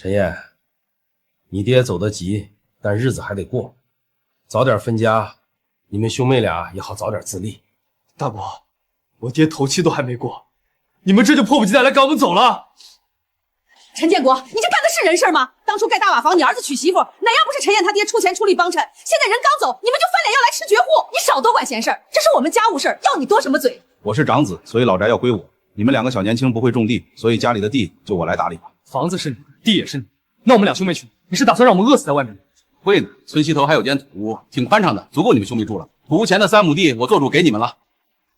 陈燕，你爹走得急，但日子还得过，早点分家，你们兄妹俩也好早点自立。大伯，我爹头七都还没过，你们这就迫不及待来赶我们走了？陈建国，你这干的是人事吗？当初盖大瓦房，你儿子娶媳妇，哪样不是陈燕他爹出钱出力帮衬？现在人刚走，你们就翻脸要来吃绝户，你少多管闲事儿，这是我们家务事儿，要你多什么嘴？我是长子，所以老宅要归我。你们两个小年轻不会种地，所以家里的地就我来打理吧。房子是你的，地也是你的，那我们两兄妹去，你是打算让我们饿死在外面吗？会呢，村西头还有间土屋，挺宽敞的，足够你们兄妹住了。土屋前的3亩地，我做主给你们了。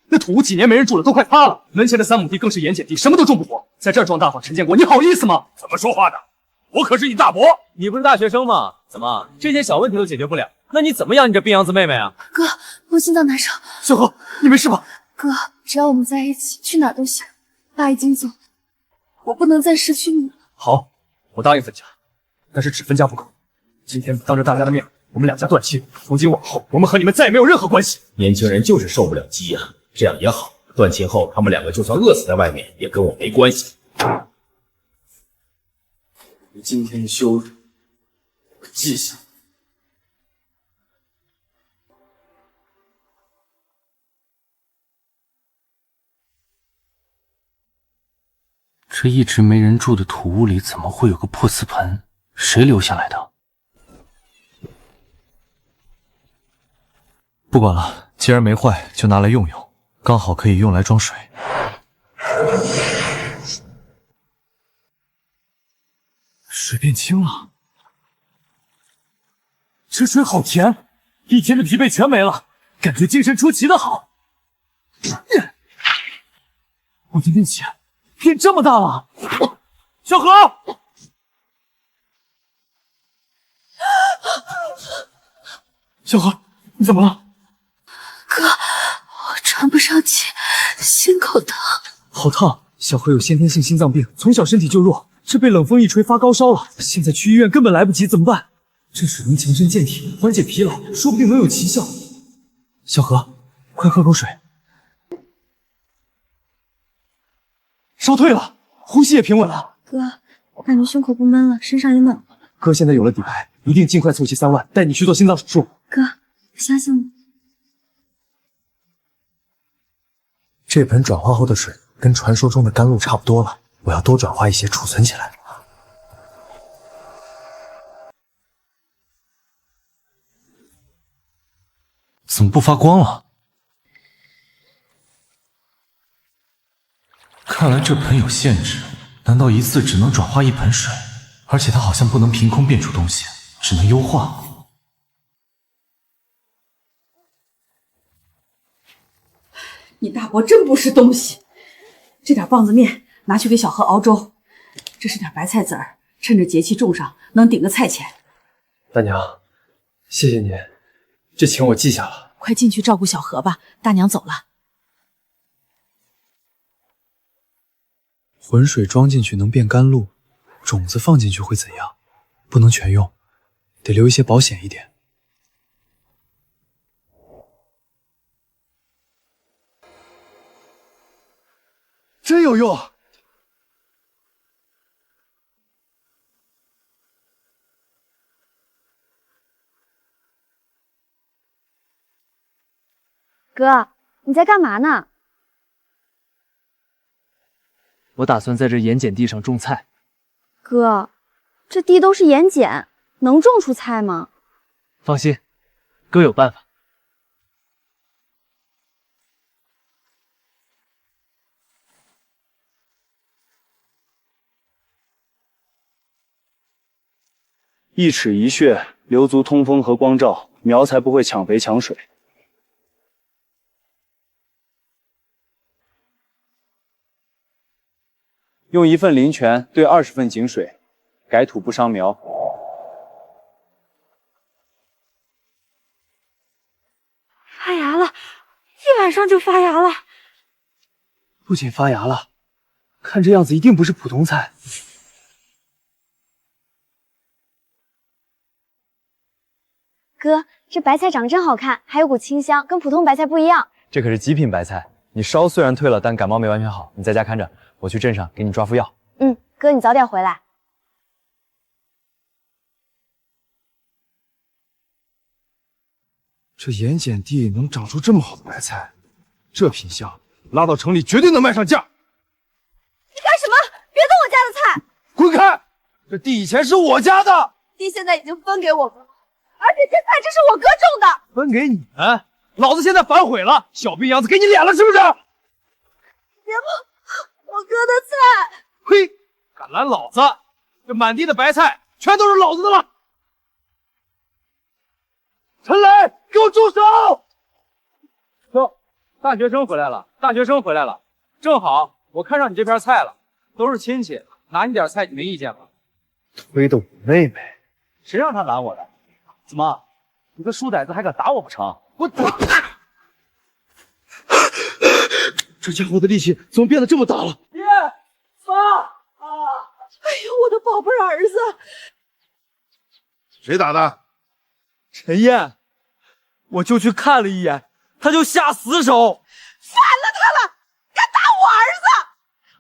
那土屋几年没人住了，都快塌了。门前的3亩地更是盐碱地，什么都种不活。在这儿装大房，陈建国，你好意思吗？怎么说话的？我可是你大伯。你不是大学生吗？怎么这些小问题都解决不了？那你怎么养你这病秧子妹妹啊？哥，我心脏难受。小何，你没事吧？哥，只要我们在一起，去哪儿都行。爸已经走，我不能再失去你了。好，我答应分家，但是只分家不够。今天当着大家的面，我们两家断亲。从今往后，我们和你们再也没有任何关系。年轻人就是受不了鸡呀，这样也好，断亲后他们两个就算饿死在外面，也跟我没关系。你今天的羞辱，我记下。这一直没人住的土屋里怎么会有个破瓷盆？谁留下来的？不管了，既然没坏，就拿来用用，刚好可以用来装水。水变清了，这水好甜，一天的疲惫全没了，感觉精神出奇的好。我的力气变这么大了，小何，小何，你怎么了？哥，我喘不上气，心口疼。好烫！小何有先天性心脏病，从小身体就弱，这被冷风一吹发高烧了，现在去医院根本来不及，怎么办？这水能强身健体，缓解疲劳，说不定能有奇效。小何，快喝口水。烧退了，呼吸也平稳了。哥，我感觉胸口不闷了，身上也暖和了。哥现在有了底牌，一定尽快凑齐3万，带你去做心脏手术。哥，相信我。这盆转化后的水跟传说中的甘露差不多了，我要多转化一些储存起来。怎么不发光了？看来这盆有限制，难道一次只能转化1盆水？而且它好像不能凭空变出东西，只能优化。你大伯真不是东西，这点棒子面拿去给小何熬粥，这是点白菜籽儿，趁着节气种上，能顶个菜钱。大娘，谢谢您，这情我记下了。快进去照顾小何吧，大娘走了。浑水装进去能变甘露，种子放进去会怎样？不能全用，得留一些保险一点。真有用！哥，你在干嘛呢？我打算在这盐碱地上种菜。哥，这地都是盐碱，能种出菜吗？放心，哥有办法。1尺1穴，留足通风和光照，苗才不会抢肥抢水。用1份磷泉兑20份井水，改土不伤苗。发芽了，1晚上就发芽了。不仅发芽了，看这样子一定不是普通菜。哥，这白菜长得真好看，还有股清香，跟普通白菜不一样。这可是极品白菜，你烧虽然退了，但感冒没完全好。你在家看着，我去镇上给你抓副药。哥，你早点回来。这盐碱地能长出这么好的白菜，这品相拉到城里绝对能卖上价。你干什么？别动我家的菜！滚开！这地以前是我家的，地现在已经分给我们了，而且这菜这是我哥种的。分给你们，老子现在反悔了，小兵养子给你脸了是不是？别碰我哥的菜！嘿，敢拦老子！这满地的白菜全都是老子的了！陈雷，给我住手！哟，大学生回来了，大学生回来了，正好我看上你这片菜了，都是亲戚，拿你点菜你没意见吧？推的我妹妹，谁让他拦我的？怎么，你个书呆子还敢打我不成？我打！这家伙的力气怎么变得这么大了？爹，妈啊！哎呦，我的宝贝儿子！谁打的？陈燕，我就去看了一眼，他就下死手，反了他了，敢打我儿子！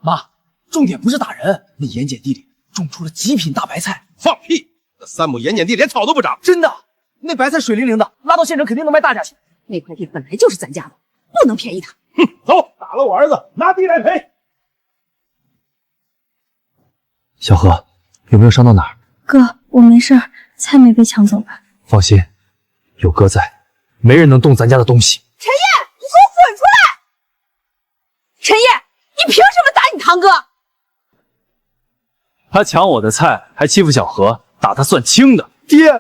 妈，重点不是打人，那盐碱地里种出了极品大白菜。放屁！那3亩盐碱地连草都不长，真的，那白菜水灵灵的，拉到县城肯定能卖大价钱。那块地本来就是咱家的，不能便宜他。哼，走，打了我儿子，拿地来赔。小何，有没有伤到哪儿？哥，我没事儿，菜没被抢走吧？放心，有哥在，没人能动咱家的东西。陈烨，你给我滚出来！陈烨，你凭什么打你堂哥？他抢我的菜，还欺负小何，打他算轻的。爹，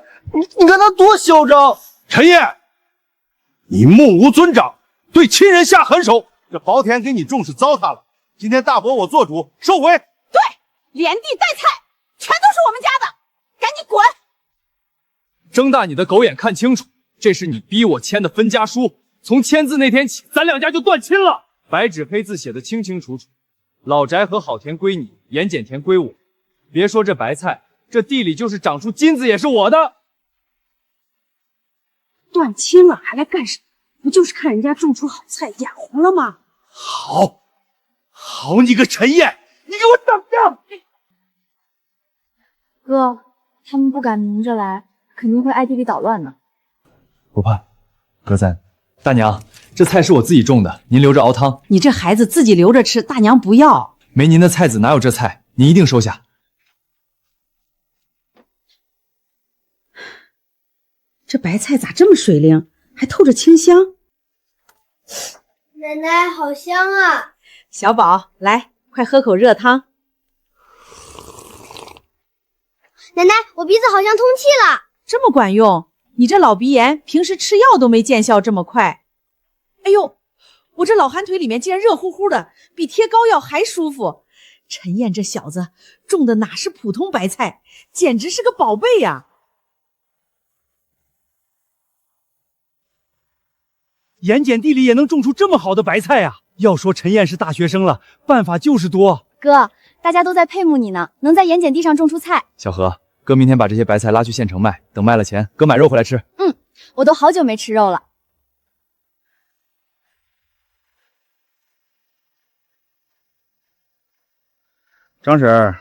你看他多嚣张！陈烨，你目无尊长，对亲人下狠手，这薄田给你种是糟蹋了。今天大伯我做主收回。对，连地带菜全都是我们家的，赶紧滚！睁大你的狗眼看清楚，这是你逼我签的分家书，从签字那天起，咱两家就断亲了。白纸黑字写的清清楚楚，老宅和好田归你，盐碱田归我。别说这白菜，这地里就是长出金子也是我的。断亲了还来干什么？不就是看人家种出好菜眼红了吗？好你个陈烨，你给我等着！哥，他们不敢明着来，肯定会暗地里捣乱呢。不怕，哥在。大娘，这菜是我自己种的，您留着熬汤。你这孩子自己留着吃，大娘不要。没您的菜籽哪有这菜？您一定收下。这白菜咋这么水灵，还透着清香？奶奶，好香啊！小宝，来，快喝口热汤。奶奶，我鼻子好像通气了。这么管用？你这老鼻炎，平时吃药都没见效这么快。哎呦，我这老寒腿里面竟然热乎乎的，比贴膏药还舒服。陈燕这小子种的哪是普通白菜，简直是个宝贝呀！盐碱地里也能种出这么好的白菜呀！要说陈燕是大学生了，办法就是多。哥，大家都在佩服你呢，能在盐碱地上种出菜。小何，哥明天把这些白菜拉去县城卖，等卖了钱，哥买肉回来吃。我都好久没吃肉了。张婶，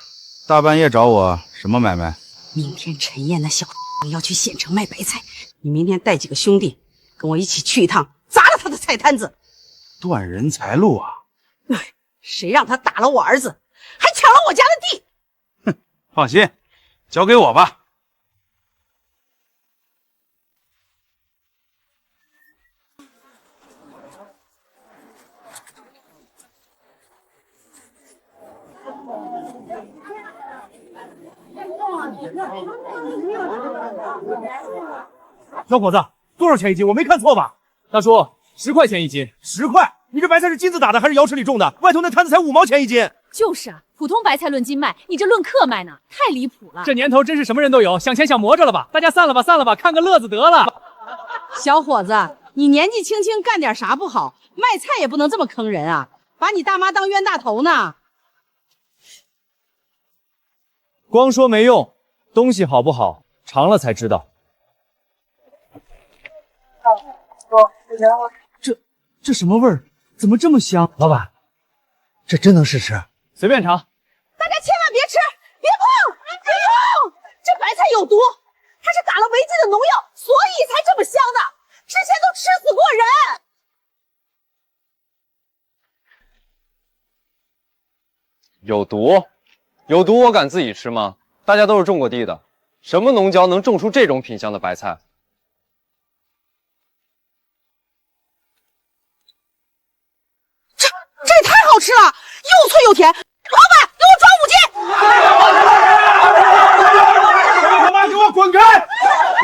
大半夜找我，什么买卖？明天陈燕那小要去县城卖白菜，你明天带几个兄弟跟我一起去一趟，砸了他的菜摊子。断人财路啊！谁让他打了我儿子，还抢了我家的地？哼，放心，交给我吧。小伙子，多少钱一斤？我没看错吧？大叔，10块钱一斤。10块？你这白菜是金子打的还是瑶池里种的？外头那摊子才5毛钱一斤。就是啊，普通白菜论斤卖，你这论克卖呢，太离谱了。这年头真是什么人都有，想钱想魔怔了吧？大家散了吧，散了吧，看个乐子得了。小伙子，你年纪轻轻干点啥不好？卖菜也不能这么坑人啊！把你大妈当冤大头呢？光说没用，东西好不好，尝了才知道。这什么味儿？怎么这么香？老板，这真能试吃？随便尝。大家千万别吃，别碰，别碰！这白菜有毒，它是打了违禁的农药，所以才这么香的。之前都吃死过人。有毒？有毒我敢自己吃吗？大家都是种过地的，什么农娇能种出这种品相的白菜？这也太好吃了，又脆又甜。老板，给我装5斤！他妈给我滚开！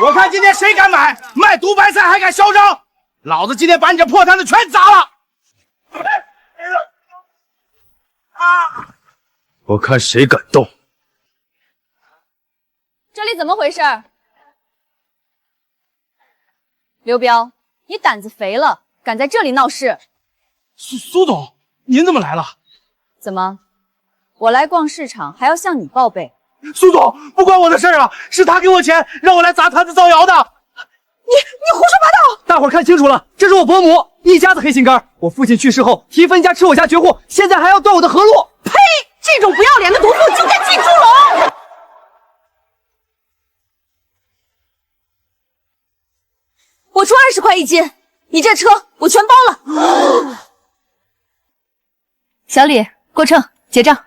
我看今天谁敢买卖毒白菜还敢嚣张，老子今天把你这破摊子全砸了！我看谁敢动！这里怎么回事？刘彪，你胆子肥了，敢在这里闹事！苏总，您怎么来了？怎么，我来逛市场还要向你报备？苏总，不关我的事啊，是他给我钱让我来砸摊子造谣的。你胡说八道！大伙儿看清楚了，这是我伯母，一家子黑心肝。我父亲去世后提分家吃我家绝户，现在还要断我的河路。呸！这种不要脸的毒妇就该进猪笼！我出20块1斤，你这车我全包了。小李，过秤结账。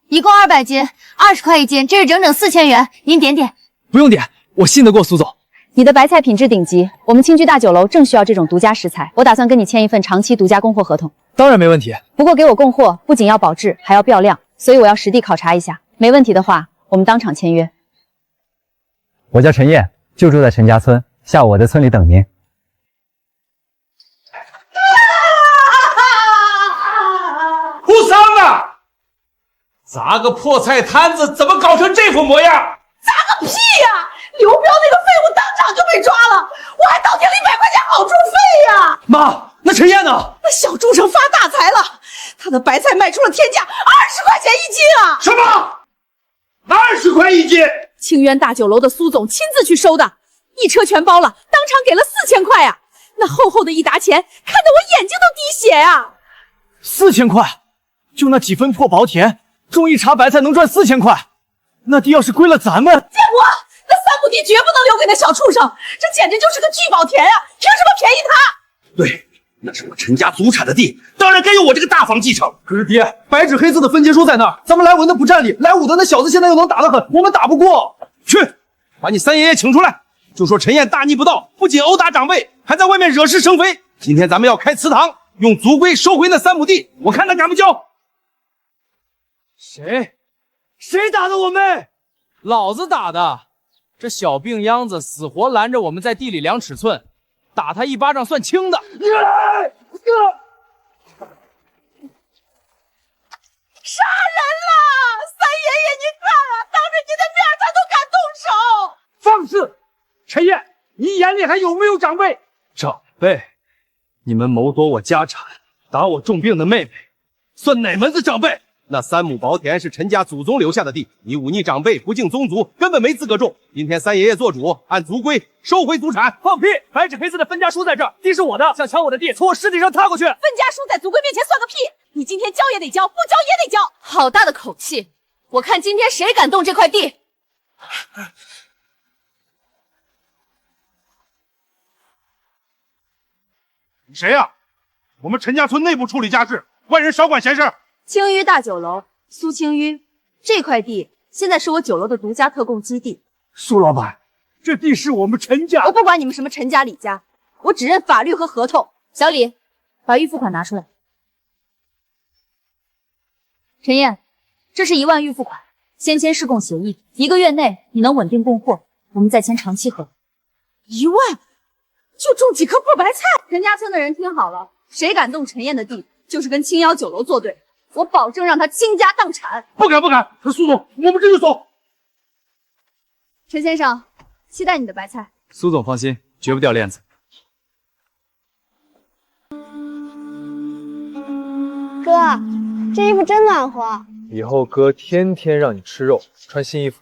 一共200斤，20块1斤，这是整整4000元，您点点。不用点，我信得过苏总。你的白菜品质顶级，我们清居大酒楼正需要这种独家食材，我打算跟你签一份长期独家供货合同。当然没问题，不过给我供货不仅要保质，还要标量，所以我要实地考察一下。没问题的话，我们当场签约。我叫陈烨，就住在陈家村，下午我在村里等您。胡桑啊！砸个破菜摊子，怎么搞成这副模样？砸个屁呀！刘彪那个废物当场就被抓了，我还倒贴了100块钱好处费呀！妈，那陈燕呢？那小畜生发大财了，他的白菜卖出了天价20块钱1斤啊！什么？20块1斤？清渊大酒楼的苏总亲自去收的，一车全包了，当场给了4000块啊！那厚厚的一沓钱，看得我眼睛都滴血啊！4000块，就那几分破薄田，种一茬白菜能赚4000块，那地要是归了咱们，建国，那3亩地绝不能留给那小畜生，这简直就是个聚宝田啊！凭什么便宜他？对，那是我陈家祖产的地，当然该由我这个大房继承。可是爹，白纸黑字的分节书在那儿，咱们来文的不占理，来武的那小子现在又能打得狠，我们打不过。去，把你三爷爷请出来，就说陈燕大逆不道，不仅殴打长辈，还在外面惹是生非。今天咱们要开祠堂，用族规收回那3亩地，我看他敢不交。谁打的我妹？老子打的！这小病秧子死活拦着我们在地里量尺寸，打他一巴掌算轻的。杀人了！三爷爷，你看啊，当着你的面他都敢动手！放肆！陈燕，你眼里还有没有长辈？长辈，你们谋夺我家产，打我重病的妹妹，算哪门子长辈？那3亩薄田是陈家祖宗留下的地，你忤逆长辈，不敬宗族，根本没资格种。今天三爷爷做主，按族规收回祖产。放屁！白纸黑字的分家书在这儿，地是我的，想抢我的地，从我尸体上踏过去。分家书在族规面前算个屁！你今天交也得交，不交也得交。好大的口气！我看今天谁敢动这块地！你谁呀？我们陈家村内部处理家事，外人少管闲事。青鱼大酒楼，苏青鱼，这块地现在是我酒楼的独家特供基地。苏老板，这地是我们陈家。我不管你们什么陈家李家，我只认法律和合同。小李，把预付款拿出来。陈燕，这是1万预付款，先签试供协议，1个月内你能稳定供货，我们再签长期合同。1万，就种几颗破白菜？陈家村的人听好了，谁敢动陈燕的地，就是跟青瑶酒楼作对。我保证让他倾家荡产！不敢不敢，苏总，我们这就走。陈先生，期待你的白菜。苏总放心，绝不掉链子。哥，这衣服真暖和。以后哥天天让你吃肉，穿新衣服。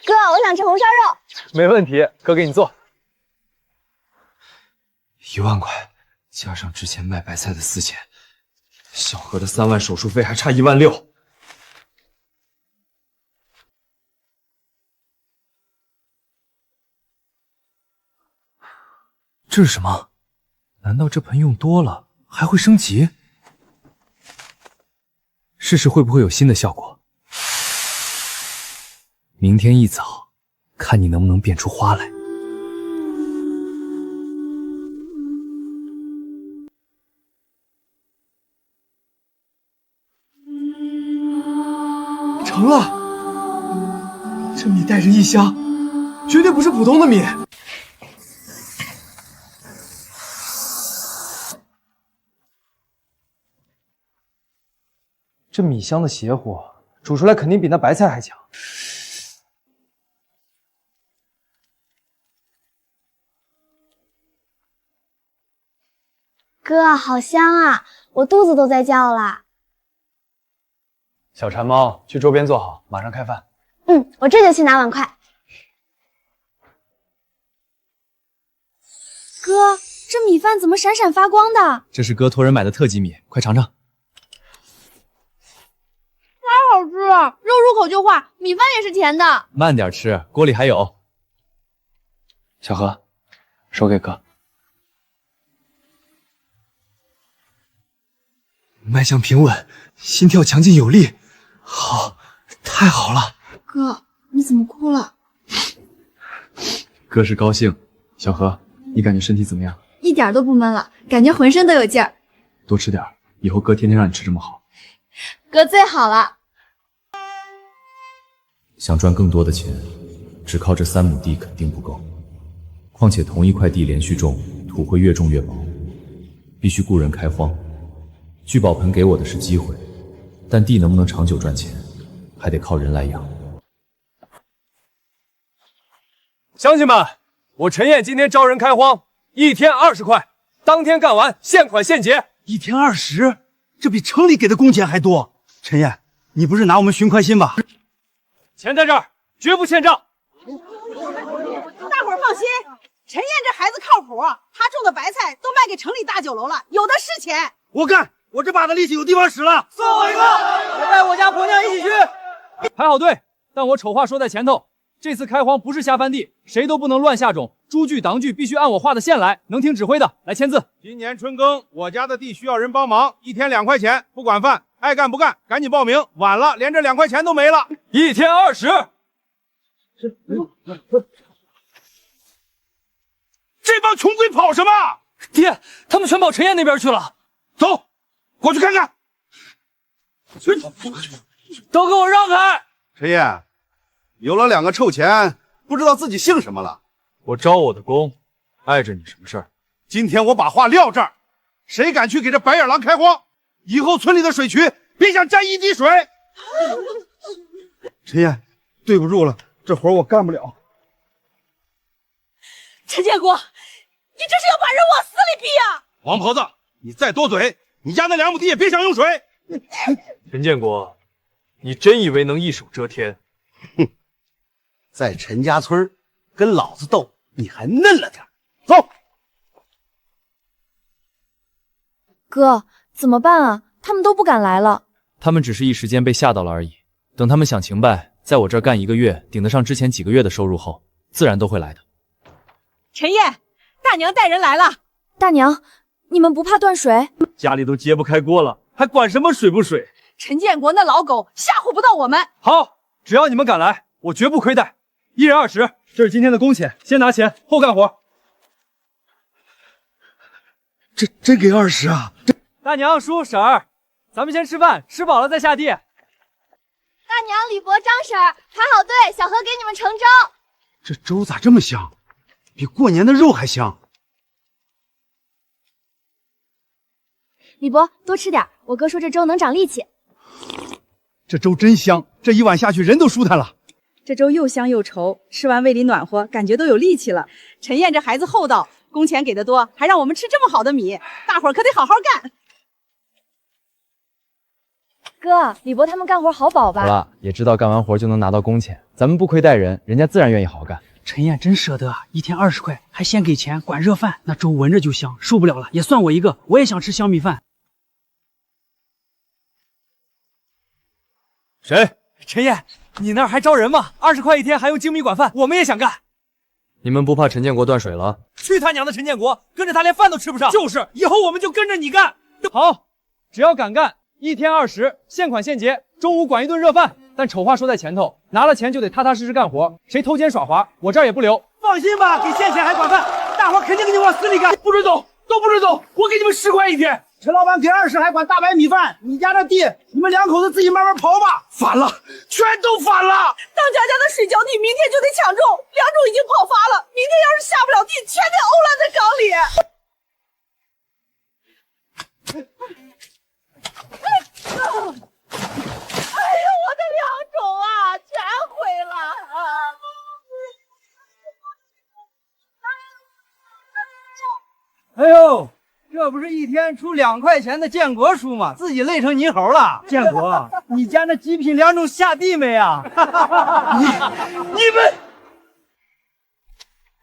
哥，我想吃红烧肉。没问题，哥给你做。1万块，加上之前卖白菜的4000。小何的3万手术费还差1万6。这是什么？难道这盆用多了还会升级？试试会不会有新的效果。明天一早，看你能不能变出花来。成了！这米带着异香，绝对不是普通的米。这米香的邪火煮出来肯定比那白菜还强。哥，好香啊，我肚子都在叫了。小馋猫，去桌边坐好，马上开饭。我这就去拿碗筷。哥，这米饭怎么闪闪发光的？这是哥托人买的特级米，快尝尝。太好吃了，肉入口就化，米饭也是甜的。慢点吃，锅里还有。小何，手给哥。脉象平稳，心跳强劲有力，好，太好了。哥，你怎么哭了？哥是高兴。小何，你感觉身体怎么样？一点都不闷了，感觉浑身都有劲儿。多吃点，以后哥天天让你吃这么好。哥最好了。想赚更多的钱，只靠这3亩地肯定不够。况且同一块地连续种，土会越种越薄，必须雇人开荒。聚宝盆给我的是机会，但地能不能长久赚钱，还得靠人来养。乡亲们，我陈燕今天招人开荒，1天20块，当天干完，现款现结。1天20，这比城里给的工钱还多。陈燕，你不是拿我们寻宽心吧？钱在这儿，绝不欠账。大伙儿放心，陈燕这孩子靠谱，他种的白菜都卖给城里大酒楼了，有的是钱。我干，我这把的力气有地方使了。送我一个，我带我家婆娘一起去。排好队，但我丑话说在前头，这次开荒不是瞎翻地，谁都不能乱下种，诸剧党剧必须按我画的线来，能听指挥的来签字。今年春耕，我家的地需要人帮忙，1天2块钱，不管饭，爱干不干，赶紧报名，晚了连这2块钱都没了。1天20。这帮穷鬼跑什么？爹，他们全跑陈燕那边去了。走，过去看看。都给我让开！陈燕，有了2个臭钱，不知道自己姓什么了。我招我的功，碍着你什么事儿？今天我把话撂这儿，谁敢去给这白眼狼开荒，以后村里的水渠别想沾一滴水。陈燕，对不住了，这活我干不了。陈建国，你这是要把人往死里逼啊！王婆子，你再多嘴，你家那2亩地也别想用水。陈建国，你真以为能一手遮天？哼，在陈家村跟老子斗，你还嫩了点。走。哥，怎么办啊？他们都不敢来了。他们只是一时间被吓到了而已，等他们想明白，在我这儿干1个月，顶得上之前几个月的收入后，自然都会来的。陈燕，大娘带人来了。大娘，你们不怕断水？家里都揭不开锅了，还管什么水不水？陈建国那老狗吓唬不到我们。好，只要你们敢来，我绝不亏待。1人20，这是今天的工钱，先拿钱后干活。这真给20啊！大娘、叔、婶儿，咱们先吃饭，吃饱了再下地。大娘、李伯、张婶儿，排好队，小何给你们盛粥。这粥咋这么香？比过年的肉还香。李伯，多吃点，我哥说这粥能长力气。这粥真香，这一碗下去人都舒坦了。这粥又香又稠，吃完胃里暖和，感觉都有力气了。陈燕这孩子厚道，工钱给的多，还让我们吃这么好的米，大伙儿可得好好干。哥，李伯他们干活好饱吧？好了，也知道干完活就能拿到工钱，咱们不亏待人，人家自然愿意好好干。陈燕真舍得啊，1天20块，还先给钱管热饭，那粥闻着就香，受不了了，也算我一个，我也想吃香米饭。谁？陈燕，你那儿还招人吗？20块1天还用精米管饭，我们也想干。你们不怕陈建国断水了？去他娘的陈建国，跟着他连饭都吃不上。就是，以后我们就跟着你干。好，只要敢干，1天20，现款现结，中午管一顿热饭。但丑话说在前头，拿了钱就得踏踏实实干活，谁偷奸耍滑，我这儿也不留。放心吧，给现钱还管饭，大伙肯定给你往死里干。不准走，都不准走，我给你们10块1天。陈老板给20还管大白米饭，你家的地，你们2口子自己慢慢刨吧。反了，全都反了！当家的水浇地明天就得抢种，2种已经泡发了，明天要是下不了地，全得欧烂在缸里。哎呦，我的2种啊，全毁了！哎呦，这不是1天出2块钱的建国书吗？自己累成泥猴了。建国，你家那极品2种下地没啊？你们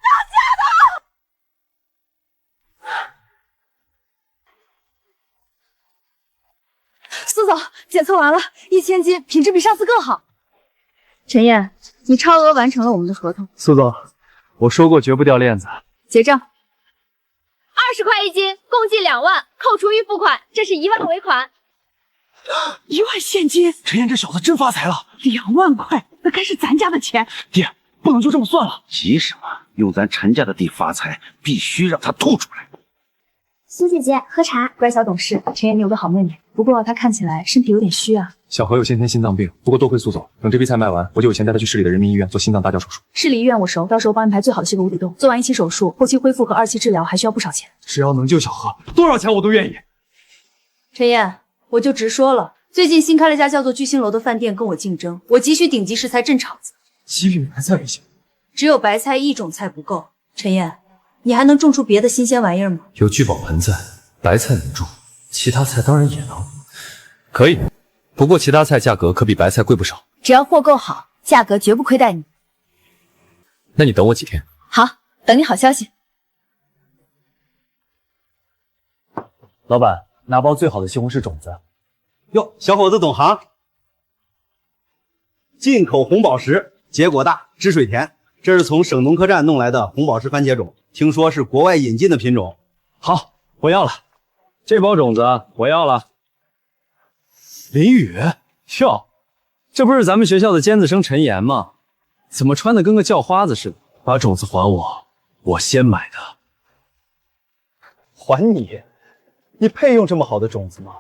当家的！苏总，检测完了，1000斤，品质比上次更好。陈燕，你超额完成了我们的合同。苏总，我说过绝不掉链子。结账。20块1斤，共计2万，扣除预付款，这是1万尾款。1万现金，陈燕这小子真发财了，2万块，那该是咱家的钱。爹，不能就这么算了。急什么？用咱陈家的地发财，必须让他吐出来。苏姐姐，喝茶。乖小懂事，陈妍你有个好妹妹，不过她看起来身体有点虚啊。小何有先天心脏病，不过多亏苏总，等这批菜卖完，我就有钱带他去市里的人民医院做心脏搭桥手术。市里医院我熟，到时候帮你排最好的7个无底洞。做完1期手术，后期恢复和2期治疗还需要不少钱。只要能救小何，多少钱我都愿意。陈燕，我就直说了，最近新开了家叫做巨星楼的饭店跟我竞争，我急需顶级食材镇场子。极品白菜不行，只有白菜1种菜不够。陈燕，你还能种出别的新鲜玩意儿吗？有聚宝盆在，白菜能种，其他菜当然也能。可以，不过其他菜价格可比白菜贵不少。只要货够好，价格绝不亏待你。那你等我几天。好，等你好消息。老板，拿包最好的西红柿种子。哟，小伙子懂行。进口红宝石，结果大，汁水甜。这是从省农科站弄来的红宝石番茄种，听说是国外引进的品种。好，我要了。这包种子我要了。林雨，哟，这不是咱们学校的尖子生陈岩吗？怎么穿的跟个叫花子似的？把种子还我，我先买的。还你？你配用这么好的种子吗？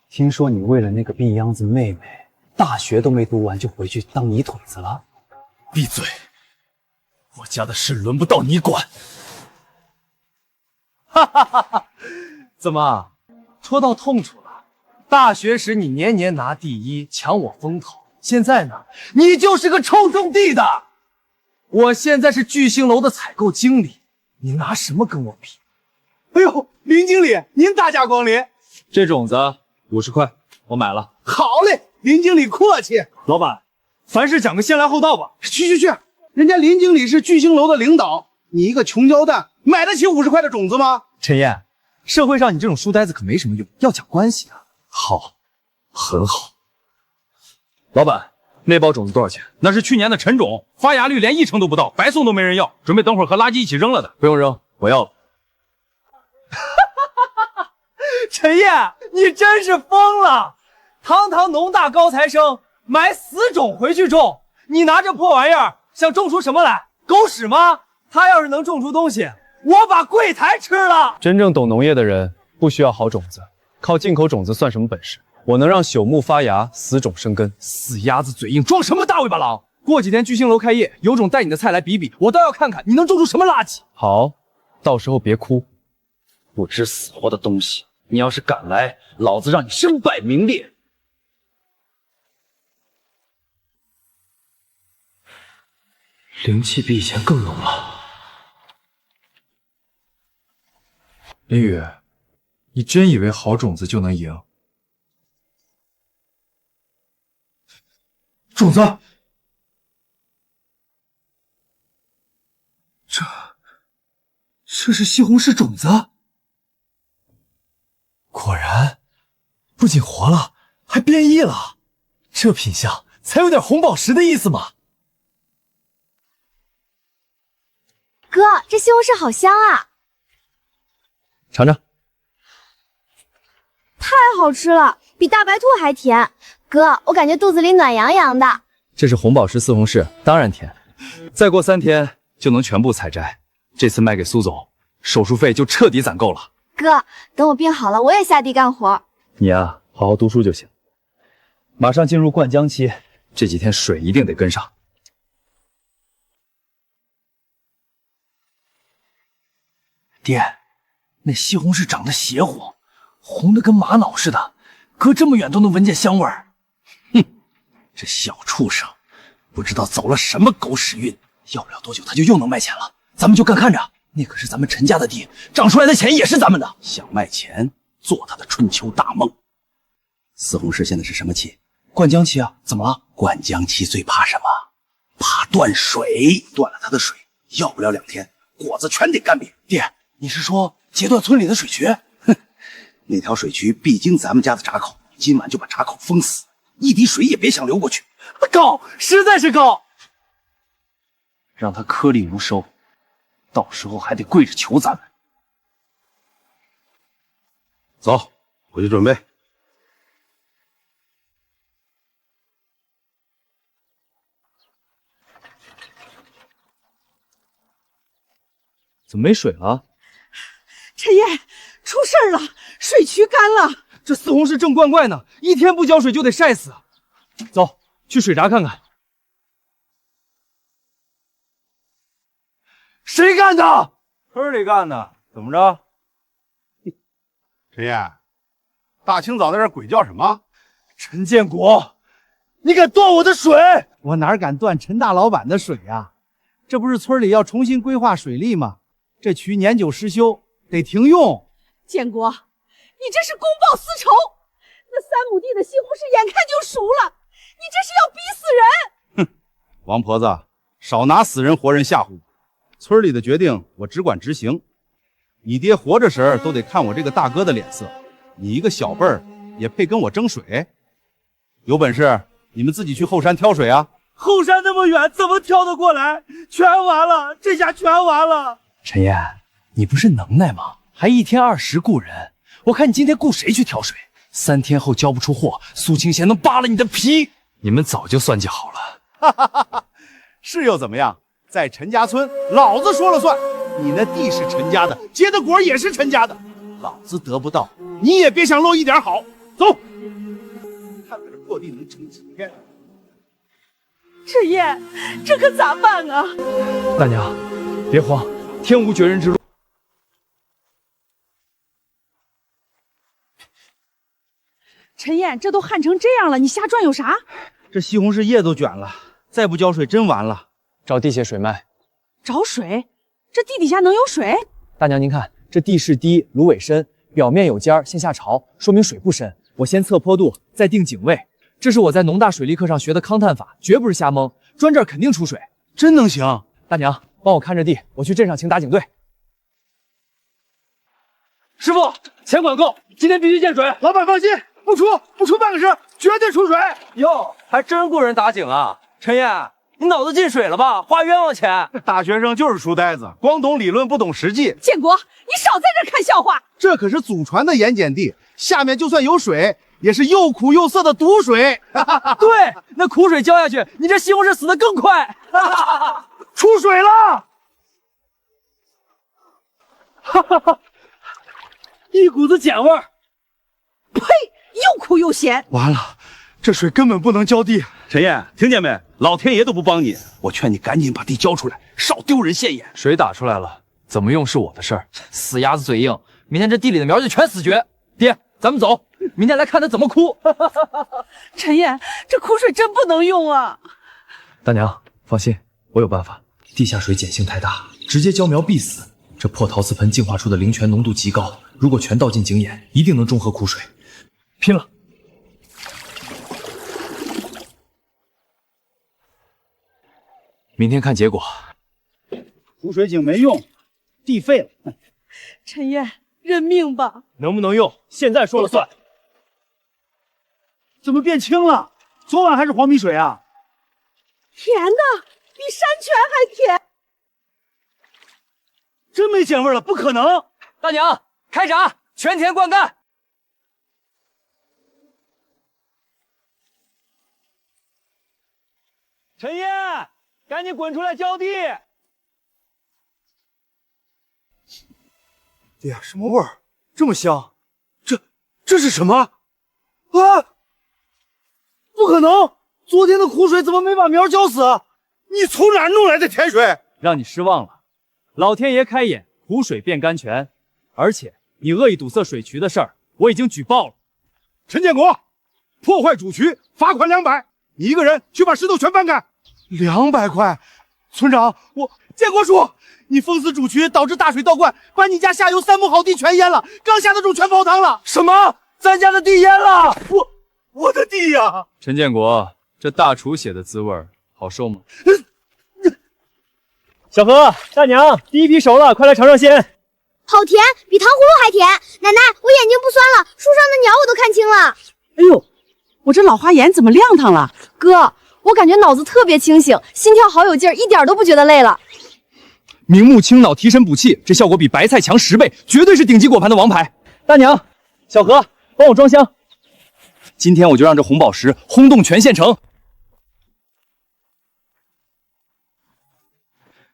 听说你为了那个病秧子妹妹，大学都没读完就回去当泥腿子了？闭嘴！我家的事轮不到你管。哈哈哈哈！怎么，戳到痛处了？大学时你年年拿第1，抢我风头，现在呢，你就是个臭种地的。我现在是巨星楼的采购经理，你拿什么跟我比？哎呦，林经理，您大驾光临。这种子50块，我买了。好嘞，林经理客气。老板，凡事讲个先来后到吧。去，人家林经理是巨星楼的领导，你一个穷焦蛋，买得起50块的种子吗？陈燕，社会上你这种书呆子可没什么用，要讲关系啊。好，很好。老板，那包种子多少钱？那是去年的陈种，发芽率连1成都不到，白送都没人要，准备等会儿和垃圾一起扔了的。不用扔，我要了。陈燕，你真是疯了！堂堂农大高材生，买死种回去种，你拿这破玩意儿想种出什么来？狗屎吗？他要是能种出东西，我把柜台吃了。真正懂农业的人不需要好种子，靠进口种子算什么本事？我能让朽木发芽，死种生根。死鸭子嘴硬，装什么大尾巴狼？过几天巨星楼开业，有种带你的菜来比比，我倒要看看你能种出什么垃圾。好，到时候别哭。不知死活的东西，你要是敢来，老子让你身败名裂。灵气比以前更浓了。林雨，你真以为好种子就能赢？种子，这是西红柿种子。果然，不仅活了，还变异了。这品相才有点红宝石的意思嘛。哥，这西红柿好香啊！尝尝。太好吃了，比大白兔还甜。哥，我感觉肚子里暖洋洋的。这是红宝石四红柿，当然甜。再过3天就能全部采摘。这次卖给苏总，手术费就彻底攒够了。哥，等我病好了，我也下地干活。你呀，好好读书就行。马上进入灌浆期，这几天水一定得跟上。爹，那西红柿长得邪乎，红的跟玛瑙似的，隔这么远都能闻见香味儿。哼，这小畜生，不知道走了什么狗屎运，要不了多久他就又能卖钱了。咱们就干看着，那可是咱们陈家的地，长出来的钱也是咱们的。想卖钱，做他的春秋大梦。四红柿现在是什么期？灌浆期啊？怎么了？灌浆期最怕什么？怕断水，断了它的水，要不了2天，果子全得干瘪。爹，你是说截断村里的水渠？哼，那条水渠必经咱们家的闸口，今晚就把闸口封死，一滴水也别想流过去。高，实在是高。让他颗粒无收，到时候还得跪着求咱们。走，回去准备。怎么没水了？陈烨，出事儿了，水渠干了。这四红柿正灌怪呢，一天不浇水就得晒死。走，去水闸看看。谁干的？村里干的。怎么着？陈烨，大清早在这鬼叫什么？陈建国，你敢断我的水？我哪敢断陈大老板的水呀？这不是村里要重新规划水利吗？这渠年久失修，得停用。建国，你这是公报私仇！那3亩地的西红柿眼看就熟了，你这是要逼死人！哼，王婆子，少拿死人活人吓唬我。村里的决定我只管执行，你爹活着时都得看我这个大哥的脸色，你一个小辈儿也配跟我争水？有本事你们自己去后山挑水啊！后山那么远，怎么挑得过来？全完了，这下全完了。陈烨，你不是能耐吗？还1天20雇人，我看你今天雇谁去挑水？3天后交不出货，苏清贤能扒了你的皮。你们早就算计好了。哈哈哈哈，是又怎么样？在陈家村，老子说了算。你那地是陈家的，结的果也是陈家的，老子得不到，你也别想落一点好。走，看看这破地能撑几天。陈烨，这可咋办啊？大娘，别慌，天无绝人之路。陈烨，这都旱成这样了，你瞎转有啥？这西红柿叶都卷了，再不浇水真完了。找地下水脉。找水？这地底下能有水？大娘您看，这地势低，芦苇深，表面有尖，向下潮，说明水不深。我先测坡度，再定井位。这是我在农大水利课上学的勘探法，绝不是瞎蒙。钻这儿肯定出水，真能行。大娘，帮我看着地，我去镇上请打井队。师傅，钱管够，今天必须见水。老板放心，不出半个时，绝对出水。哟，还真雇人打井啊？陈烨，你脑子进水了吧？花冤枉钱。大学生就是书呆子，光懂理论不懂实际。建国，你少在这看笑话。这可是祖传的盐碱地，下面就算有水，也是又苦又涩的毒水。对，那苦水浇下去，你这西红柿死得更快。出水了！一股子碱味儿。呸！又苦又咸。完了，这水根本不能浇地。陈烨，听见没？老天爷都不帮你，我劝你赶紧把地浇出来，少丢人现眼。水打出来了，怎么用是我的事儿。死鸭子嘴硬，明天这地里的苗就全死绝。爹，咱们走，明天来看他怎么哭。陈烨，这苦水真不能用啊！大娘，放心，我有办法。地下水碱性太大，直接浇苗必死。这破陶瓷盆净化出的灵泉浓度极高，如果全倒进井眼，一定能中和苦水。拼了！明天看结果。储水井没用，地废了。陈烨，认命吧。能不能用，现在说了算。怎么变清了？昨晚还是黄米水啊？甜的，比山泉还甜。真没咸味了，不可能！大娘，开闸，全田灌溉。陈烨，赶紧滚出来浇地！爹，什么味儿？这么香？这是什么？啊！不可能！昨天的苦水怎么没把苗浇死？你从哪儿弄来的甜水？让你失望了，老天爷开眼，苦水变甘泉。而且你恶意堵塞水渠的事儿，我已经举报了。陈建国，破坏主渠，罚款200，你一个人去把石头全搬开。200块，村长，建国叔，你封死主渠，导致大水倒灌，把你家下游3亩好地全淹了，刚下的种全泡汤了。什么？咱家的地淹了？我的地呀！陈建国，这大厨血的滋味好受吗？小何，大娘，第一批熟了，快来尝尝鲜。好甜，比糖葫芦还甜。奶奶，我眼睛不酸了，树上的鸟我都看清了。哎呦，我这老花眼怎么亮堂了？哥，我感觉脑子特别清醒，心跳好有劲儿，一点都不觉得累了。明目清脑，提神补气，这效果比白菜强10倍，绝对是顶级果盘的王牌。大娘，小何，帮我装箱。今天我就让这红宝石轰动全县城。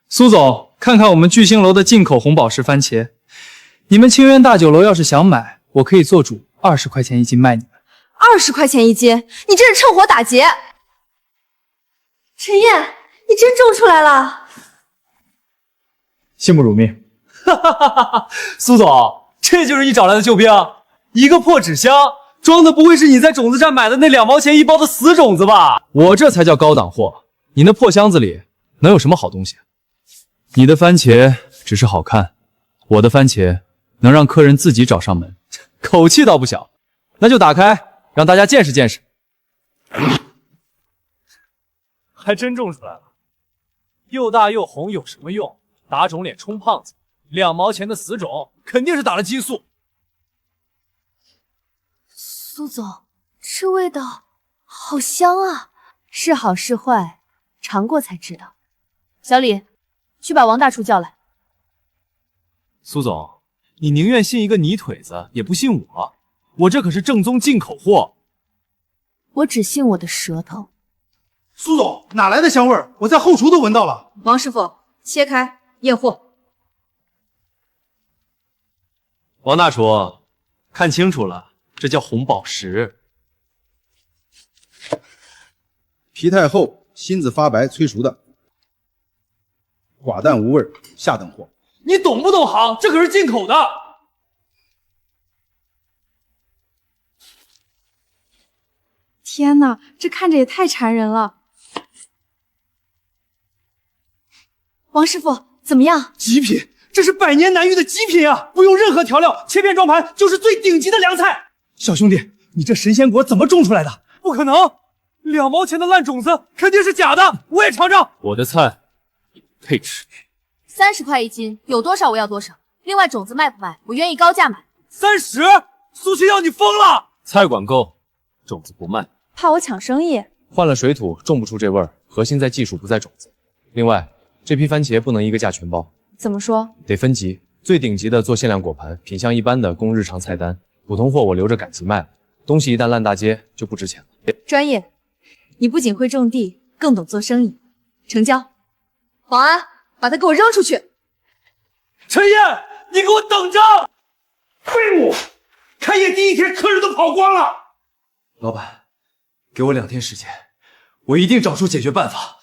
苏总，看看我们聚星楼的进口红宝石番茄，你们清源大酒楼要是想买，我可以做主，20块钱1斤卖你们。20块钱1斤，你这是趁火打劫！陈烨，你真种出来了，信不辱命。哈哈哈哈！苏总，这就是你找来的救兵？一个破纸箱，装的不会是你在种子站买的那2毛钱1包的死种子吧？我这才叫高档货，你那破箱子里能有什么好东西？你的番茄只是好看，我的番茄能让客人自己找上门，口气倒不小。那就打开，让大家见识见识。还真种出来了，又大又红有什么用？打肿脸充胖子，2毛钱的死种肯定是打了激素。苏总，这味道好香啊！是好是坏，尝过才知道。小李，去把王大厨叫来。苏总，你宁愿信一个泥腿子，也不信我。我这可是正宗进口货。我只信我的舌头。苏总，哪来的香味儿？我在后厨都闻到了。王师傅，切开验货。王大厨，看清楚了，这叫红宝石。皮太厚，心子发白，催熟的，寡淡无味，下等货。你懂不懂行？这可是进口的。天哪，这看着也太馋人了。王师傅，怎么样？极品，这是100年难遇的极品啊！不用任何调料，切片装盘就是最顶级的凉菜。小兄弟，你这神仙果怎么种出来的？不可能，2毛钱的烂种子肯定是假的。我也尝尝。我的菜，你配吃？30块1斤，有多少我要多少。另外种子卖不卖？我愿意高价买。30？苏清耀，你疯了！菜管够，种子不卖。怕我抢生意？换了水土种不出这味儿，核心在技术不在种子。另外，这批番茄不能一个价全包，怎么说？得分级，最顶级的做限量果盘，品相一般的供日常菜单，普通货我留着赶集卖了。东西一旦烂大街就不值钱了。专业，你不仅会种地，更懂做生意。成交。保安，把他给我扔出去！陈烨，你给我等着！废物！开业第1天，客人都跑光了。老板，给我2天时间，我一定找出解决办法。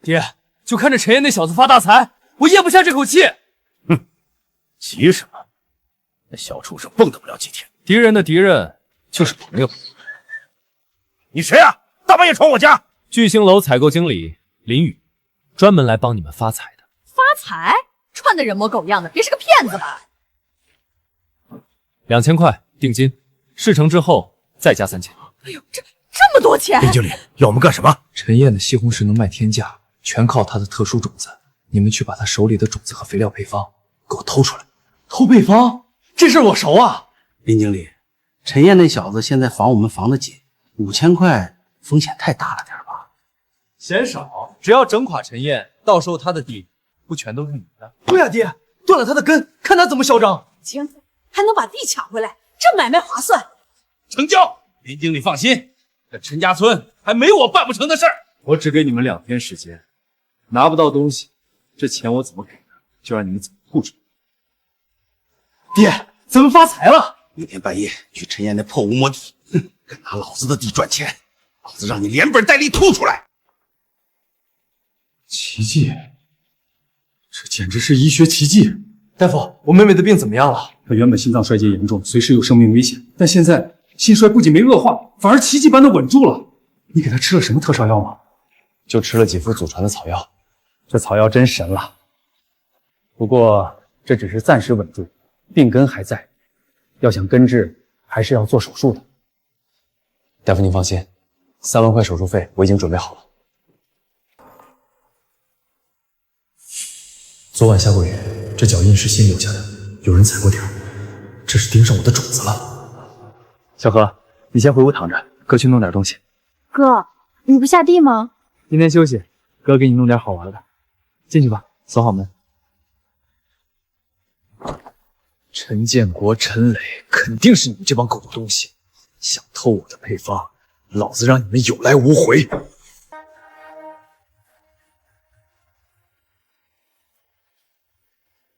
爹，就看着陈烨那小子发大财，我咽不下这口气。哼，急什么？那小畜生蹦跶不了几天。敌人的敌人就是朋友。你谁啊？大半夜闯我家！聚星楼采购经理林宇，专门来帮你们发财的。发财？穿的人模狗样的，别是个骗子吧？2000块定金，事成之后再加3000。哎呦，这么多钱！林经理要我们干什么？陈烨的西红柿能卖天价，全靠他的特殊种子。你们去把他手里的种子和肥料配方给我偷出来。偷配方？这事我熟啊。林经理，陈烨那小子现在防我们防得紧，5000块风险太大了点吧？嫌少，只要整垮陈燕，到时候他的地不全都是你的？对啊，爹，断了他的根，看他怎么嚣张。行，还能把地抢回来，这买卖划算。成交，林经理放心，这陈家村还没我办不成的事儿。我只给你们2天时间，拿不到东西，这钱我怎么给呢？就让你们怎么吐出来。爹，咱们发财了！明天半夜去陈燕那破无魔地，敢拿老子的地赚钱，老子让你连本带利吐出来！奇迹，这简直是医学奇迹！大夫，我妹妹的病怎么样了？她原本心脏衰竭严重，随时有生命危险，但现在心衰不仅没恶化，反而奇迹般的稳住了。你给她吃了什么特效药吗？就吃了几副祖传的草药，这草药真神了。不过这只是暂时稳住，病根还在，要想根治，还是要做手术的。大夫您放心，3万块手术费我已经准备好了。昨晚下过雨，这脚印是新留下的，有人踩过点儿，这是盯上我的种子了。小何，你先回屋躺着，哥去弄点东西。哥，你不下地吗？今天休息，哥给你弄点好玩的。进去吧，锁好门。陈建国、陈磊，肯定是你们这帮狗的东西，想偷我的配方，老子让你们有来无回。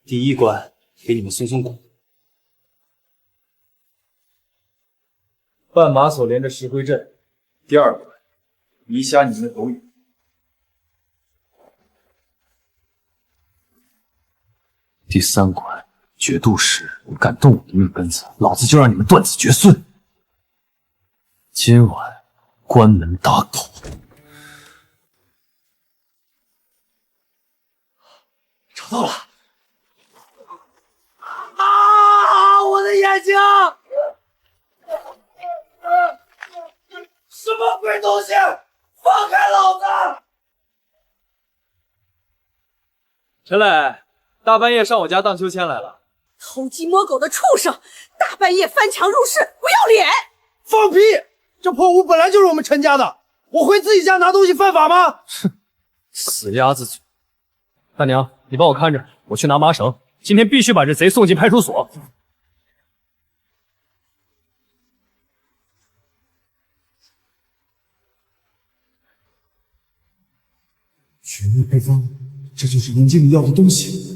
第一关给你们松松骨，绊马索连着石灰阵。第2关移瞎你们的狗眼。第3关决斗时敢动我的命根子，老子就让你们断子绝孙。今晚关门打狗。找到了！啊！我的眼睛！什么鬼东西？放开老子！陈磊，大半夜上我家荡秋千来了。偷鸡摸狗的畜生，大半夜翻墙入室，不要脸！放屁！这破屋本来就是我们陈家的，我回自己家拿东西犯法吗？哼，死鸭子嘴！大娘，你帮我看着，我去拿麻绳，今天必须把这贼送进派出所。绝密配方，这就是林经理要的东西。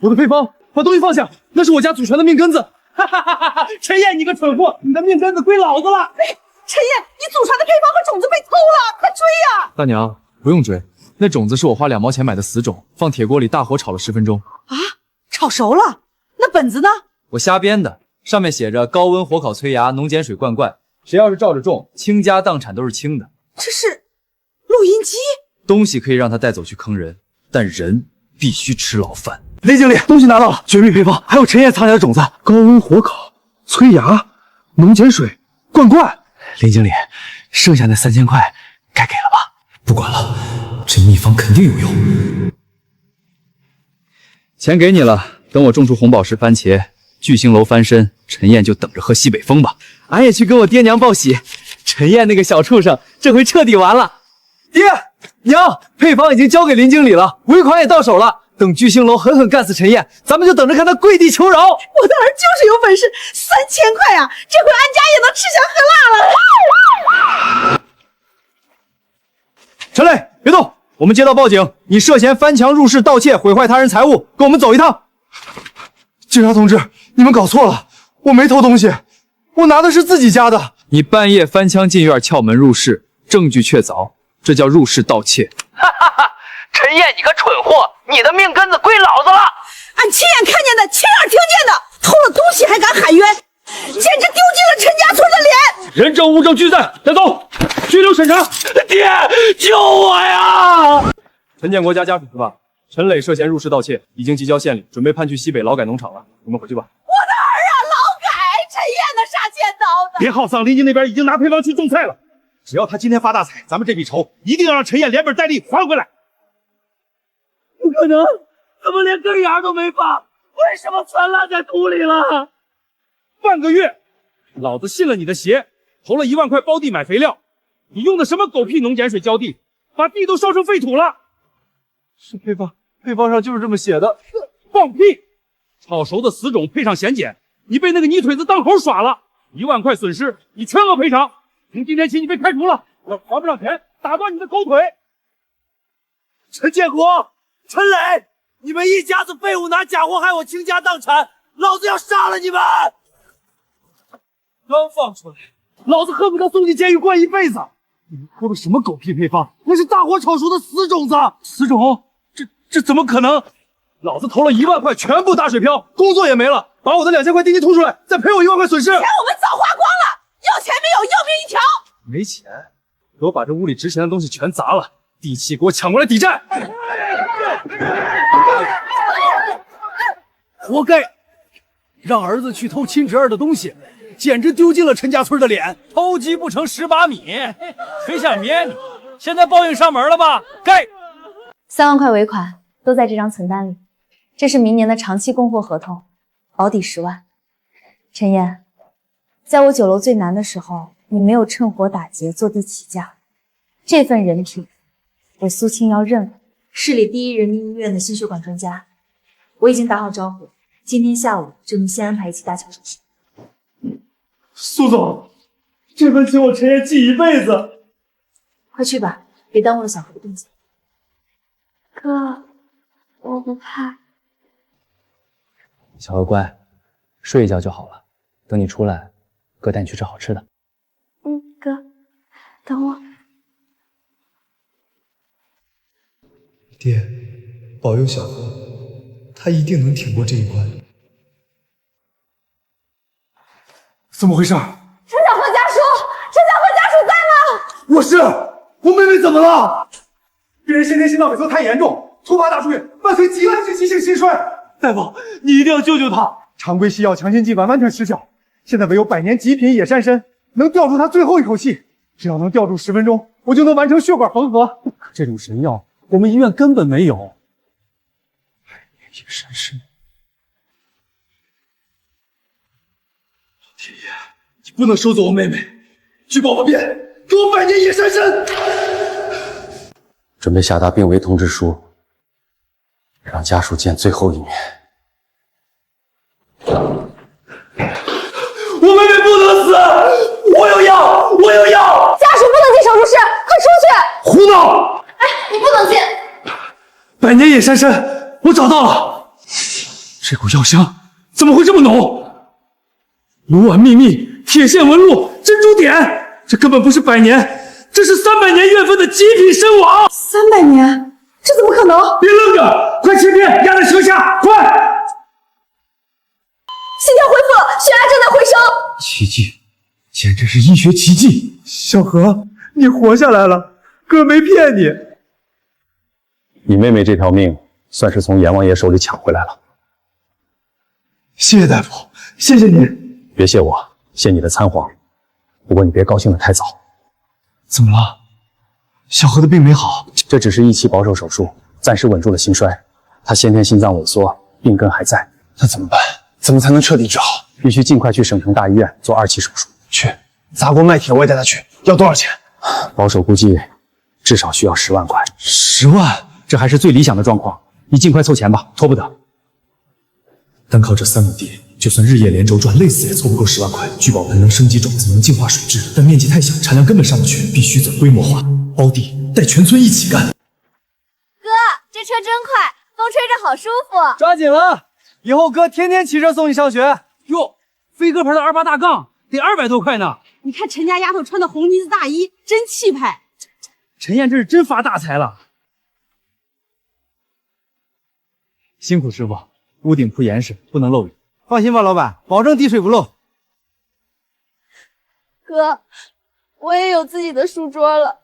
我的配方，把东西放下，那是我家祖传的命根子。哈哈哈哈！陈燕，你个蠢货，你的命根子归老子了！哎，陈燕，你祖传的配方和种子被偷了，快追呀！大娘，不用追，那种子是我花2毛钱买的死种，放铁锅里大火炒了10分钟。啊，炒熟了？那本子呢？我瞎编的，上面写着高温火烤催芽，浓碱水灌灌，谁要是照着种，倾家荡产都是轻的。这是录音机？东西可以让他带走去坑人，但人必须吃牢饭。林经理，东西拿到了，绝密配方，还有陈燕藏起来的种子，高温火烤、催芽、浓碱水、灌灌。林经理，剩下那3000块该给了吧？不管了，这秘方肯定有用。钱给你了，等我种出红宝石番茄，巨星楼翻身，陈燕就等着喝西北风吧。俺也去跟我爹娘报喜，陈燕那个小畜生，这回彻底完了。爹娘，配方已经交给林经理了，尾款也到手了。等巨星楼狠狠干死陈燕，咱们就等着看他跪地求饶。我的儿就是有本事，3000块啊，这回安家也能吃香喝辣了。陈磊，别动！我们接到报警，你涉嫌翻墙入室盗窃，毁坏他人财物，跟我们走一趟。警察同志，你们搞错了，我没偷东西，我拿的是自己家的。你半夜翻墙进院，撬门入室，证据确凿，这叫入室盗窃。哈哈哈！陈燕，你个蠢货，你的命根子归老子了！俺亲眼看见的，亲耳听见的，偷了东西还敢喊冤，简直丢尽了陈家村的脸！人证物证俱在，带走，拘留审查。爹，救我呀！陈建国家属是吧？陈磊涉嫌入室盗窃，已经移交县里，准备判去西北劳改农场了。你们回去吧。我的儿啊，劳改！陈燕那杀千刀的！别耗丧，林经那边已经拿配方去种菜了。只要他今天发大财，咱们这笔仇一定要让陈燕连本带利还回来。不可能，怎么连根芽都没发？为什么全烂在土里了？半个月，老子信了你的邪，投了1万块包地买肥料，你用的什么狗屁农碱水浇地，把地都烧成废土了。是配方，配方上就是这么写的。放屁！炒熟的死种配上咸碱，你被那个泥腿子当猴耍了，1万块损失，你全额赔偿。从今天起你被开除了，要还不上钱，打断你的狗腿。陈建国、陈磊，你们一家子废物拿假货害我倾家荡产，老子要杀了你们！刚放出来，老子恨不得送进监狱关一辈子。你们偷的什么狗屁配方？那是大火炒熟的死种子，死种？这怎么可能？老子投了1万块，全部打水漂，工作也没了，把我的2000块定金吐出来，再赔我1万块损失。钱我们早花光了，要钱没有，要命一条。没钱，给我把这屋里值钱的东西全砸了，地契给我抢过来抵债。活该！让儿子去偷亲侄儿的东西，简直丢尽了陈家村的脸。偷鸡不成蚀把米，谁想灭你？现在报应上门了吧？该！3万块尾款都在这张存单里，这是明年的长期供货合同，保底10万。陈燕，在我酒楼最难的时候，你没有趁火打劫，坐地起价，这份人品，我苏青瑶认了。市里第1人民医院的心血管专家，我已经打好招呼，今天下午就能先安排一起搭桥手术。苏总，这份情我陈燕记一辈子。快去吧，别耽误了小何的动静。哥，我不怕。小何乖，睡一觉就好了。等你出来，哥带你去吃好吃的。哥，等我。爹，保佑小何，他一定能挺过这一关。怎么回事？陈小河家属，陈小河家属在吗？我是，我妹妹怎么了？病人先天心脏萎缩太严重，突发大出血，伴随急慢性急性心衰。大夫，你一定要救救她！常规西药强心剂完全失效，现在唯有100年极品野山参能吊住她最后一口气。只要能吊住10分钟，我就能完成血管缝合。可这种神药，我们医院根本没有。100年野山参，天爷，你不能收走我妹妹！去保不变，给我100年野山参！准备下达病危通知书，让家属见最后一面。我妹妹不能死！我有药，我有药！家属不能进手术室，快出去！胡闹！哎，你不能进！100年野山参，我找到了。这股药香怎么会这么浓？炉碗秘密、铁线纹路、珍珠点，这根本不是100年，这是300年月份的极品参王。300年？这怎么可能？别愣着，快切片压在舌下，快！心跳恢复了，血压正在回升。奇迹，简直是医学奇迹！小何，你活下来了，哥没骗你。你妹妹这条命算是从阎王爷手里抢回来了。谢谢大夫，谢谢你。别谢我，谢你的参黄。不过你别高兴得太早。怎么了？小何的病没好，这只是1期保守手术，暂时稳住了心衰。他先天心脏萎缩，病根还在。那怎么办？怎么才能彻底治好？必须尽快去省城大医院做2期手术。去，砸锅卖铁我也带他去。要多少钱？保守估计至少需要10万块。10万？这还是最理想的状况，你尽快凑钱吧，拖不得。单靠这3亩地，就算日夜连轴转，累死也凑不够10万块。聚宝盆能升级种子，能净化水质，但面积太小，产量根本上不去，必须走规模化，包地带全村一起干。哥，这车真快，风吹着好舒服。抓紧了，以后哥天天骑车送你上学。哟，飞鸽牌的28大杠得200多块呢。你看陈家丫头穿的红呢子大衣，真气派。陈燕这是真发大财了。辛苦师傅，屋顶铺严实，不能漏雨。放心吧，老板，保证滴水不漏。哥，我也有自己的书桌了。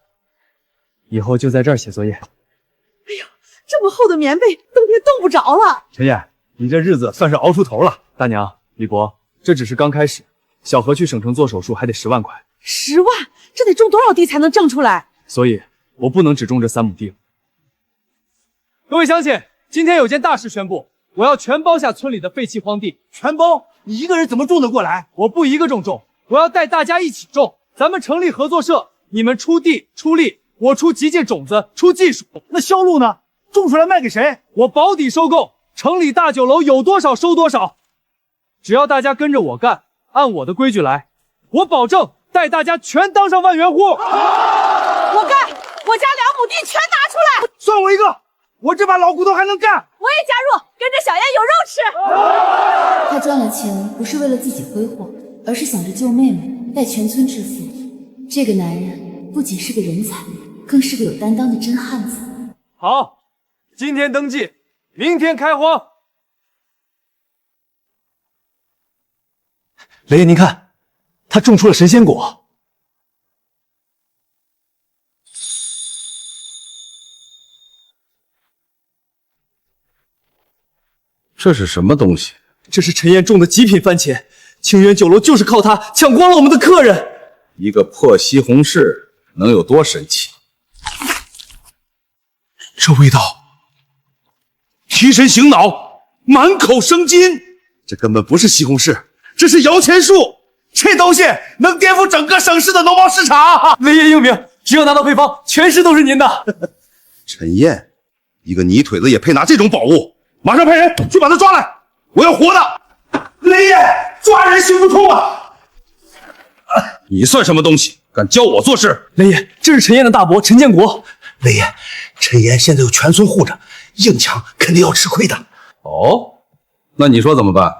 以后就在这儿写作业。哎呀，这么厚的棉被，冬天冻不着了。陈燕，你这日子算是熬出头了。大娘，李伯，这只是刚开始。小何去省城做手术还得10万块。10万？这得种多少地才能挣出来？所以我不能只种这3亩地了。各位乡亲，今天有件大事宣布，我要全包下村里的废弃荒地。全包？你一个人怎么种得过来？我不一个种，我要带大家一起种。咱们成立合作社，你们出地出力，我出急件种子，出技术。那销路呢？种出来卖给谁？我保底收购，城里大酒楼有多少收多少。只要大家跟着我干，按我的规矩来，我保证带大家全当上万元户。我干，我家2亩地全拿出来。算我一个，我这把老骨头还能干。我也加入，跟着小燕有肉吃。他赚了钱不是为了自己挥霍，而是想着救妹妹，带全村致富。这个男人不仅是个人才，更是个有担当的真汉子。好，今天登记，明天开荒。雷爷，您看，他种出了神仙果。这是什么东西？这是陈燕种的极品番茄，清源酒楼就是靠它抢光了我们的客人。一个破西红柿能有多神奇？这味道，提神醒脑，满口生津。这根本不是西红柿，这是摇钱树。这东西能颠覆整个省市的农贸市场。雷爷英明，只要拿到配方，全市都是您的。陈燕，一个泥腿子也配拿这种宝物？马上派人去把他抓来，我要活的！雷爷，抓人行不通啊！你算什么东西，敢教我做事？雷爷，这是陈燕的大伯陈建国。雷爷，陈燕现在有全村护着，硬抢肯定要吃亏的。哦，那你说怎么办？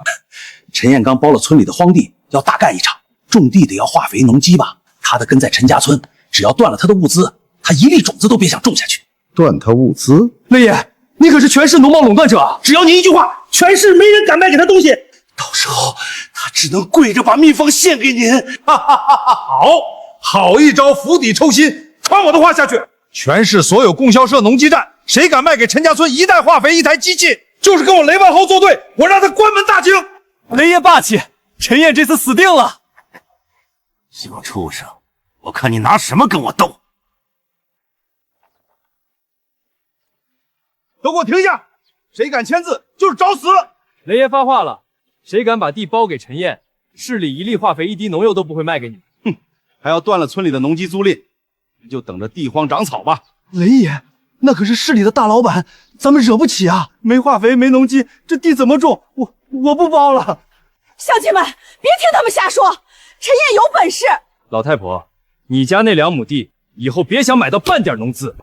陈燕刚包了村里的荒地，要大干一场，种地得要化肥农机吧？他的根在陈家村，只要断了他的物资，他一粒种子都别想种下去。断他物资？雷爷，你可是全市农贸垄断者啊！只要你一句话，全市没人敢卖给他东西。到时候他只能跪着把蜜蜂献给您。哈哈哈哈！好一招釜底抽薪，传我的话下去。全市所有供销社、农机站，谁敢卖给陈家村一袋化肥、一台机器，就是跟我雷万豪作对，我让他关门大吉。雷爷霸气，陈燕这次死定了。小畜生，我看你拿什么跟我斗！都给我停下！谁敢签字，就是找死！雷爷发话了，谁敢把地包给陈燕，市里一粒化肥、一滴农药都不会卖给你。哼，还要断了村里的农机租赁，你就等着地荒长草吧。雷爷，那可是市里的大老板，咱们惹不起啊！没化肥，没农机，这地怎么种？我不包了。乡亲们，别听他们瞎说，陈燕有本事。老太婆，你家那2亩地，以后别想买到半点农资。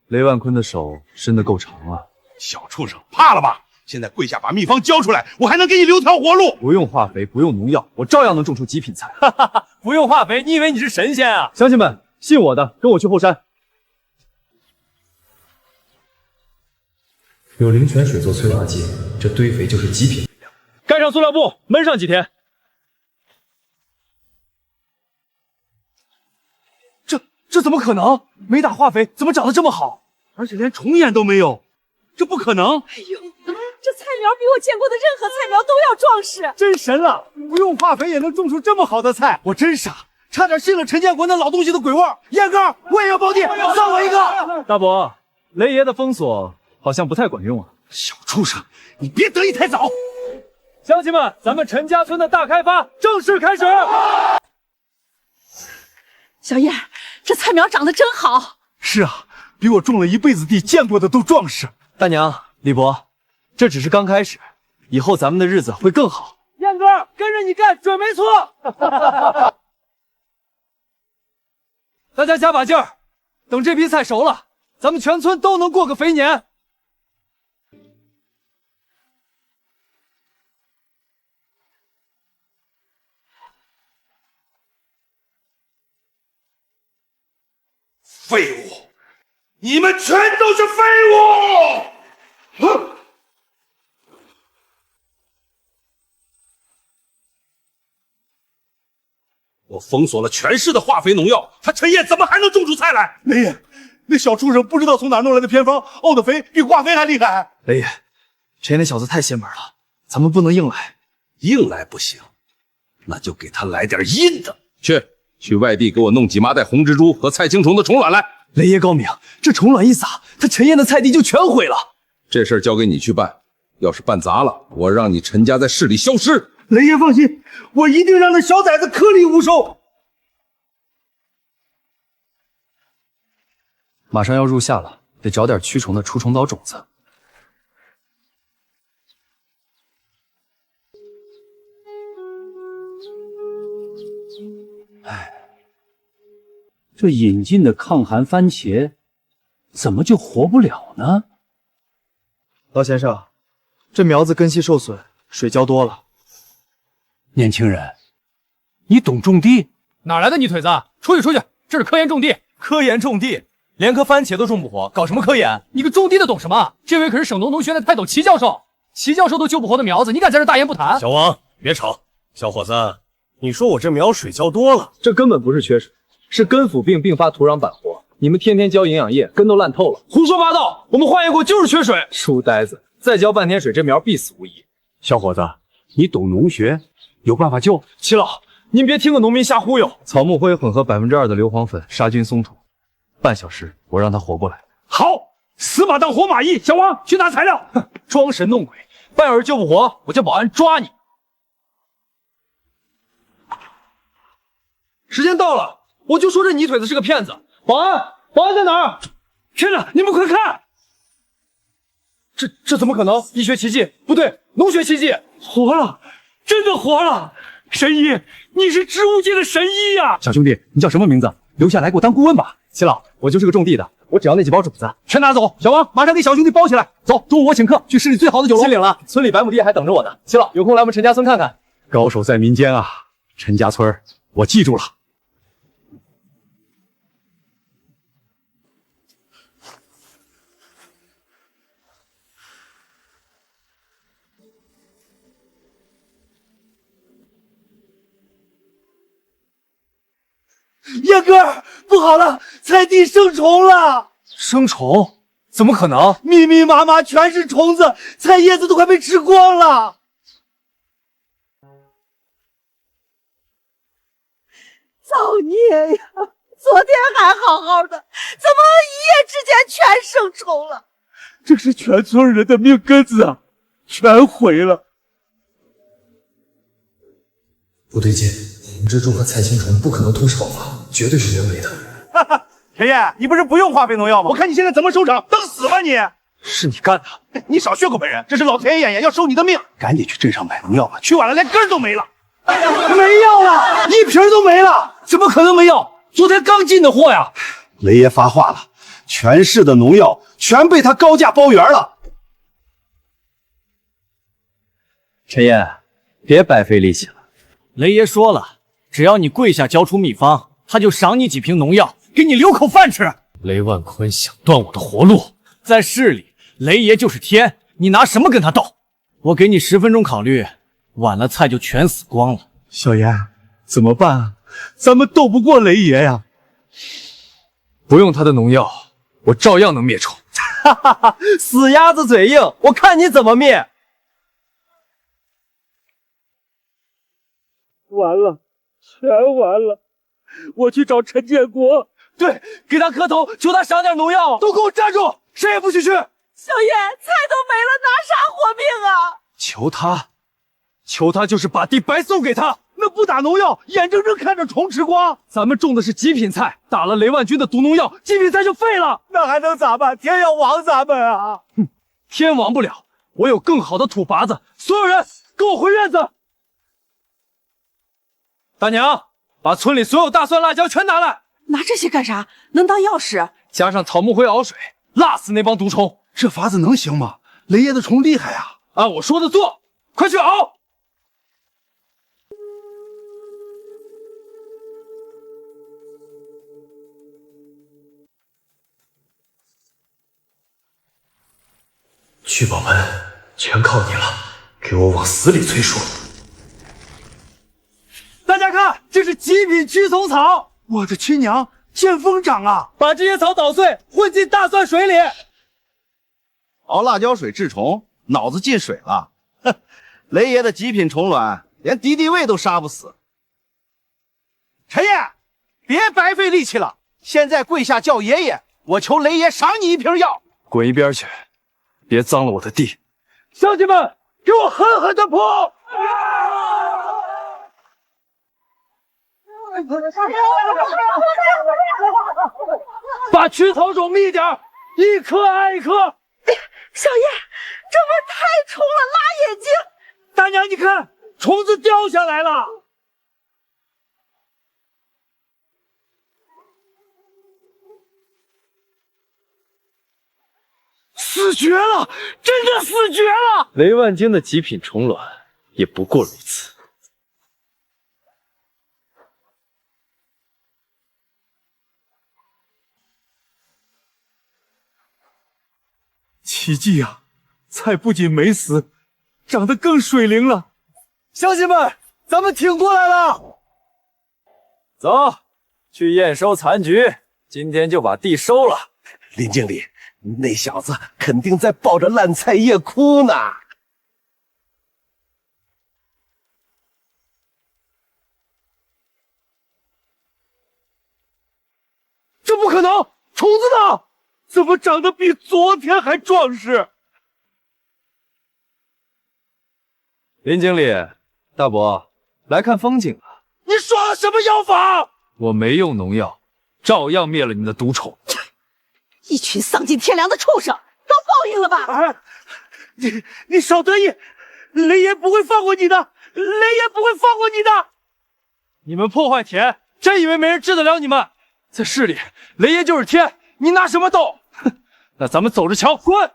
雷万坤的手伸得够长啊！小畜生，怕了吧？现在跪下把秘方交出来，我还能给你留条活路。不用化肥，不用农药，我照样能种出极品菜。哈哈哈！不用化肥，你以为你是神仙啊？乡亲们，信我的，跟我去后山。有灵泉水做催化剂，这堆肥就是极品力量。盖上塑料布，闷上几天。这怎么可能？没打化肥怎么长得这么好？而且连虫眼都没有，这不可能！哎呦，这菜苗比我见过的任何菜苗都要壮实，真神了！不用化肥也能种出这么好的菜，我真傻，差点信了陈建国那老东西的鬼话。燕哥，我也要包地，算我一个！大伯，雷爷的封锁好像不太管用啊！小畜生，你别得意太早！乡亲们，咱们陈家村的大开发正式开始！小燕，这菜苗长得真好。是啊，比我种了一辈子地见过的都壮实。大娘，李伯，这只是刚开始，以后咱们的日子会更好。燕哥，跟着你干准没错。大家加把劲儿，等这批菜熟了，咱们全村都能过个肥年。废物！你们全都是废物！我封锁了全市的化肥农药，他陈燕怎么还能种出菜来？雷爷，那小畜生不知道从哪弄来的偏方，沤的肥比化肥还厉害。雷爷，陈燕那小子太邪门了，咱们不能硬来。硬来不行，那就给他来点阴的。去外地给我弄几麻袋红蜘蛛和菜青虫的虫卵来。雷爷高明，这虫卵一撒，他陈燕的菜地就全毁了。这事儿交给你去办，要是办砸了，我让你陈家在市里消失。雷爷放心，我一定让那小崽子颗粒无收。马上要入夏了，得找点驱虫的除虫藻种子。哎，这引进的抗寒番茄怎么就活不了呢？老先生，这苗子根系受损，水浇多了。年轻人，你懂种地？哪来的泥腿子？出去出去！这是科研种地。科研种地，连颗番茄都种不活，搞什么科研？你个种地的懂什么？这位可是省农农学院的泰斗齐教授，齐教授都救不活的苗子，你敢在这大言不谈？小王，别吵！小伙子，你说我这苗水浇多了，这根本不是缺水，是根腐病并发土壤板活。你们天天浇营养液，根都烂透了。胡说八道！我们化验过，就是缺水。书呆子，再浇半天水，这苗必死无疑。小伙子，你懂农学，有办法救？齐老，您别听个农民瞎忽悠。草木灰混合2%的硫磺粉杀菌松土，半小时我让它活过来。好，死马当活马医。小王，去拿材料。装神弄鬼，半小时救不活，我叫保安抓你。时间到了，我就说这泥腿子是个骗子。保安，保安在哪儿？天哪，你们快看！这怎么可能？医学奇迹，不对，农学奇迹，活了，真的活了！神医，你是植物界的神医呀！小兄弟，你叫什么名字？留下来给我当顾问吧。齐老，我就是个种地的，我只要那几包种子，全拿走。小王，马上给小兄弟包起来。走，中午我请客，去市里最好的酒楼。心领了，村里100亩地还等着我呢。齐老，有空来我们陈家村看看。高手在民间啊，陈家村，我记住了。燕哥，不好了，菜地生虫了！生虫？怎么可能？密密麻麻全是虫子，菜叶子都快被吃光了。造孽呀！昨天还好好的，怎么一夜之间全生虫了？这是全村人的命根子啊，全毁了。不对劲，我们这种和菜青虫不可能同时爆发，绝对是人为的。哈哈，田燕，你不是不用化肥农药吗？我看你现在怎么收场，等死吧你！是你干的，你少血口本人，这是老田爷爷要收你的命，赶紧去镇上买农药吧，去晚了连根都没了。没药了，一瓶都没了，怎么可能没药？昨天刚进的货呀！雷爷发话了，全市的农药全被他高价包圆了。陈燕，别白费力气了。雷爷说了，只要你跪下交出秘方，他就赏你几瓶农药，给你留口饭吃。雷万坤想断我的活路，在市里，雷爷就是天，你拿什么跟他斗？我给你10分钟考虑，晚了菜就全死光了。小严，怎么办啊？咱们斗不过雷爷呀。不用他的农药，我照样能灭虫。哈哈哈，死鸭子嘴硬，我看你怎么灭。完了，全完了！我去找陈建国，对，给他磕头，求他赏点农药。都给我站住，谁也不许去！小叶，菜都没了，拿啥活命啊？求他就是把地白送给他。那不打农药，眼睁睁看着虫吃光。咱们种的是极品菜，打了雷万军的毒农药，极品菜就废了。那还能咋办？天要亡咱们啊！哼，天亡不了，我有更好的土法子。所有人跟我回院子。大娘，把村里所有大蒜、辣椒全拿来。拿这些干啥？能当药使？加上草木灰熬水，辣死那帮毒虫。这法子能行吗？雷爷的虫厉害啊！按我说的做，快去熬。聚宝盆全靠你了，给我往死里催熟。大家看，这是极品驱虫草，我的亲娘，见风长啊！把这些草捣碎，混进大蒜水里。熬辣椒水治虫，脑子进水了。哼，雷爷的极品虫卵，连敌敌畏都杀不死。陈爷，别白费力气了，现在跪下叫爷爷，我求雷爷赏你一瓶药。滚一边去！别脏了我的地！乡亲们，给我狠狠的泼！把群草种密点，一颗挨一颗。小叶，这不是太冲了，辣眼睛！大娘，你看，虫子掉下来了。死绝了，真的死绝了！雷万金的极品虫卵也不过如此。奇迹啊！菜不仅没死，长得更水灵了。乡亲们，咱们挺过来了！走，去验收残局，今天就把地收了。林经理，那小子肯定在抱着烂菜叶哭呢。这不可能！虫子呢？怎么长得比昨天还壮实？林经理，大伯，来看风景啊！你耍了什么妖法？我没用农药，照样灭了你的毒虫。一群丧尽天良的畜生，遭报应了吧？啊！你少得意，雷爷不会放过你的，雷爷不会放过你的。你们破坏田，真以为没人治得了你们？在市里，雷爷就是天，你拿什么斗？哼！那咱们走着瞧，滚！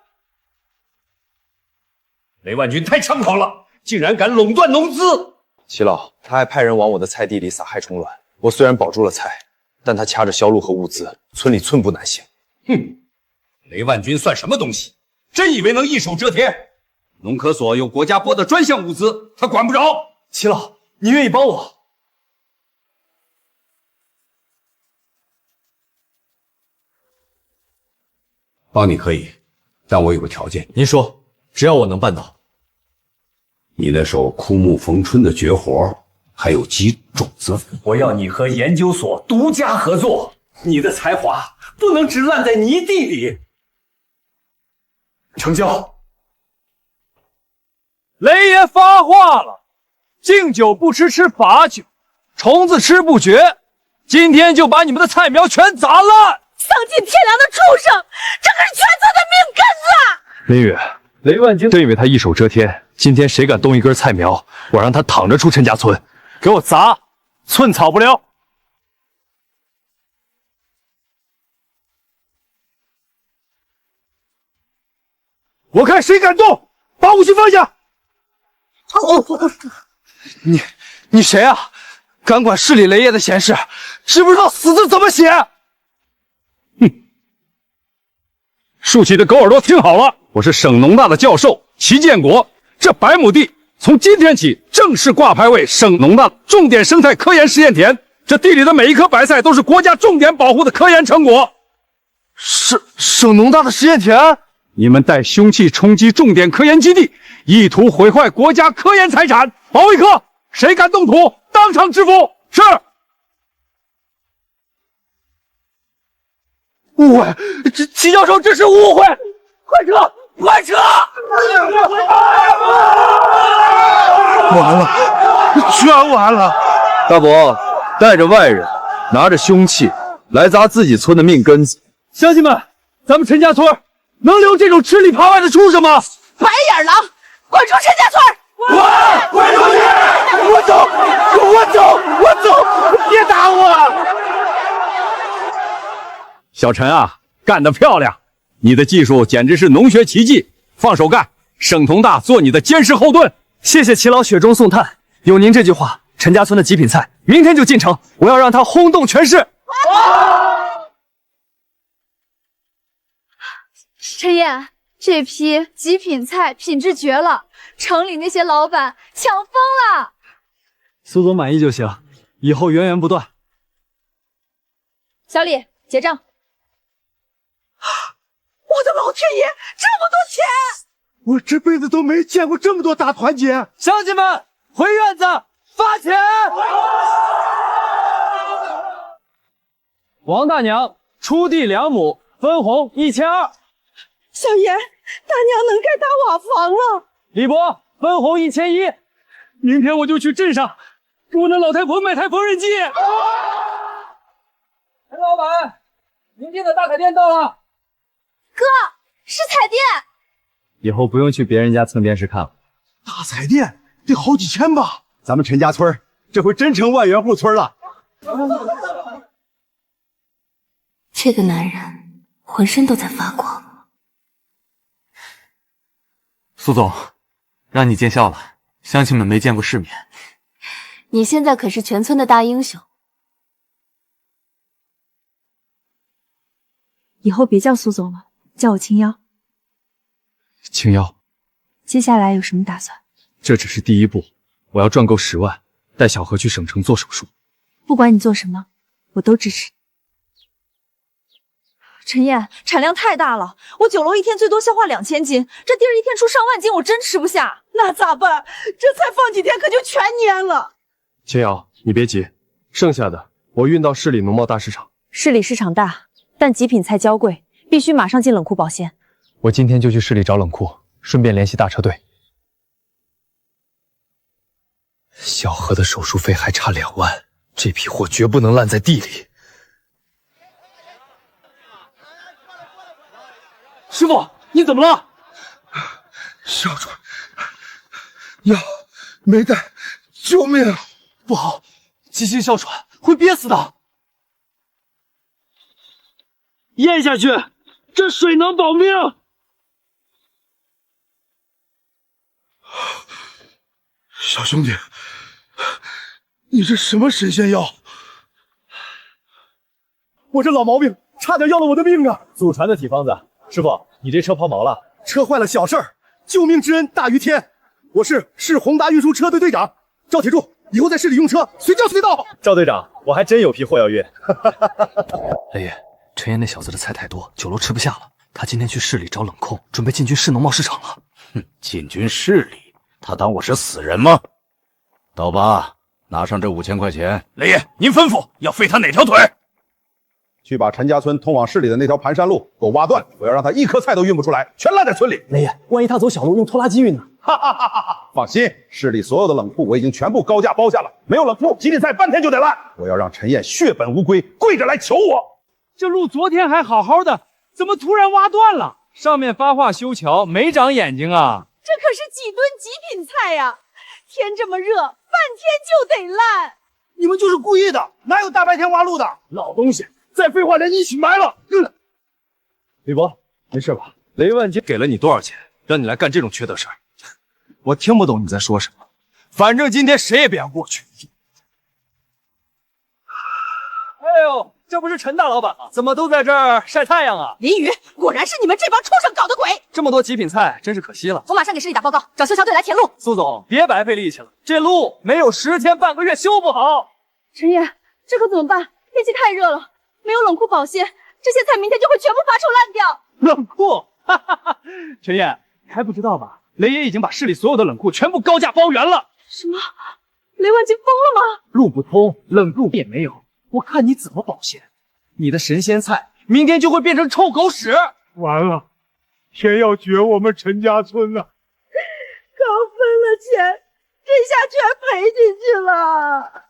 雷万军太猖狂了，竟然敢垄断农资！齐老，他还派人往我的菜地里撒害虫卵。我虽然保住了菜，但他掐着销路和物资，村里寸步难行。哼，雷万军算什么东西？真以为能一手遮天？农科所有国家拨的专项物资，他管不着。齐老，你愿意帮我？帮你可以，但我有个条件。您说，只要我能办到。你那手枯木逢春的绝活，还有鸡种子，我要你和研究所独家合作。你的才华不能只烂在泥地里。成交。雷爷发话了，敬酒不吃吃罚酒，虫子吃不绝。今天就把你们的菜苗全砸烂！丧尽天良的畜生，这可是全村的命根子！林宇，雷万金真以为他一手遮天，今天谁敢动一根菜苗，我让他躺着出陈家村，给我砸，寸草不留！我看谁敢动，把武器放下！你谁啊？敢管市里雷爷的闲事，知不知道死字怎么写？竖起的狗耳朵听好了，我是省农大的教授齐建国。这100亩地从今天起正式挂牌为省农大重点生态科研试验田。这地里的每一棵白菜都是国家重点保护的科研成果。省农大的实验田？你们带凶器冲击重点科研基地，意图毁坏国家科研财产，保卫科，谁敢动土，当场制服。是。误会，齐教授，这是误会！快撤！快撤！完了，全完了！大伯带着外人，拿着凶器来砸自己村的命根子。乡亲们，咱们陈家村能留这种吃里扒外的畜生吗？白眼狼，滚出陈家村！滚出去！我走！别打我！小陈啊，干得漂亮！你的技术简直是农学奇迹，放手干，省农大做你的坚实后盾。谢谢齐老雪中送炭，有您这句话，陈家村的极品菜明天就进城，我要让它轰动全市。陈燕，这批极品菜品质绝了，城里那些老板抢疯了。苏总满意就行，以后源源不断。小李，结账。我的老天爷，这么多钱！我这辈子都没见过这么多大团结！乡亲们，回院子发钱！王大娘出地2亩，分红1200。小严，大娘能盖大瓦房了。李伯，分红1100，明天我就去镇上给我那老太婆买台缝纫机。陈老板，您订的大彩电到了。哥，是彩电。以后不用去别人家蹭电视看了。大彩电得好几千吧？咱们陈家村这回真成万元户村了。这个男人浑身都在发光。苏总，让你见笑了，乡亲们没见过世面。你现在可是全村的大英雄，以后别叫苏总了，叫我青妖。青妖，接下来有什么打算？这只是第一步，我要赚够10万，带小何去省城做手术。不管你做什么，我都支持。陈燕，产量太大了，我酒楼一天最多消化2000斤，这地儿一天出上万斤，我真吃不下。那咋办？这菜放几天可就全蔫了。青瑶，你别急，剩下的我运到市里农贸大市场。市里市场大，但极品菜娇贵，必须马上进冷库保鲜。我今天就去市里找冷库，顺便联系大车队。小何的手术费还差2万，这批货绝不能烂在地里。师傅，你怎么了？小主，药没带，救命！不好，急性哮喘会憋死的。咽下去，这水能保命。小兄弟，你这什么神仙药？我这老毛病差点要了我的命啊！祖传的体方子。师傅，你这车抛锚了，车坏了小事儿，救命之恩大于天。我是市宏达运输车队队长赵铁柱，以后在市里用车随叫随到。赵队长，我还真有批货要运。雷爷，陈岩那小子的菜太多，酒楼吃不下了。他今天去市里找冷库，准备进军市农贸市场了。哼，进军市里，他当我是死人吗？刀疤，拿上这5000块钱。雷爷，您吩咐要废他哪条腿？去把陈家村通往市里的那条盘山路给我挖断，我要让他一颗菜都运不出来，全烂在村里。雷爷，万一他走小路用拖拉机运呢？哈哈哈哈！放心，市里所有的冷库我已经全部高价包下了，没有冷库，吉利菜半天就得烂。我要让陈燕血本无归，跪着来求我。这路昨天还好好的，怎么突然挖断了？上面发话修桥，没长眼睛啊！这可是几吨极品菜呀！天这么热，半天就得烂。你们就是故意的，哪有大白天挖路的？老东西！再废话，连一起埋了！李伯，没事吧？雷万金给了你多少钱，让你来干这种缺德事儿？我听不懂你在说什么。反正今天谁也别想过去。哎呦，这不是陈大老板吗？怎么都在这儿晒太阳啊？林宇，果然是你们这帮畜生搞的鬼！这么多极品菜，真是可惜了。我马上给市里打报告，找修桥队来填路。苏总，别白费力气了，这路没有10天半个月修不好。陈爷，这可怎么办？天气太热了。没有冷库保鲜，这些菜明天就会全部发臭烂掉。冷库，哈哈哈！陈燕，你还不知道吧？雷爷已经把市里所有的冷库全部高价包圆了。什么？雷万金疯了吗？路不通，冷库也没有，我看你怎么保鲜？你的神仙菜明天就会变成臭狗屎！完了，天要绝我们陈家村了！刚分了钱，这下全赔进去了。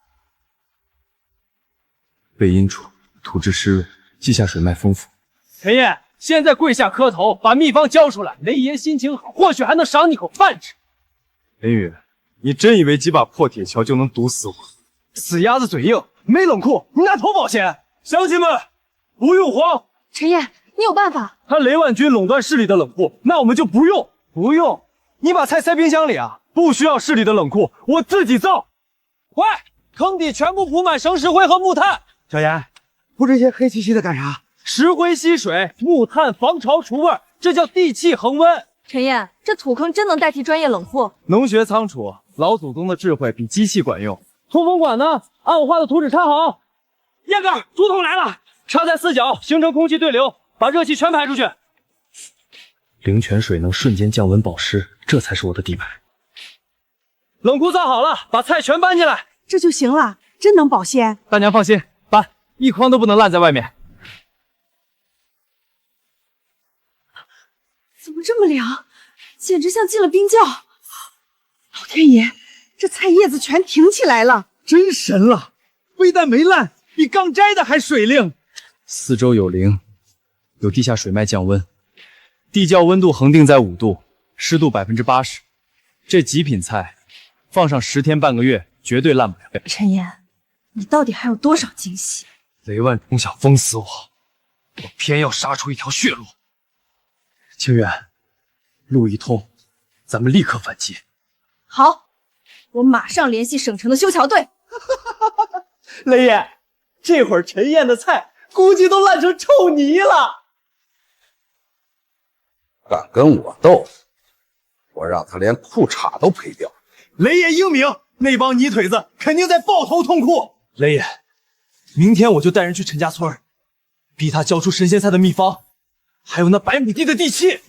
背阴处，土质湿润，地下水脉丰富。陈燕，现在跪下磕头，把秘方交出来。雷爷心情好，或许还能赏你口饭吃。林宇，你真以为几把破铁锹就能毒死我？死鸭子嘴硬，没冷库，你拿头保鲜。乡亲们，不用慌。陈燕，你有办法？他雷万军垄断市里的冷库，那我们就不用。不用，你把菜塞冰箱里啊，不需要市里的冷库，我自己造。喂，坑底全部铺满生石灰和木炭。小严，铺这些黑漆漆的干啥？石灰吸水，木炭防潮除味，这叫地气恒温。陈燕，这土坑真能代替专业冷库？农学仓储，老祖宗的智慧比机器管用。通风管呢？按我画的图纸插好。叶哥，竹筒来了，插在4角，形成空气对流，把热气全排出去。灵泉水能瞬间降温保湿，这才是我的底牌。冷库造好了，把菜全搬进来，这就行了，真能保鲜。大娘放心，搬一筐都不能烂在外面。怎么这么凉？简直像进了冰窖。老天爷，这菜叶子全挺起来了，真神了！非但没烂，比刚摘的还水灵。四周有灵，有地下水脉降温，地窖温度恒定在5度，湿度80%。这极品菜放上10天半个月，绝对烂不了。陈岩，你到底还有多少惊喜？雷万中想封死我，我偏要杀出一条血路。清远，路一通，咱们立刻反击。好，我马上联系省城的修桥队。雷爷，这会儿陈燕的菜估计都烂成臭泥了。敢跟我斗，我让他连裤衩都赔掉。雷爷英明，那帮泥腿子肯定在抱头痛哭。雷爷，明天我就带人去陈家村，逼他交出神仙菜的秘方，还有那100亩地的地契。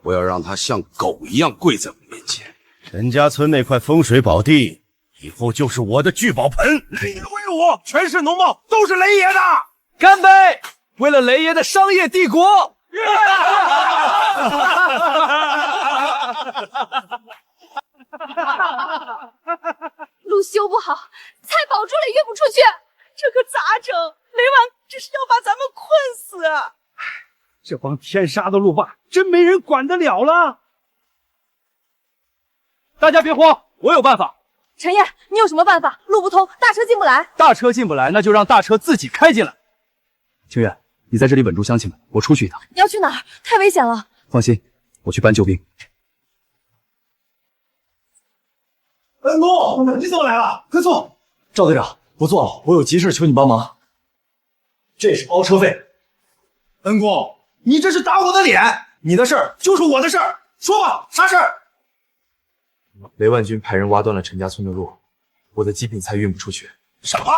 我要让他像狗一样跪在我面前。陈家村那块风水宝地，以后就是我的聚宝盆。雷爷威武，全市农贸都是雷爷的。干杯！为了雷爷的商业帝国。路修不好，菜保住了运不出去，这可咋整？雷万这是要把咱们困死！这帮天杀的路霸，真没人管得了了。大家别慌，我有办法。陈燕，你有什么办法？路不通，大车进不来。大车进不来，那就让大车自己开进来。清远，你在这里稳住乡亲们，我出去一趟。你要去哪儿？太危险了。放心，我去搬救兵。恩公，你怎么来了？快坐。赵队长，不坐了，我有急事求你帮忙。这是包车费。恩公，你这是打我的脸！你的事儿就是我的事儿，说吧，啥事儿？雷万军派人挖断了陈家村的路，我的极品菜运不出去。什么？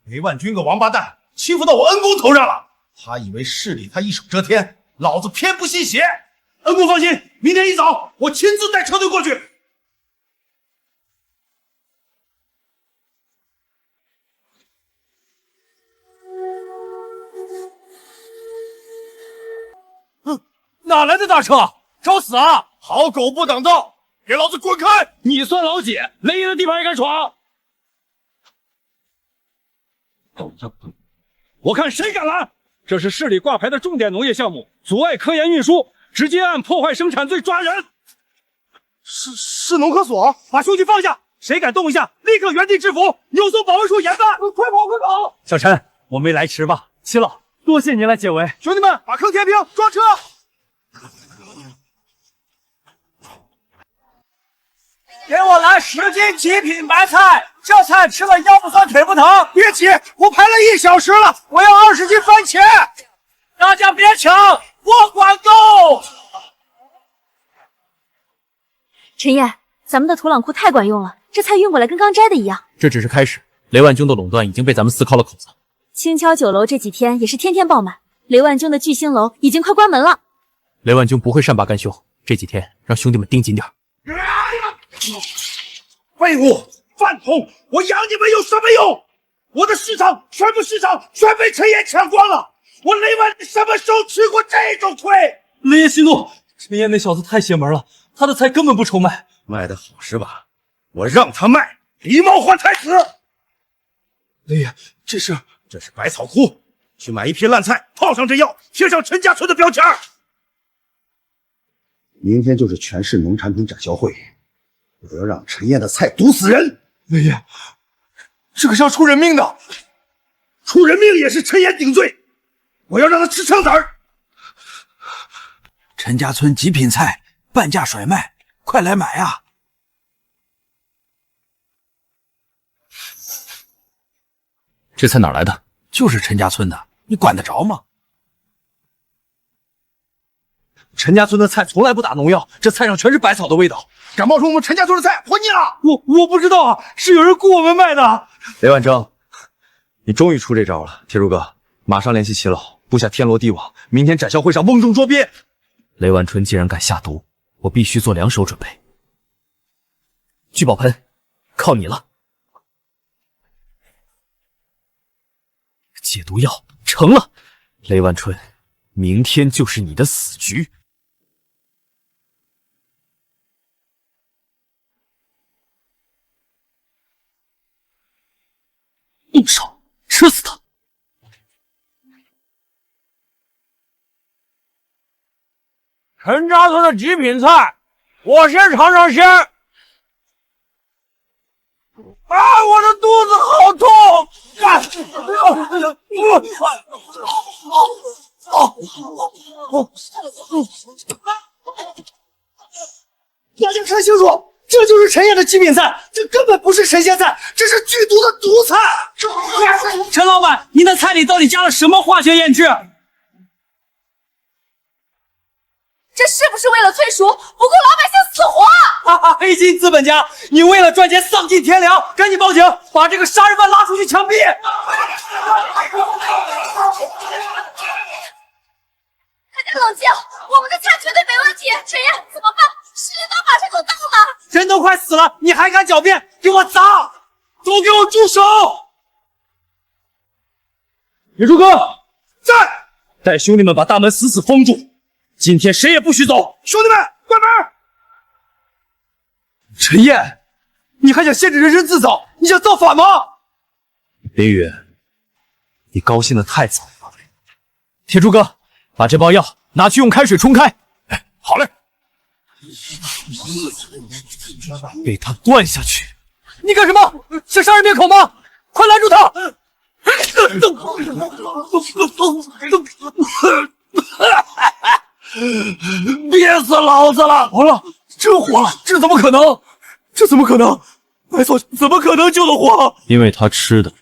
雷万军个王八蛋，欺负到我恩公头上了！他以为市里他一手遮天，老子偏不信邪。恩公放心，明天一早我亲自带车队过去。哪来的大车？找死啊！好狗不挡道，给老子滚开！你算老几？雷爷的地盘也敢闯？我看谁敢来！这是市里挂牌的重点农业项目，阻碍科研运输，直接按破坏生产罪抓人。是农科所，把兄弟放下！谁敢动一下，立刻原地制服，扭送保卫处严办！快跑快跑！小陈，我没来迟吧？齐老，多谢您来解围。兄弟们，把坑填平，装车！给我来10斤极品白菜，这菜吃了腰不酸腿不疼。别急，我排了1小时了，我要20斤番茄。大家别抢，我管够。陈燕，咱们的土壤库太管用了，这菜运过来跟刚摘的一样。这只是开始，雷万军的垄断已经被咱们撕烤了口子。青椒酒楼这几天也是天天爆满，雷万军的巨星楼已经快关门了。雷万军不会善罢甘休，这几天让兄弟们盯紧点。废物，饭桶，我养你们有什么用？我的市场全被陈岩抢光了，我雷万什么时候吃过这种亏？雷爷息怒，陈燕那小子太邪门了，他的菜根本不愁卖。卖的好是吧？我让他卖，以貌换太子。雷爷，这是百草枯，去买一批烂菜，泡上这药，贴上陈家村的标签。明天就是全市农产品展销会，我要让陈燕的菜毒死人。雷爷，这可是要出人命的，出人命也是陈燕顶罪，我要让他吃枪子儿。陈家村极品菜半价甩卖，快来买啊！这菜哪来的？就是陈家村的，你管得着吗？陈家村的菜从来不打农药，这菜上全是百草的味道，敢冒充我们陈家村的菜，活腻了！我不知道啊，是有人雇我们卖的。雷万征，你终于出这招了，铁柱哥，马上联系齐老，布下天罗地网，明天展销会上瓮中捉鳖。雷万春既然敢下毒，我必须做2手准备。聚宝盆，靠你了！解毒药成了，雷万春，明天就是你的死局。动手，吃死他！陈家村的极品菜，我先尝尝鲜。啊，我的肚子好痛！大家看清楚，这就是陈烨的极品菜，这根本不是神仙菜，这是剧毒的毒菜。陈老板，您的菜里到底加了什么化学验制？这是不是为了催熟，不顾老百姓死活？哈哈，黑心资本家，你为了赚钱丧尽天良，赶紧报警，把这个杀人犯拉出去枪毙！大家冷静，我们的菜绝对没问题。陈烨，怎么办？是领导马上就到了。人都快死了，你还敢狡辩？给我砸！都给我住手！野猪哥在，带兄弟们把大门死死封住，今天谁也不许走。兄弟们，关门！陈烨，你还想限制人身自走？你想造反吗？林宇，你高兴的太早了。铁柱哥，把这包药拿去用开水冲开。哎，好嘞。被他灌下去！你干什么？想杀人灭口吗？快拦住他！憋死老子了！活了，真活了！这怎么可能？这怎么可能？白总怎么可能救得活？因为他吃的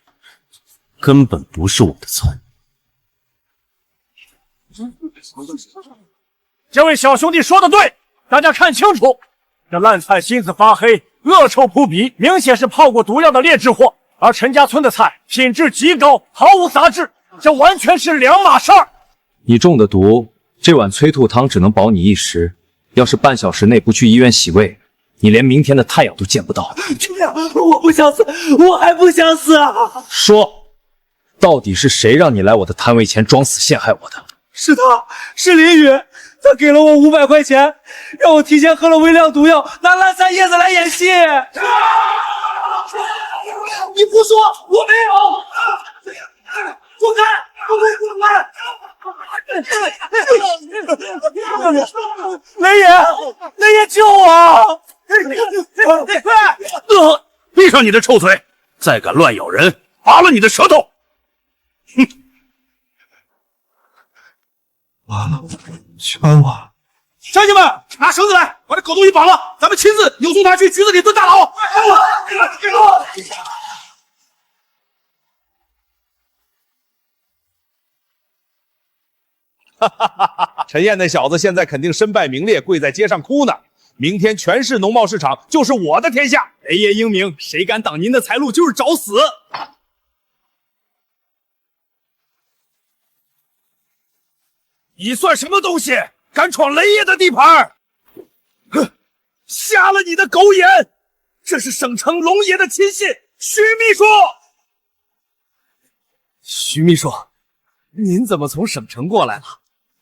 根本不是我的菜。这位小兄弟说的对，大家看清楚，这烂菜心思发黑，恶臭扑鼻，明显是泡过毒药的劣质货。而陈家村的菜品质极高，毫无杂质，这完全是两码事儿。你中的毒，这碗催吐汤只能保你一时，要是半小时内不去医院洗胃，你连明天的太阳都见不到。这样，我不想死，我还不想死啊！说，到底是谁让你来我的摊位前装死陷害我的？是他，是林宇，他给了我500块钱，让我提前喝了微量毒药，拿烂菜叶子来演戏。你不说，我没有。滚开！滚开！雷爷，雷爷救我！闭上你的臭嘴！再敢乱咬人，拔了你的舌头！哼！完了，全完！乡亲们，拿绳子来，把这狗东西绑了，咱们亲自扭送他去局子里蹲大牢。给我！哈哈哈哈！陈燕那小子现在肯定身败名裂，跪在街上哭呢。明天全市农贸市场就是我的天下。雷爷英明，谁敢挡您的财路就是找死。你算什么东西？敢闯雷爷的地盘？哼！瞎了你的狗眼！这是省城龙爷的亲信徐秘书。徐秘书，您怎么从省城过来了？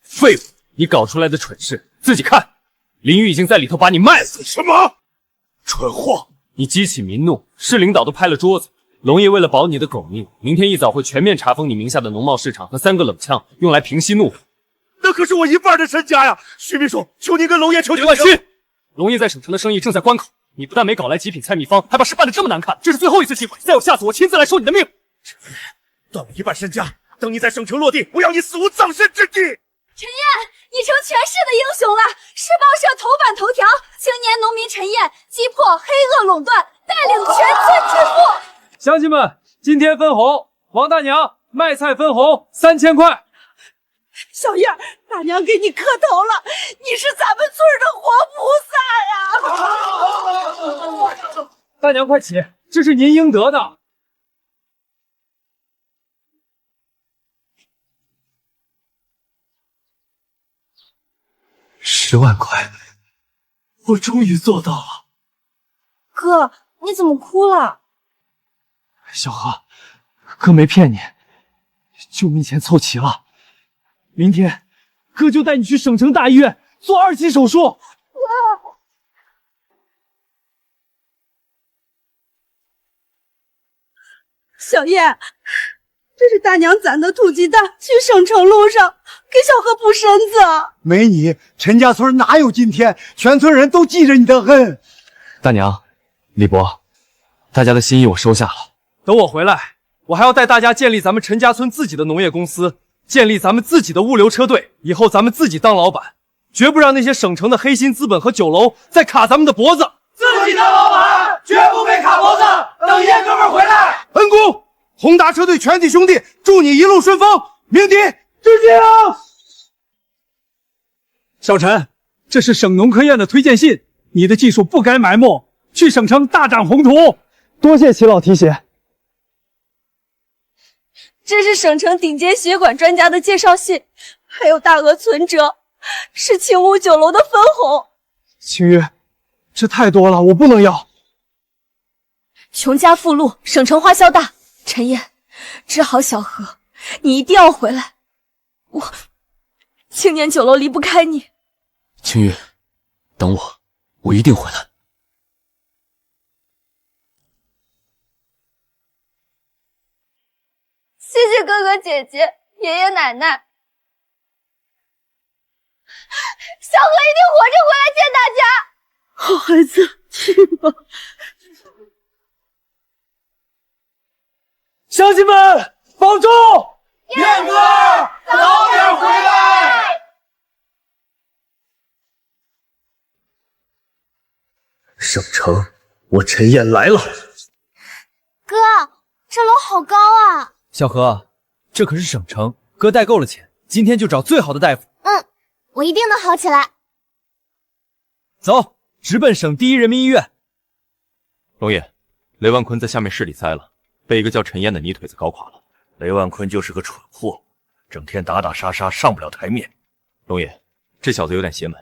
废物！你搞出来的蠢事，自己看。林宇已经在里头把你卖了。什么？蠢货！你激起民怒，市领导都拍了桌子。龙爷为了保你的狗命，明天一早会全面查封你名下的农贸市场和3个冷枪，用来平息怒火。那可是我一半的身家呀！徐秘书，求您跟龙爷求求。别乱去！龙爷在省城的生意正在关口，你不但没搞来极品菜秘方，还把事办得这么难看，这是最后一次机会，再有下次我亲自来收你的命。断了一半身家，等你在省城落地，我要你死无葬身之地。陈燕，你成全市的英雄了！市报社头版头条：青年农民陈燕击破黑恶垄断，带领全村致富。乡亲们，今天分红，王大娘卖菜分红3000块。小燕，大娘给你磕头了，你是咱们村的活菩萨呀！大娘快起，这是您应得的。10万块，我终于做到了。哥，你怎么哭了？小何，哥没骗你，救命钱凑齐了，明天哥就带你去省城大医院做2期手术。小叶，这是大娘攒的土鸡蛋，去省城路上给小何补身子。没你，陈家村哪有今天？全村人都记着你的恩。大娘，李伯，大家的心意我收下了。等我回来，我还要带大家建立咱们陈家村自己的农业公司，建立咱们自己的物流车队。以后咱们自己当老板，绝不让那些省城的黑心资本和酒楼再卡咱们的脖子。自己当老板，绝不被卡脖子。等叶哥们回来，恩公，宏达车队全体兄弟祝你一路顺风，鸣笛致敬。小陈，这是省农科院的推荐信，你的技术不该埋没，去省城大展宏图。多谢齐老提携。这是省城顶尖血管专家的介绍信，还有大额存折，是青屋酒楼的分红。清月，这太多了，我不能要。穷家富路，省城花销大。陈燕，治好小何，你一定要回来。青年酒楼离不开你。清月，等我，我一定回来。谢谢哥哥姐姐、爷爷奶奶，小何一定活着回来见大家。好孩子，去吧。乡亲们，保重！燕哥，早点回来。省城，我陈燕来了。哥，这楼好高啊！小何，这可是省城，哥带够了钱，今天就找最好的大夫。我一定能好起来。走，直奔省第一人民医院。龙爷，雷万坤在下面市里栽了，被一个叫陈燕的泥腿子搞垮了。雷万坤就是个蠢货，整天打打杀杀，上不了台面。龙爷，这小子有点邪门，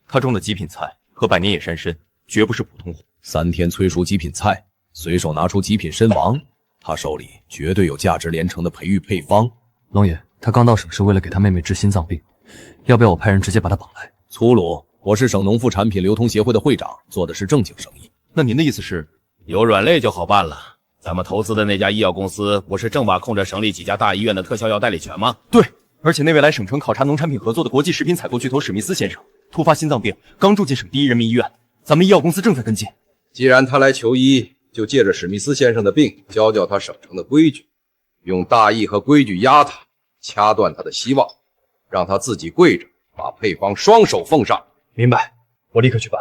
他种的极品菜和百年野山参绝不是普通货。3天催熟极品菜，随手拿出极品参王，他手里绝对有价值连城的培育配方。龙爷，他刚到省是为了给他妹妹治心脏病，要不要我派人直接把他绑来？粗鲁，我是省农副产品流通协会的会长，做的是正经生意。那您的意思是，有软肋就好办了？咱们投资的那家医药公司，不是正把控着省里几家大医院的特效药代理权吗？对，而且那位来省城考察农产品合作的国际食品采购巨头史密斯先生，突发心脏病，刚住进省第一人民医院，咱们医药公司正在跟进。既然他来求医，就借着史密斯先生的病，教教他省城的规矩，用大义和规矩压他，掐断他的希望，让他自己跪着，把配方双手奉上。明白，我立刻去办。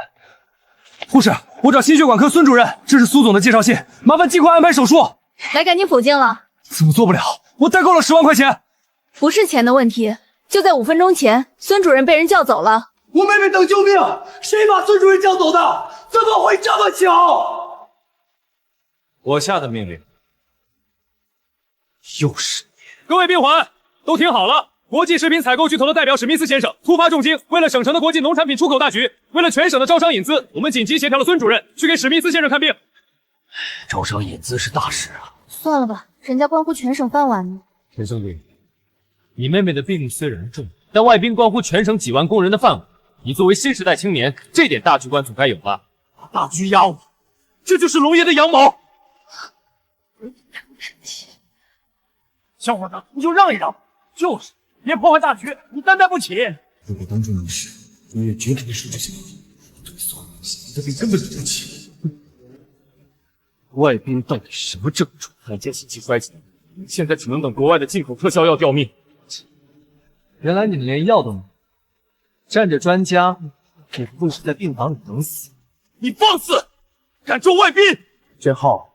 护士，我找心血管科孙主任，这是苏总的介绍信，麻烦尽快安排手术。来，赶紧补镜了。怎么做不了？我带够了10万块钱。不是钱的问题，就在5分钟前，孙主任被人叫走了。我妹妹等救命，谁把孙主任叫走的？怎么会这么巧？我下的命令。又是你！各位宾缓，都听好了。国际食品采购巨头的代表史密斯先生突发重惊，为了省城的国际农产品出口大局，为了全省的招商引资，我们紧急协调了孙主任去给史密斯先生看病。招商引资是大事啊！算了吧，人家关乎全省饭碗呢。陈兄弟，你妹妹的病虽然重，但外宾关乎全省几万工人的饭碗，你作为新时代青年，这点大局观总该有吧？把大局压我，这就是龙爷的阳谋。小伙子，你就让一让，就是别破坏大局，你担待不起。如果当众明示，龙爷绝对是这些对所有你的病根本对不起。外宾到底什么症状？罕见心肌衰竭，现在只能等国外的进口特效药吊命。原来你们连药都没有，站着专家，也不过是在病房里等死。你放肆，敢咒外宾！这号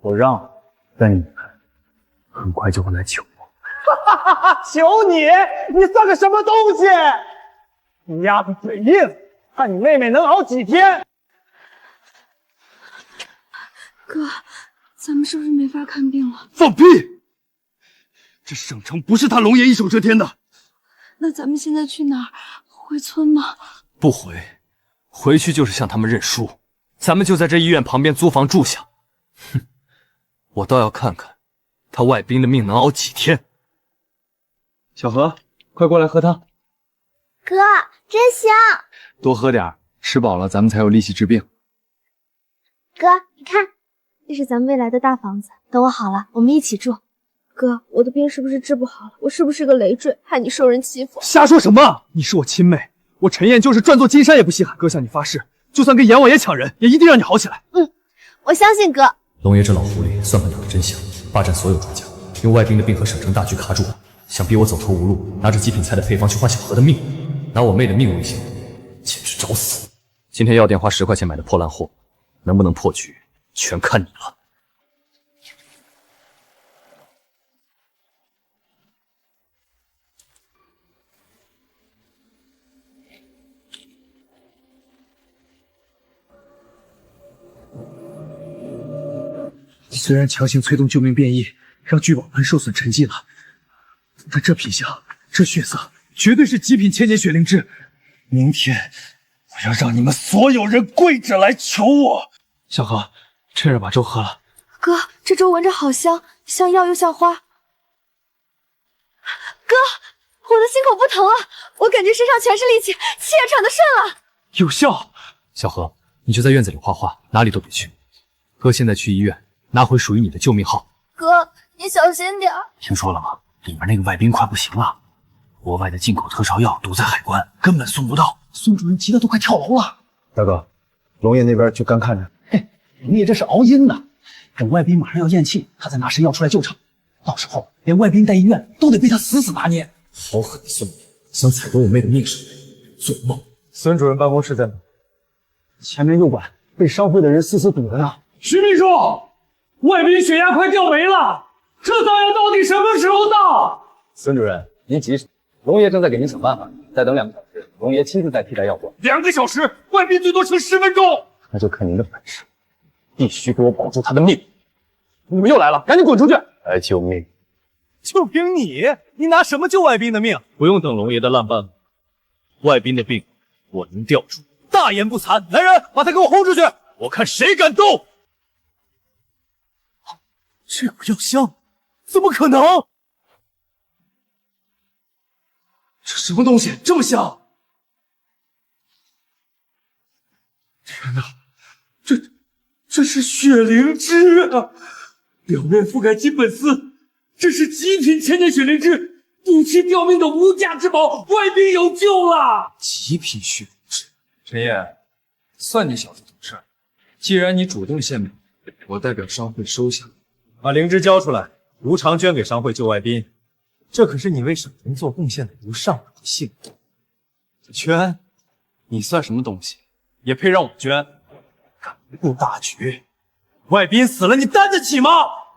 我让，但你们很快就会来求我。求你，你算个什么东西？你丫的嘴硬，看你妹妹能熬几天。哥，咱们是不是没法看病了？放屁！这省城不是他龙爷一手遮天的。那咱们现在去哪儿？回村吗？不回，回去就是向他们认输。咱们就在这医院旁边租房住下。哼，我倒要看看他外宾的命能熬几天。小何，快过来喝汤。哥，真香！多喝点，吃饱了咱们才有力气治病。哥，你看，这是咱们未来的大房子，等我好了，我们一起住。哥，我的病是不是治不好了？我是不是个累赘，害你受人欺负？瞎说什么！你是我亲妹，我陈燕就是转做金山也不稀罕。哥向你发誓，就算跟阎王爷抢人，也一定让你好起来。我相信哥。龙爷这老狐狸算盘打得真响，霸占所有庄家，用外兵的病和省城大局卡住我，想逼我走投无路，拿着极品菜的配方去换小何的命，拿我妹的命威胁，简直找死！今天药店花10块钱买的破烂货，能不能破局，全看你了。虽然强行催动救命变异，让聚宝盆受损沉寂了，但这品相，这血色，绝对是极品千年血灵芝。明天我要让你们所有人跪着来求我。小何，趁热把粥喝了。哥，这粥闻着好香，像药又像花。哥，我的心口不疼了，我感觉身上全是力气，气也喘得顺了。有效。小何，你就在院子里画画，哪里都别去。哥现在去医院拿回属于你的救命号。哥，你小心点。听说了吗？里面那个外宾快不行了，国外的进口特效药堵在海关，根本送不到。孙主任急得都快跳楼了。大哥，龙爷那边就干看着。嘿，龙爷这是熬鹰呢。等外宾马上要咽气，他再拿神药出来救场。到时候连外宾带医院都得被他死死拿捏。好狠的孙子，想采夺我妹的命是做梦。孙主任办公室在哪？前面右拐，被商会的人死死堵着呢。徐秘书，外宾血压快掉没了，这弹药到底什么时候到？孙主任，您急什么？龙爷正在给您想办法，再等2个小时，龙爷亲自带替代药过来。2个小时，外宾最多撑10分钟。那就看您的本事，必须给我保住他的命。你们又来了，赶紧滚出去！来救命！就凭你，你拿什么救外宾的命？不用等龙爷的烂办法，外宾的病我能吊住。大言不惭，来人，把他给我轰出去！我看谁敢动！这股药香，怎么可能？这什么东西这么香？天哪，这是血灵芝啊！表面覆盖金本丝，这是极品千年血灵芝，赌气吊命的无价之宝，外宾有救了！极品血灵芝，陈烨，算你小子懂事。既然你主动献媚，我代表商会收下。把灵芝交出来，无偿捐给商会救外宾。这可是你为省城做贡献的无上荣幸。捐？你算什么东西？也配让我捐？敢不顾大局？外宾死了，你担得起吗？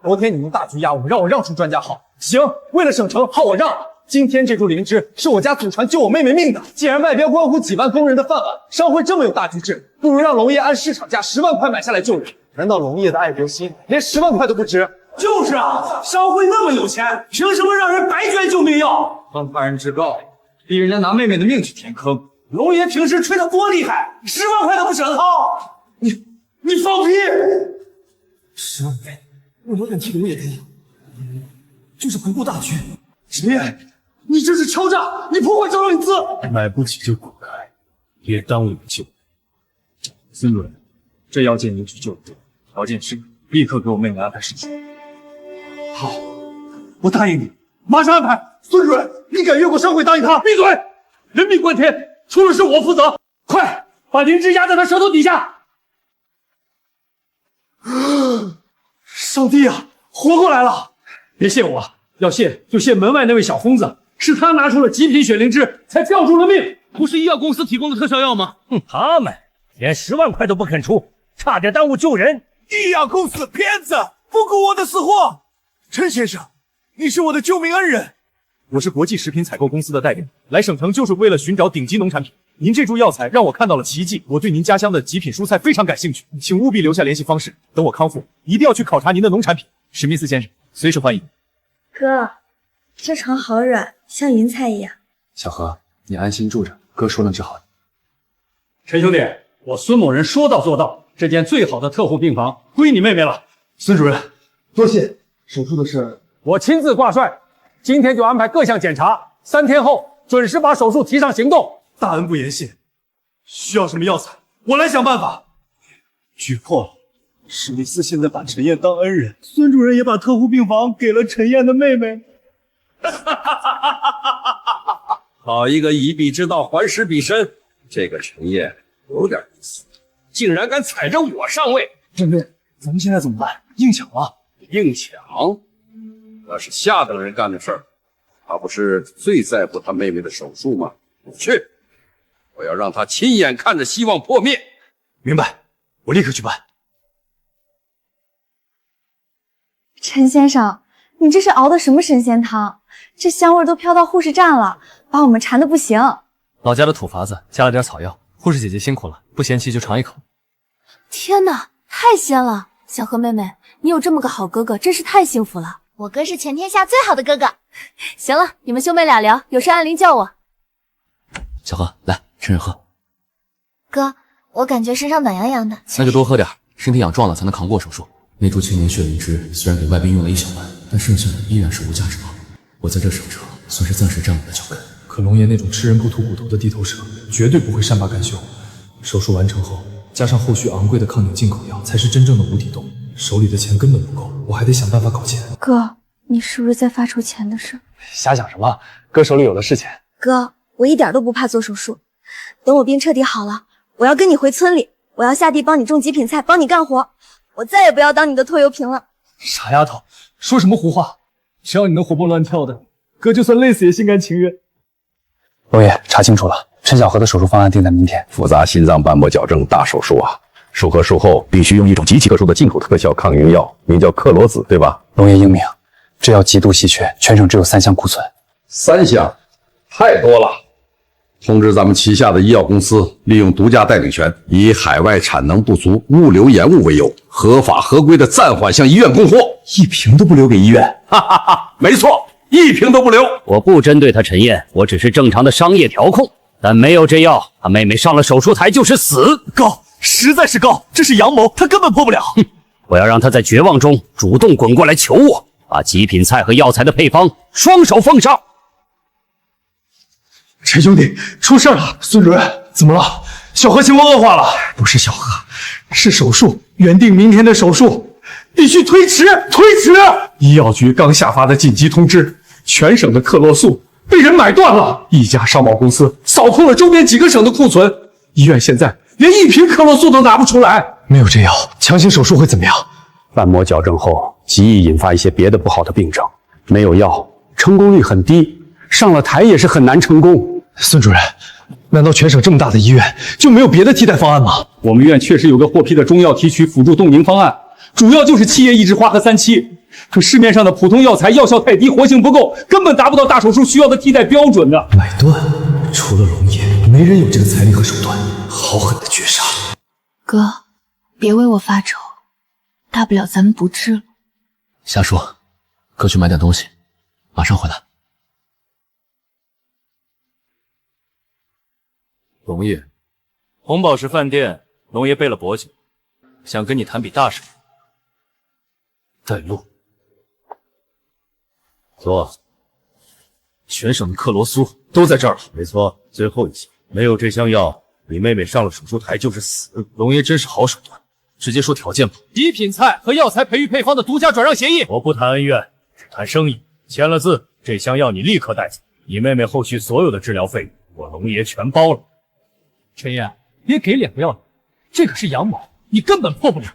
昨天你用大局压我，让我让出专家号。行，为了省城，号我让。今天这株灵芝是我家祖传救我妹妹命的。既然外边关乎几万工人的饭碗，商会这么有大局制，不如让龙爷按市场价10万块买下来救人。难道龙爷的爱国心连10万块都不值？就是啊，商会那么有钱，凭什么让人白捐救命药？放他人之告，逼人家拿妹妹的命去填坑。龙爷平时吹得多厉害，10万块都不舍得掏。你放屁！10万块，我有点替龙爷担忧，就是不顾大局。陈烨，你这是敲诈，你破坏招让引资。买不起就滚开，别耽误你救。孙主任，这药件你去救人，条件是立刻给我妹妹安排手术。好，我答应你，马上安排。孙主任，你敢越过商会答应他？闭嘴！人命关天，出了事我负责。快把灵芝压在他舌头底下。上帝啊，活过来了！别谢我，要谢就谢门外那位小疯子，是他拿出了极品血灵芝，才吊住了命。不是医药公司提供的特效药吗？他们连10万块都不肯出，差点耽误救人。医药公司骗子，不顾我的死活。陈先生，你是我的救命恩人。我是国际食品采购公司的代表，来省城就是为了寻找顶级农产品。您这株药材让我看到了奇迹，我对您家乡的极品蔬菜非常感兴趣，请务必留下联系方式，等我康复，一定要去考察您的农产品。史密斯先生，随时欢迎。哥，这床好软，像云彩一样。小何，你安心住着，哥说了就好。陈兄弟，我孙某人说到做到，这间最好的特护病房归你妹妹了。孙主任，多谢。手术的事我亲自挂帅，今天就安排各项检查，3天后准时把手术提上行动。大恩不言谢，需要什么药材，我来想办法。局破了，史密斯现在把陈燕当恩人，孙主任也把特护病房给了陈燕的妹妹。好一个以彼之道还施彼身，这个陈燕有点意思，竟然敢踩着我上位。郑队，咱们现在怎么办？硬抢啊！硬抢？那是夏等人干的事儿。他不是最在乎他妹妹的手术吗？去，我要让他亲眼看着希望破灭。明白，我立刻去办。陈先生，你这是熬的什么神仙汤？这香味都飘到护士站了，把我们馋的不行。老家的土法子，加了点草药。护士姐姐辛苦了，不嫌弃就尝一口。天哪，太鲜了！小何妹妹，你有这么个好哥哥，真是太幸福了。我哥是全天下最好的哥哥。行了，你们兄妹俩聊，有事按铃叫我。小何，来，趁热喝。哥，我感觉身上暖洋洋的。那就多喝点，身体养壮了才能扛过手术。那株青年血灵芝虽然给外宾用了1小半，但剩下的依然是无价之宝。我在这守着，算是暂时站稳了脚跟。可龙爷那种吃人不吐骨头的地头蛇，绝对不会善罢甘休。手术完成后，加上后续昂贵的抗凝进口药，才是真正的无底洞。手里的钱根本不够，我还得想办法搞钱。哥，你是不是在发愁钱的事？瞎想什么？哥手里有的是钱。哥，我一点都不怕做手术。等我病彻底好了，我要跟你回村里，我要下地帮你种极品菜，帮你干活。我再也不要当你的拖油瓶了。傻丫头，说什么胡话？只要你能活蹦乱跳的，哥就算累死也心甘情愿。龙爷，查清楚了，陈小河的手术方案定在明天。复杂心脏瓣膜矫正大手术啊，术后术后必须用一种极其特殊的进口特效抗凝药，名叫克罗子，对吧？龙爷英明，这药极度稀缺，全省只有3箱库存。3箱，太多了。通知咱们旗下的医药公司，利用独家代理权，以海外产能不足、物流延误为由，合法合规的暂缓向医院供货，1瓶都不留给医院。哈哈哈，没错，1瓶都不留。我不针对他陈燕，我只是正常的商业调控。但没有这药，他妹妹上了手术台就是死。高，实在是高，这是阳谋，他根本破不了。哼，我要让他在绝望中主动滚过来求我，把极品菜和药材的配方双手奉上。陈兄弟，出事了！孙主任，怎么了？小何情况恶化了。不是小何，是手术，原定明天的手术必须推迟。医药局刚下发的紧急通知，全省的克洛素被人买断了，一家商贸公司扫空了周边几个省的库存，医院现在连1瓶克洛素都拿不出来。没有这药，强行手术会怎么样？瓣膜矫正后极易引发一些别的不好的病症，没有药，成功率很低，上了台也是很难成功。孙主任，难道全省这么大的医院就没有别的替代方案吗？我们院确实有个获批的中药提取辅助冻凝方案，主要就是7叶抑制花和3七。可市面上的普通药材药效太低，活性不够，根本达不到大手术需要的替代标准的。买断，除了龙爷，没人有这个财力和手段，好狠的绝杀！哥，别为我发愁，大不了咱们不治了。瞎说，哥去买点东西，马上回来。龙爷，红宝石饭店，龙爷备了薄酒，想跟你谈笔大生意。带路。坐。全省的克罗苏都在这儿了。没错，最后一项，没有这箱药，你妹妹上了手术台就是死。龙爷真是好手段，直接说条件吧。极品菜和药材培育配方的独家转让协议。我不谈恩怨，只谈生意。签了字，这箱药你立刻带走，你妹妹后续所有的治疗费用，我龙爷全包了。陈燕，别给脸不要脸，这可是阳谋，你根本破不了。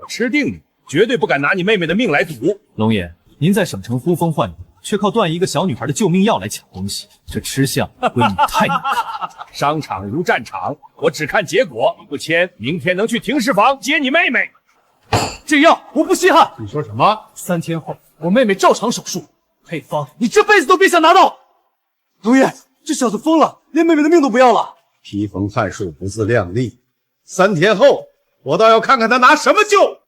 我吃定你，绝对不敢拿你妹妹的命来赌。龙爷，您在省城呼风唤雨，却靠断一个小女孩的救命药来抢东西，这吃相归你太难看。商场如战场，我只看结果。你不签，明天能去停尸房接你妹妹。这药我不稀罕。你说什么？3天后我妹妹照常手术，配方你这辈子都别想拿到。龙爷，这小子疯了，连妹妹的命都不要了。披风汗术不自量力，3天后我倒要看看他拿什么救。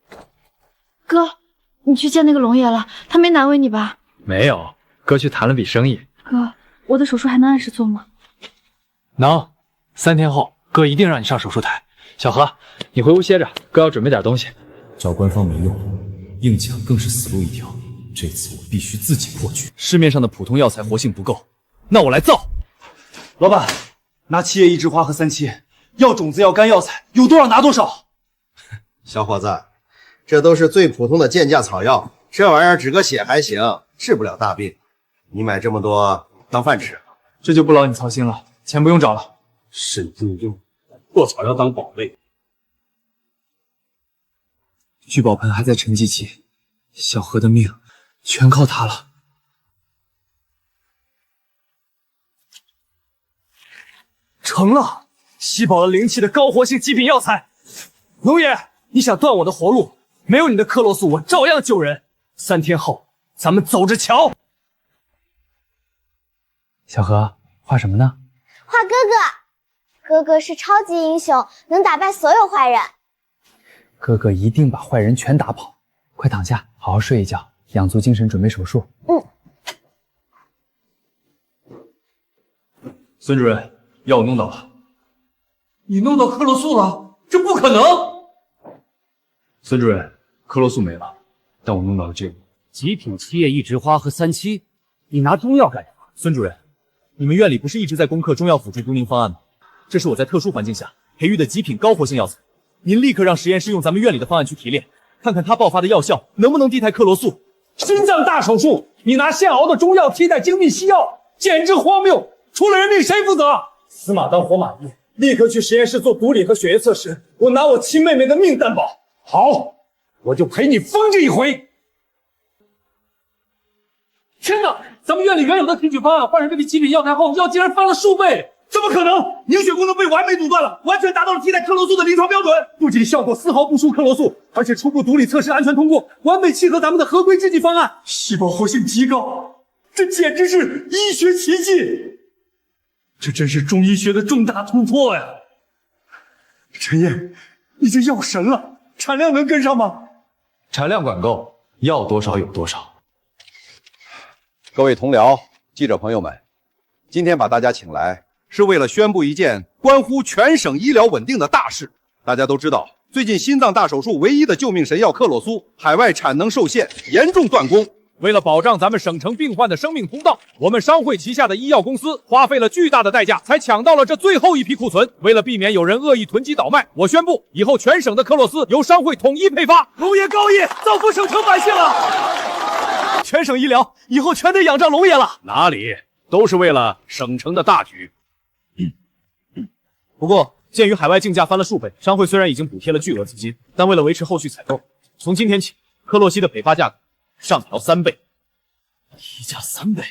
哥，你去见那个龙爷了，他没难为你吧？没有，哥去谈了笔生意。哥，我的手术还能按时做吗？能，3天后哥一定让你上手术台。小何，你回屋歇着，哥要准备点东西。找官方没用，硬抢更是死路一条。这次我必须自己破局。市面上的普通药材活性不够，那我来造。老板，拿7叶一枝花和3七，药种子、药干、药材，有多少拿多少。小伙子，这都是最普通的贱价草药，这玩意儿止个血还行，治不了大病。你买这么多当饭吃？这就不劳你操心了，钱不用找了。神经病，做草药当宝贝。聚宝盆还在沉寂期，小何的命全靠他了。成了，吸饱了灵气的高活性极品药材。龙爷，你想断我的活路？没有你的克洛素，我照样救人。3天后，咱们走着瞧。小何，画什么呢？画哥哥，哥哥是超级英雄，能打败所有坏人。哥哥一定把坏人全打跑。快躺下，好好睡一觉，养足精神准备手术。孙主任，药我弄到了。你弄到克洛素了？这不可能！孙主任，克洛素没了，但我弄到了这个极品7叶一枝花和3七，你拿中药干什么？孙主任，你们院里不是一直在攻克中药辅助东宁方案吗？这是我在特殊环境下培育的极品高活性药材，您立刻让实验室用咱们院里的方案去提炼，看看它爆发的药效能不能替代克罗素。心脏大手术，你拿现熬的中药替代精密西药，简直荒谬！出了人命谁负责？死马当活马医，立刻去实验室做毒理和血液测试，我拿我亲妹妹的命担保。好，我就陪你疯这一回。天哪！咱们院里原有的提取方案，换成这批极品药材后，药竟然翻了数倍！怎么可能？凝血功能被完美阻断了，完全达到了替代克罗素的临床标准。不仅效果丝毫不输克罗素，而且初步毒理测试安全通过，完美契合咱们的合规制剂方案，细胞活性极高，这简直是医学奇迹！这真是中医学的重大突破呀！陈烨，你这药神了，产量能跟上吗？产量管够，要多少有多少。各位同僚、记者朋友们，今天把大家请来，是为了宣布一件关乎全省医疗稳定的大事。大家都知道，最近心脏大手术唯一的救命神药克洛苏海外产能受限，严重断供。为了保障咱们省城病患的生命通道，我们商会旗下的医药公司花费了巨大的代价，才抢到了这最后一批库存。为了避免有人恶意囤积倒卖，我宣布以后全省的克洛斯由商会统一配发。龙爷高义，造福省城百姓了！全省医疗以后全得仰仗龙爷了。哪里，都是为了省城的大局。不过，鉴于海外竞价翻了数倍，商会虽然已经补贴了巨额资金，但为了维持后续采购，从今天起，克洛西的配发价格上调3倍，提价3倍，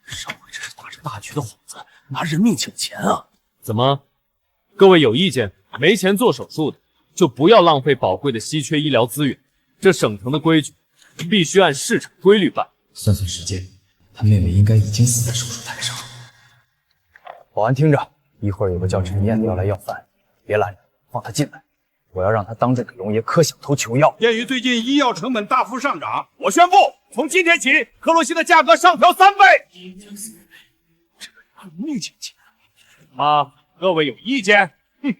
商会这是打着大局的幌子，拿人命抢钱啊！怎么，各位有意见？没钱做手术的，就不要浪费宝贵的稀缺医疗资源。这省城的规矩，必须按市场规律办。算算时间，他妹妹应该已经死在手术台上。保安听着，一会儿有个叫陈燕的要来要饭，别拦着，放他进来。我要让他当着给龙爷磕响头求药。鉴于最近医药成本大幅上涨，我宣布，从今天起，克洛西的价格上调3倍。这个人命抢钱啊！各位有意见？哼，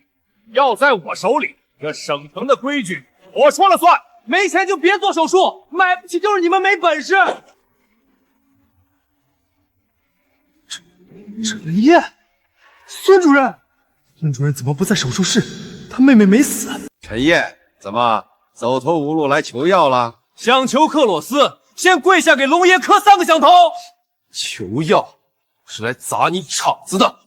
药在我手里，这省城的规矩我说了算。没钱就别做手术，买不起就是你们没本事。陈烨，孙主任，孙主任怎么不在手术室？他妹妹没死。陈烨，怎么走投无路来求药了？想求克洛斯，先跪下给龙爷磕3个响头。求药是来砸你场子的。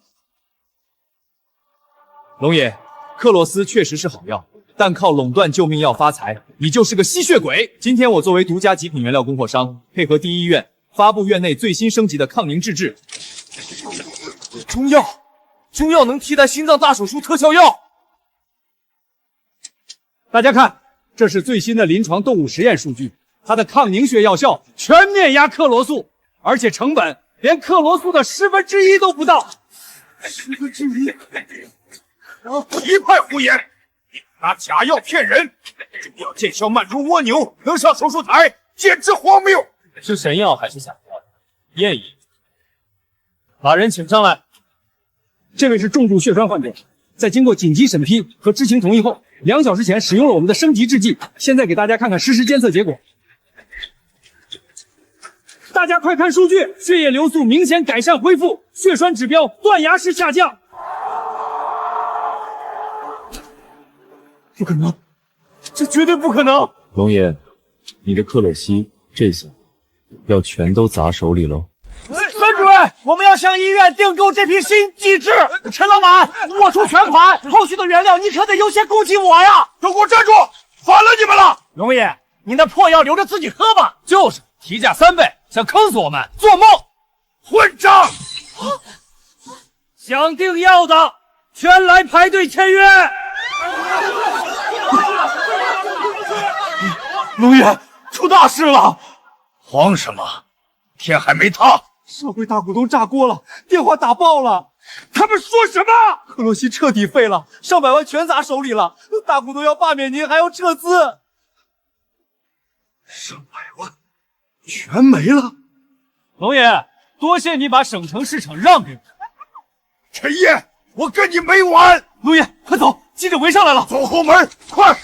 龙爷，克洛斯确实是好药，但靠垄断救命药发财，你就是个吸血鬼。今天我作为独家极品原料供货商，配合第一医院发布院内最新升级的抗凝制剂。中药能替代心脏大手术特效药。大家看，这是最新的临床动物实验数据，它的抗凝血药效全面压克罗素，而且成本连克罗素的1/10都不到。1/10？一派胡言！拿假药骗人，中药见效慢如蜗牛，能上手术台，简直荒谬！是神药还是假药？验一验。把人请上来。这位是重度血栓患者，在经过紧急审批和知情同意后，2小时前使用了我们的升级制剂。现在给大家看看实时监测结果。大家快看数据，血液流速明显改善恢复，血栓指标断崖式下降。不可能，这绝对不可能！龙爷，你的克洛西这下要全都砸手里喽。孙主任，我们要向医院订购这批新机制。陈老板，我出全款，后续的原料你可得优先供给我呀！都给我站住！反了你们了！龙爷，你那破药留着自己喝吧。就是提价3倍，想坑死我们，做梦！混账！想订药的，全来排队签约。龙爷，出大事了！慌什么？天还没塌。上回大股东炸锅了，电话打爆了。他们说什么？克洛西彻底废了，上百万全砸手里了。大股东要罢免您，还要撤资。上百万，全没了。龙爷，多谢你把省城市场让给我。陈烨，我跟你没完！龙爷，快走，记者围上来了，走后门，快！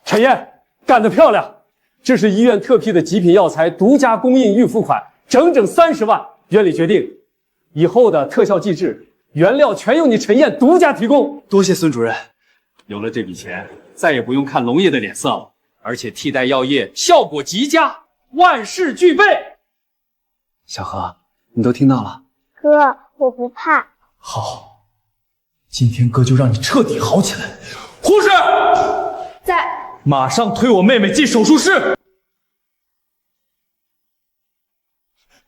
陈烨，干得漂亮！这是医院特批的极品药材独家供应预付款，整整30万。院里决定，以后的特效机制原料全由你陈烨独家提供。多谢孙主任。有了这笔钱，再也不用看龙爷的脸色了，而且替代药业效果极佳，万事俱备。小何，你都听到了。哥，我不怕。好，今天哥就让你彻底好起来。护士，在。马上推我妹妹进手术室。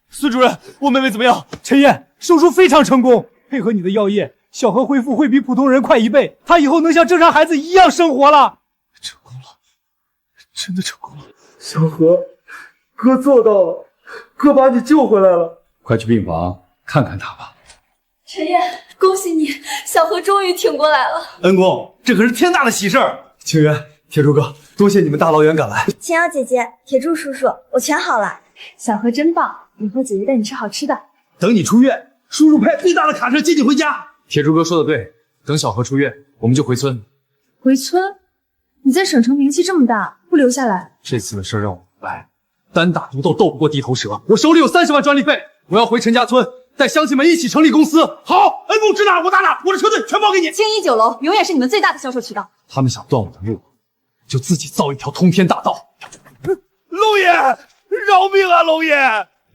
孙主任，我妹妹怎么样？陈烨，手术非常成功，配合你的药液，小何恢复会比普通人快1倍，她以后能像正常孩子一样生活了。成功了，真的成功了。小何，哥做到了，哥把你救回来了。快去病房看看他吧。陈烨，恭喜你，小何终于挺过来了。恩公，这可是天大的喜事儿。清源，铁柱哥，多谢你们大老远赶来。青瑶姐姐，铁柱叔叔，我全好了。小何真棒，以后姐姐带你吃好吃的。等你出院，叔叔派最大的卡车接你回家。铁柱哥说的对，等小何出院，我们就回村。回村？你在省城名气这么大，不留下来？这次的事让我明白，单打独斗斗不过地头蛇。我手里有30万专利费，我要回陈家村，带乡亲们一起成立公司。好，恩公指哪我打哪，我的车队全包给你。青衣酒楼永远是你们最大的销售渠道。他们想断我的路，就自己造一条通天大道。龙爷，饶命啊，龙爷！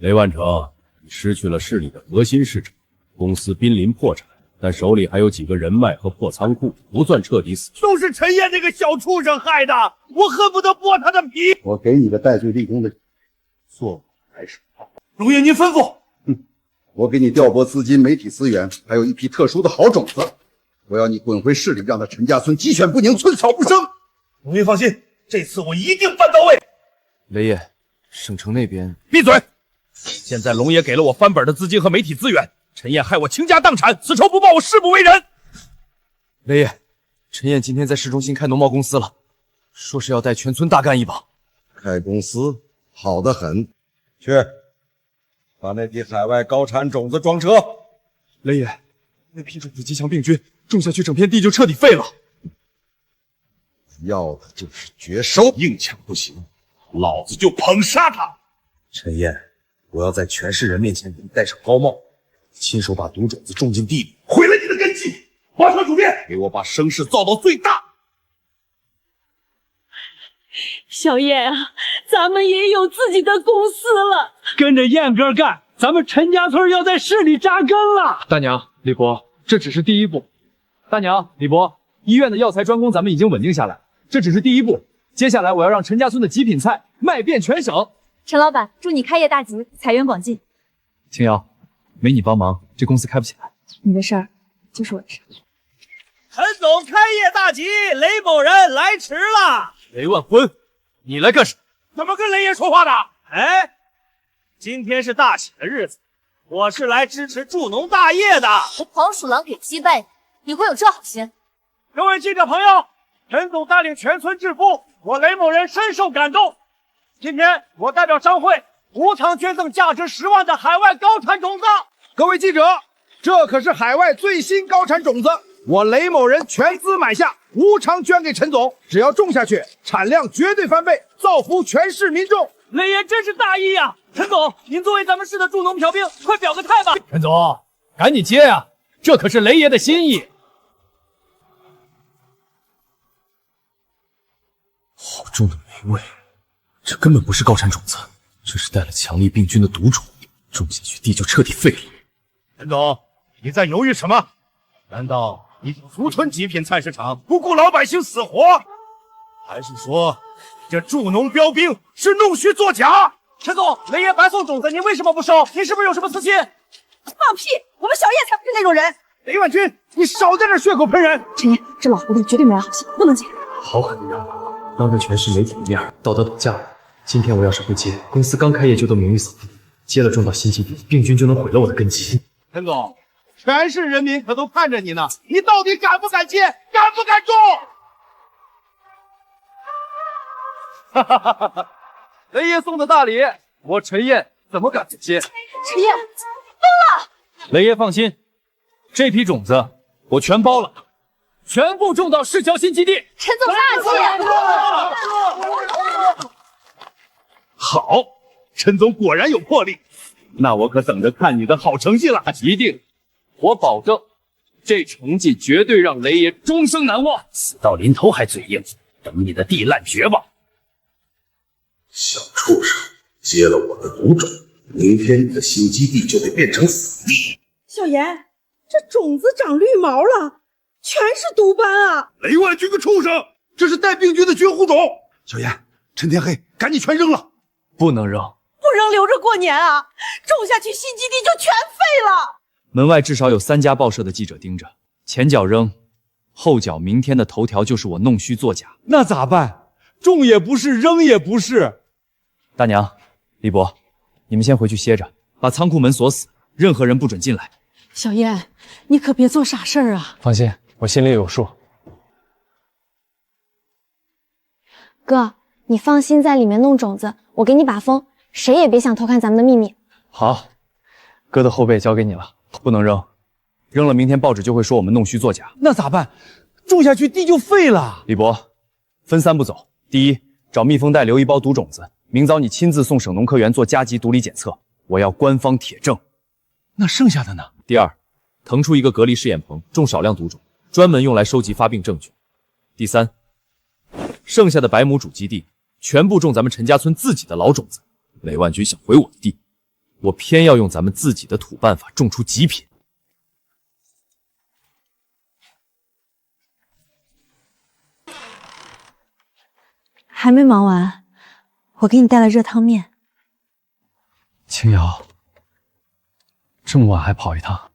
雷万成，你失去了市里的核心市场，公司濒临破产，但手里还有几个人脉和破仓库，不算彻底死。都是陈烨那个小畜生害的，我恨不得剥他的皮。我给你的戴罪立功的做还是龙爷您吩咐。我给你调拨资金、媒体资源，还有一批特殊的好种子。我要你滚回市里，让他陈家村鸡犬不宁，寸草不生。龙爷放心，这次我一定办到位。雷爷，省城那边……闭嘴！现在龙爷给了我翻本的资金和媒体资源，陈烨害我倾家荡产，此仇不报，我誓不为人。雷爷，陈烨今天在市中心开农贸公司了，说是要带全村大干一把。开公司好得很，去把那批海外高产种子装车。雷爷，那批种子极强病菌，种下去整片地就彻底废了。要的就是绝收，硬抢不行，老子就捧杀他。陈烨，我要在全市人面前给你戴上高帽，亲手把毒种子种进地里，毁了你的根基。马上主编，给我把声势造到最大。小燕啊，咱们也有自己的公司了，跟着燕哥干，咱们陈家村要在市里扎根了。大娘，李伯，这只是第一步。大娘，李伯，医院的药材专攻咱们已经稳定下来，这只是第一步。接下来我要让陈家村的极品菜卖遍全省。陈老板，祝你开业大吉，财源广进。青瑶，没你帮忙，这公司开不起来。你的事儿就是我的事。陈总开业大吉，雷某人来迟了。雷万婚，你来干什么？怎么跟雷爷说话的？哎，今天是大喜的日子，我是来支持助农大业的。被黄鼠狼给击败，你会有这好心？各位记者朋友，陈总带领全村致富，我雷某人深受感动。今天我代表商会无偿捐赠价值10万的海外高产种子。各位记者，这可是海外最新高产种子，我雷某人全资买下，无偿捐给陈总，只要种下去，产量绝对翻倍，造福全市民众。雷爷真是大义啊！陈总，您作为咱们市的助农朴兵，快表个态吧。陈总，赶紧接呀，这可是雷爷的心意。好重的霉味，这根本不是高产种子，这是带了强力病菌的毒种，种下去地就彻底废了。陈总，你在犹豫什么？难道你想独吞极品菜市场，不顾老百姓死活？还是说这助农标兵是弄虚作假？陈总，雷爷白送种子，您为什么不收？您是不是有什么私心？放屁！我们小叶才不是那种人。雷万军，你少在这血口喷人！陈岩，这老狐狸绝对没安好心，不能接。好狠的人，当着全市媒体的面道德绑架我。今天我要是不接，公司刚开业就都名誉扫地，接了种到新基地，病菌就能毁了我的根基。陈总，全市人民可都看着你呢，你到底敢不敢接？敢不敢种？哈哈哈哈哈！雷爷送的大礼，我陈燕怎么敢不接？陈燕，疯了！雷爷放心，这批种子我全包了，全部种到市郊新基地。陈总大气！好，陈总果然有魄力，那我可等着看你的好成绩了。一定，我保证，这成绩绝对让雷爷终生难忘。死到临头还嘴硬，等你的地烂绝吧！小畜生，接了我的毒种，明天你的新基地就得变成死地。小严，这种子长绿毛了，全是毒斑啊！雷万军个畜生，这是带病菌的绝户种。小严，陈天黑，赶紧全扔了！不能扔，不扔留着过年啊！种下去新基地就全废了。门外至少有3家报社的记者盯着，前脚扔，后脚明天的头条就是我弄虚作假。那咋办？种也不是，扔也不是。大娘，李伯，你们先回去歇着，把仓库门锁死，任何人不准进来。小燕，你可别做傻事儿啊！放心，我心里有数。哥，你放心在里面弄种子，我给你把风，谁也别想偷看咱们的秘密。好，哥的后背交给你了，不能扔，扔了明天报纸就会说我们弄虚作假。那咋办？种下去地就废了。李伯，分3步走。第一，找密封袋留1包毒种子，明早你亲自送省农科员做加急毒理检测，我要官方铁证。那剩下的呢？第二，腾出一个隔离试验棚，种少量毒种，专门用来收集发病证据。第三，剩下的100亩主基地全部种咱们陈家村自己的老种子。雷万军想回我的地，我偏要用咱们自己的土办法种出极品。还没忙完，我给你带了热汤面。青瑶，这么晚还跑一趟？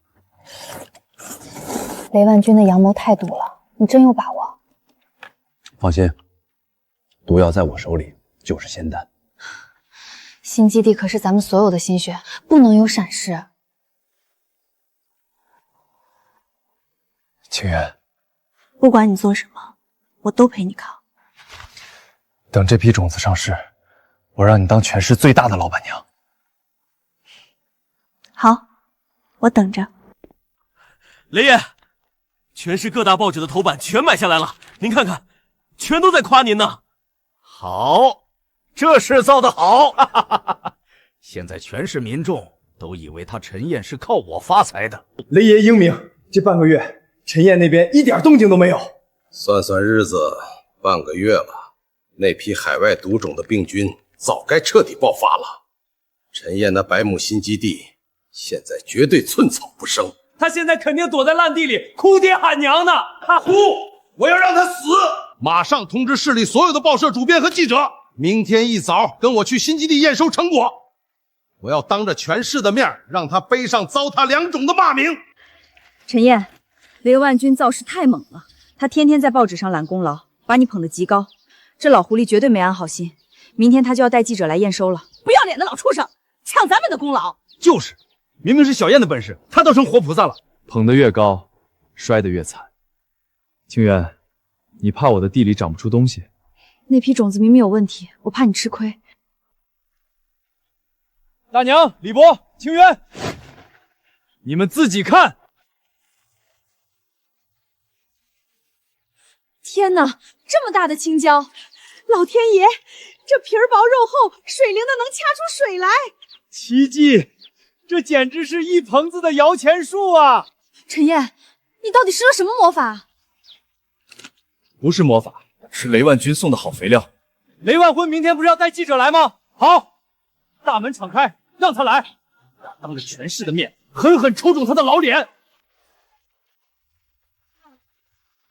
雷万军的阳谋太毒了，你真有把握？放心，毒药在我手里就是仙丹。新基地可是咱们所有的心血，不能有闪失。清源，不管你做什么，我都陪你扛。等这批种子上市，我让你当全市最大的老板娘。好，我等着。雷爷，全市各大报纸的头版全买下来了，您看看，全都在夸您呢。好，这事造得好！哈哈哈哈，现在全市民众都以为他陈燕是靠我发财的。雷爷英明，这半个月陈燕那边一点动静都没有。算算日子，半个月了，那批海外毒种的病菌早该彻底爆发了。陈燕那100亩新基地现在绝对寸草不生。他现在肯定躲在烂地里哭爹喊娘呢。哭！我要让他死！马上通知市里所有的报社主编和记者，明天一早跟我去新基地验收成果。我要当着全市的面让他背上糟蹋良种的骂名。陈燕，雷万军造势太猛了，他天天在报纸上揽功劳，把你捧得极高。这老狐狸绝对没安好心，明天他就要带记者来验收了。不要脸的老畜生，抢咱们的功劳！就是，明明是小燕的本事，他倒成活菩萨了。捧得越高，摔得越惨。清源，你怕我的地里长不出东西？那批种子明明有问题，我怕你吃亏。大娘、李伯、清源，你们自己看。天哪，这么大的青椒！老天爷，这皮儿薄肉厚，水灵的能掐出水来。奇迹，这简直是一棚子的摇钱树啊！陈燕，你到底施了什么魔法？不是魔法，是雷万军送的好肥料。雷万婚明天不是要带记者来吗？好，大门敞开，让他来，当着全市的面狠狠抽中他的老脸。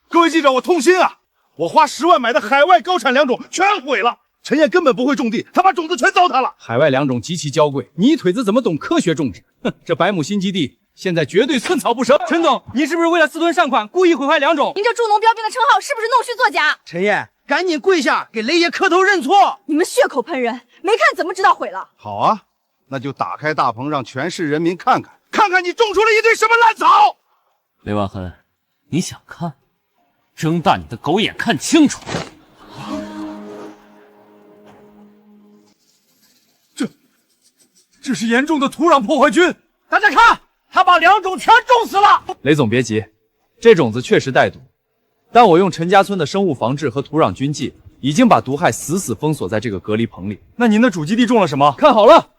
各位记者，我痛心啊！我花10万买的海外高产良种全毁了。陈燕根本不会种地，他把种子全糟蹋了。海外良种极其娇贵，你一腿子怎么懂科学种植？哼，这百亩新基地现在绝对寸草不生。陈总，您是不是为了私吞善款，故意毁坏良种？您这助农标兵的称号是不是弄虚作假？陈燕，赶紧跪下给雷爷磕头认错！你们血口喷人，没看怎么知道毁了？好啊，那就打开大棚，让全市人民看看，看看你种出了一堆什么烂草！雷万恒，你想看？睁大你的狗眼看清楚！这是严重的土壤破坏菌！大家看，他把良种全种死了！雷总别急，这种子确实带毒，但我用陈家村的生物防治和土壤菌剂，已经把毒害死死封锁在这个隔离棚里。那您的主基地种了什么？看好了，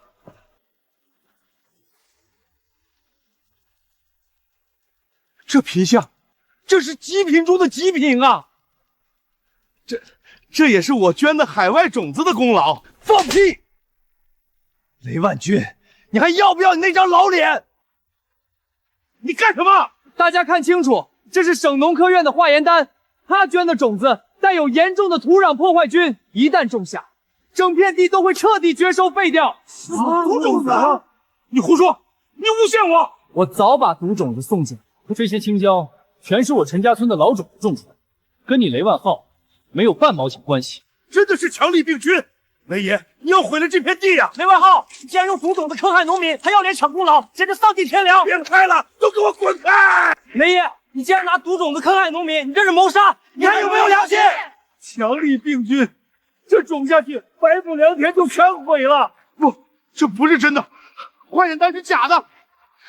这品相，这是极品中的极品啊！这也是我捐的海外种子的功劳。放屁！雷万军，你还要不要你那张老脸？你干什么？大家看清楚，这是省农科院的化验单，他捐的种子带有严重的土壤破坏菌，一旦种下，整片地都会彻底绝收废掉。毒种子？你胡说！你诬陷我！我早把毒种子送进来，这些青椒全是我陈家村的老种子种出来，跟你雷万浩没有半毛钱关系。真的是强力病菌！雷爷，你要毁了这片地呀！雷万浩，你竟然用毒种子坑害农民，还要脸抢功劳，简直丧尽天良！别开了，都给我滚开！雷爷，你竟然拿毒种子坑害农民，你这是谋杀！你还有没有良心？强力病菌，这种下去，100亩良田就全毁了！不，这不是真的，化验单是假的，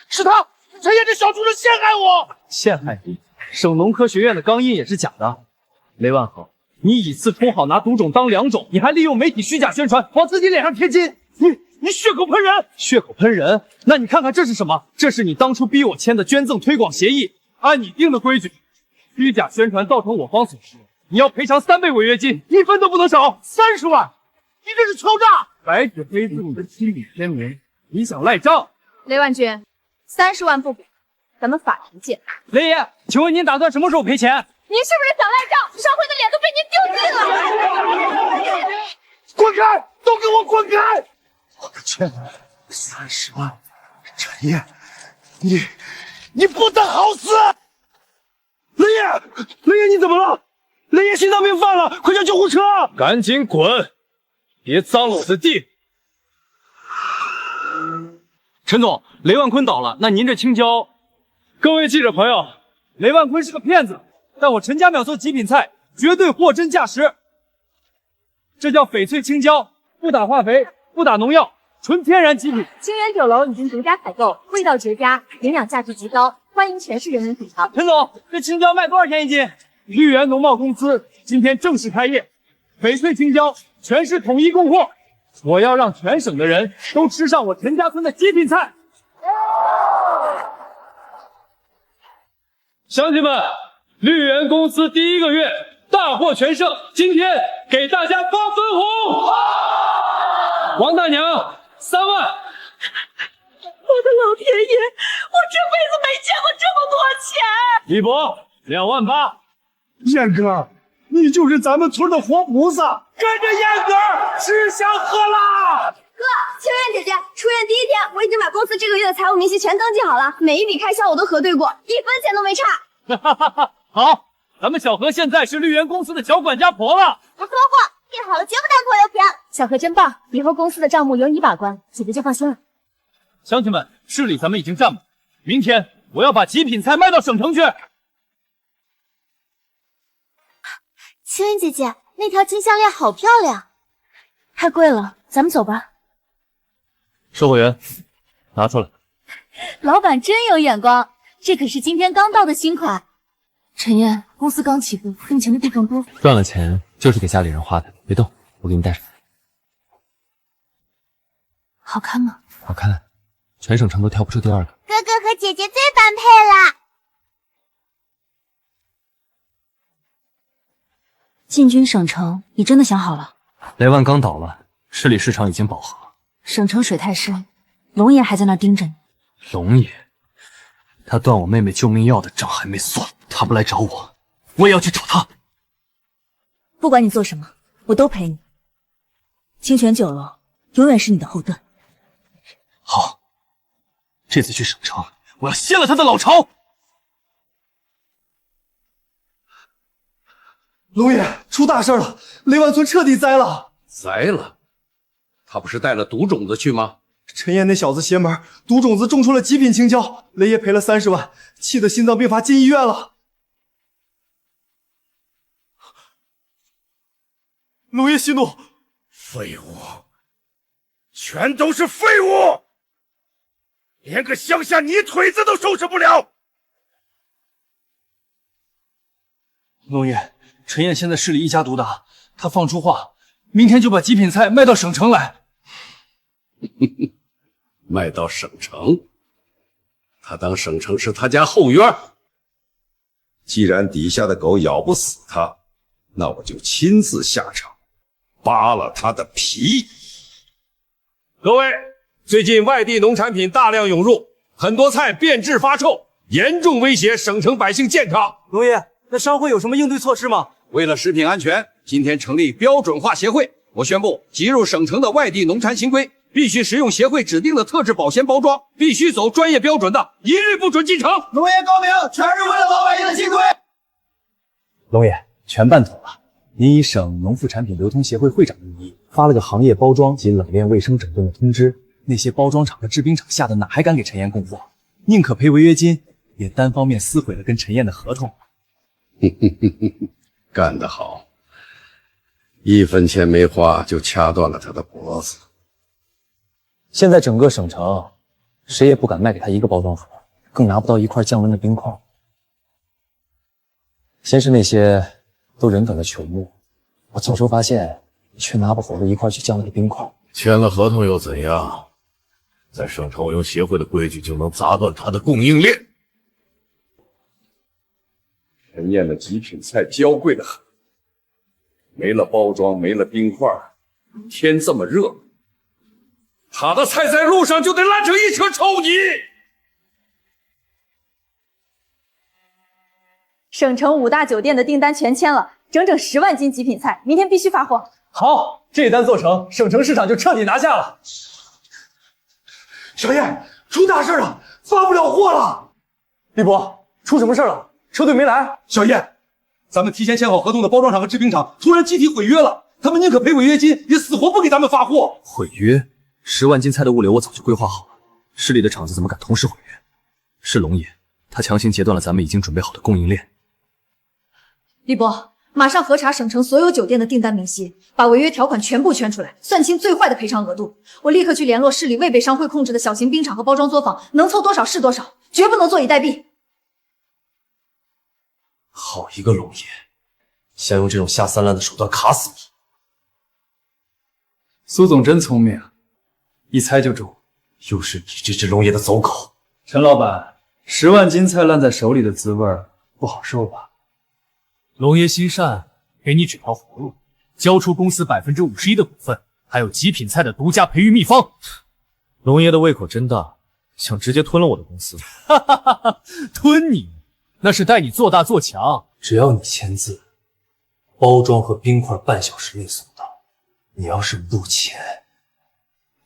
是他陈燕这小畜生陷害我！陷害你？省农科学院的钢印也是假的。雷万浩，你以次充好拿毒种当良种，你还利用媒体虚假宣传，往自己脸上贴金，你血口喷人！血口喷人？那你看看这是什么？这是你当初逼我签的捐赠推广协议，按你定的规矩，虚假宣传造成我方损失，你要赔偿3倍违约金，1分都不能少，30万！你这是敲诈！白纸黑字你的亲笔签名，你想赖账？雷万军，30万不给，咱们法庭见。雷爷，请问您打算什么时候赔钱？您是不是想赖账？社会的脸都被您丢尽了！滚开！都给我滚开！我的天，30万！陈燕，你不得好死！雷爷，你怎么了？雷爷心脏病犯了，快叫救护车！赶紧滚，别脏了我的地！陈总，雷万坤倒了，那您这青椒……各位记者朋友，雷万坤是个骗子，但我陈家苗做极品菜绝对货真价实。这叫翡翠青椒，不打化肥，不打农药，纯天然极品。清源酒楼已经独家采购，味道绝佳，营养价值极高，欢迎全市人民品尝。陈总，这青椒卖多少钱一斤？绿源农贸公司今天正式开业，翡翠青椒全市统一供货。我要让全省的人都吃上我陈家村的极品菜。乡亲们，绿源公司第1个月大获全胜，今天给大家发分红。王大娘3万。我的老天爷，我这辈子没见过这么多钱！李博2万8。燕哥，你就是咱们村的活菩萨，跟着燕哥吃香喝辣。哥，秋燕姐姐，出院第1天，我已经把公司这个月的财务明细全登记好了，每一笔开销我都核对过，1分钱都没差。哈哈哈！好，咱们小何现在是绿源公司的小管家婆了。我说过，定好了绝不带拖油瓶。小何真棒，以后公司的账目由你把关，姐姐就放心了。乡亲们，市里咱们已经占满，明天我要把极品菜卖到省城去。秋燕姐姐，那条金项链好漂亮。太贵了，咱们走吧。售货员，拿出来。老板真有眼光，这可是今天刚到的新款。陈燕，公司刚起步，挣钱的地方多。赚了钱就是给家里人花的，别动，我给你带上。好看吗？好看，全省城都挑不出第2个。哥哥和姐姐最般配了。进军省城，你真的想好了？雷万刚倒了，市里市场已经饱和。省城水太深，龙爷还在那儿盯着你。龙爷，他断我妹妹救命药的账还没算，他不来找我，我也要去找他。不管你做什么，我都陪你。清泉酒楼永远是你的后盾。好，这次去省城，我要掀了他的老巢。龙爷，出大事了！雷万村彻底栽了！栽了？他不是带了毒种子去吗？陈燕那小子邪门，毒种子种出了极品青椒，雷爷赔了30万，气得心脏病发进医院了。龙爷息怒，废物，全都是废物，连个乡下泥腿子都收拾不了。龙爷，陈燕现在市里一家独大，他放出话，明天就把极品菜卖到省城来。卖到省城？他当省城是他家后院？既然底下的狗咬不死他，那我就亲自下场，扒了他的皮。各位，最近外地农产品大量涌入，很多菜变质发臭，严重威胁省城百姓健康。龙爷，那商会有什么应对措施吗？为了食品安全，今天成立标准化协会。我宣布，即入省城的外地农产新规，必须使用协会指定的特制保鲜包装，必须走专业标准的，一律不准进城。龙爷高明，全是为了老百姓的新规。龙爷，全办妥了。您以省农副产品流通协会会长的名义发了个行业包装及冷链卫生整顿的通知，那些包装厂和制冰厂吓得哪还敢给陈燕供货，宁可赔违约金，也单方面撕毁了跟陈燕的合同。干得好，1分钱没花就掐断了他的脖子。现在整个省城，谁也不敢卖给他一个包装盒，更拿不到一块降温的冰块。先是那些都人梗的球木，我走时候发现你却拿不回了一块去降温的冰块。签了合同又怎样？在省城，我用协会的规矩就能砸断他的供应链。陈燕的极品菜娇贵得很，没了包装，没了冰块，天这么热，他的菜在路上就得烂成一车臭泥。省城5大酒店的订单全签了，整整10万斤极品菜，明天必须发货。好，这单做成，省城市场就彻底拿下了。小燕，出大事了，发不了货了。李伯，出什么事了？车队没来。小燕，咱们提前签好合同的包装厂和制冰厂突然集体毁约了，他们宁可赔违约金，也死活不给咱们发货。毁约？10万斤菜的物流我早就规划好了，市里的厂子怎么敢同时毁约？是龙爷，他强行截断了咱们已经准备好的供应链。李伯，马上核查省城所有酒店的订单明细，把违约条款全部圈出来，算清最坏的赔偿额度。我立刻去联络市里未被商会控制的小型冰厂和包装作坊，能凑多少是多少，绝不能坐以待毙。好一个龙爷，想用这种下三滥的手段卡死你！苏总真聪明，一猜就中。又是你这只龙爷的走狗！陈老板，10万斤菜烂在手里的滋味不好受吧？龙爷心善，给你指条活路，交出公司51%的股份，还有极品菜的独家培育秘方。龙爷的胃口真大，想直接吞了我的公司。哈哈哈哈，吞你？那是带你做大做强。只要你签字，包装和冰块半小时内送到。你要是不签，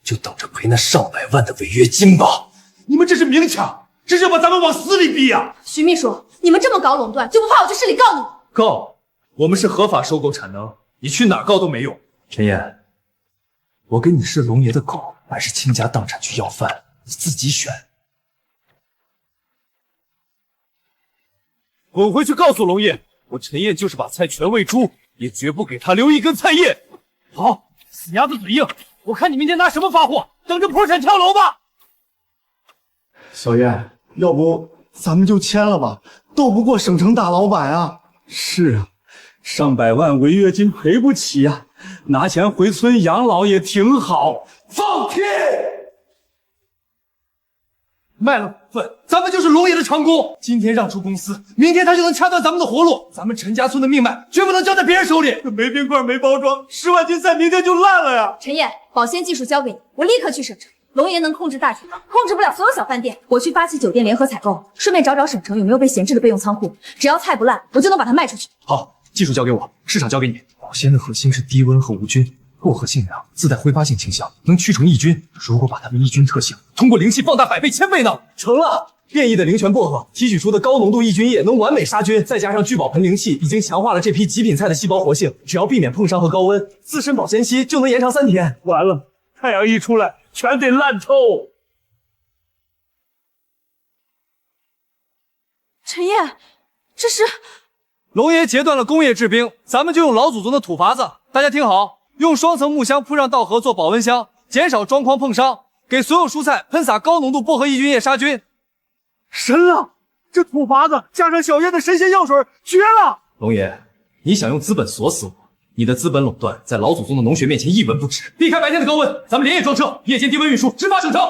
就等着赔那上百万的违约金吧。你们这是明抢，这是要把咱们往死里逼啊！徐秘书，你们这么搞垄断，就不怕我去市里告你？告？我们是合法收购产能，你去哪儿告都没用。陈燕，我给你是龙爷的狗，还是倾家荡产去要饭？你自己选。滚回去告诉龙爷，我陈燕就是把菜全喂猪，也绝不给他留一根菜叶。好，死鸭子嘴硬，我看你明天拿什么发货，等着破产跳楼吧。小燕，要不咱们就签了吧，斗不过省城大老板啊。是啊，上百万违约金赔不起呀，拿钱回村养老也挺好。放屁！卖了股份，咱们就是龙爷的长工。今天让出公司，明天他就能掐断咱们的活路。咱们陈家村的命脉绝不能交在别人手里。没冰块没包装，10万斤菜明天就烂了呀！陈燕，保鲜技术交给你，我立刻去省城。龙爷能控制大体，控制不了所有小饭店。我去发起酒店联合采购，顺便找找省城有没有被闲置的备用仓库。只要菜不烂，我就能把它卖出去。好，技术交给我，市场交给你。保鲜的核心是低温和无菌，薄荷性凉，自带挥发性清香，能驱虫抑菌。如果把它的抑菌特性通过灵气放大100倍、1000倍呢？成了！变异的灵泉薄荷提取出的高浓度抑菌液能完美杀菌，再加上聚宝盆灵气，已经强化了这批极品菜的细胞活性。只要避免碰伤和高温，自身保鲜期就能延长3天。完了，太阳一出来，全得烂透。陈燕，这是龙爷截断了工业制冰，咱们就用老祖宗的土法子。大家听好，用双层木箱铺上稻禾做保温箱，减少装筐碰伤，给所有蔬菜喷洒高浓度薄荷抑菌液杀菌。神了！这土法子加上小燕的神仙药水，绝了！龙爷，你想用资本锁死我？你的资本垄断在老祖宗的农学面前一文不值。避开白天的高温，咱们连夜装车，夜间低温运输，直达省城。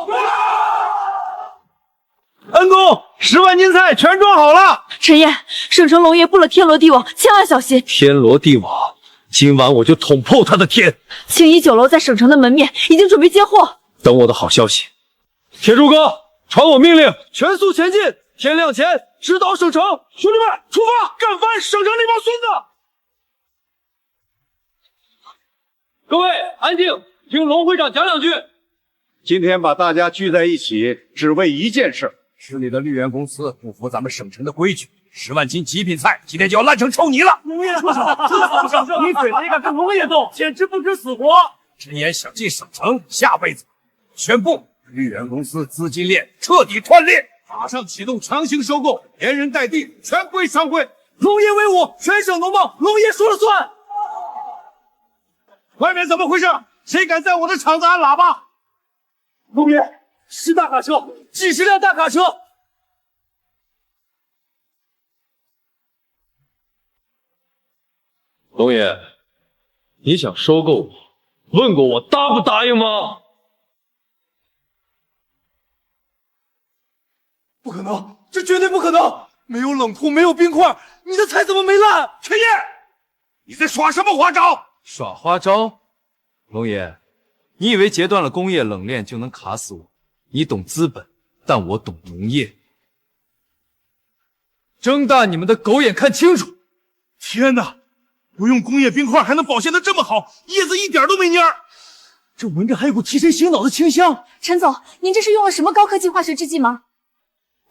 恩公，10万斤菜全装好了。陈燕，省城龙爷布了天罗地网，千万小心。天罗地网，今晚我就捅破他的天。青衣酒楼在省城的门面已经准备接货，等我的好消息。铁柱哥，传我命令，全速前进，天亮前直捣省城。兄弟们，出发，干翻省城那帮孙子！各位安静，听龙会长讲两句。今天把大家聚在一起，只为一件事。是你的绿源公司不服咱们省城的规矩，10万斤极品菜今天就要烂成臭泥了！龙爷出手，你嘴子也敢跟龙爷斗，简直不知死活！陈岩想进省城，下辈子宣布绿源公司资金链彻底断裂，马上启动强行收购，连人带地全归商会。龙爷威武，全省农贸龙爷说了算。外面怎么回事？谁敢在我的厂子按喇叭？龙爷，是大卡车，几十辆大卡车。龙爷，你想收购我，问过我答不答应吗？不可能，这绝对不可能！没有冷库，没有冰块，你的菜怎么没烂？陈燕，你在耍什么花招？耍花招？龙爷，你以为截断了工业冷链就能卡死我？你懂资本，但我懂农业。睁大你们的狗眼看清楚！天哪，不用工业冰块还能保鲜的这么好，叶子一点都没蔫儿。这闻着还有股提神醒脑的清香。陈总，您这是用了什么高科技化学制剂吗？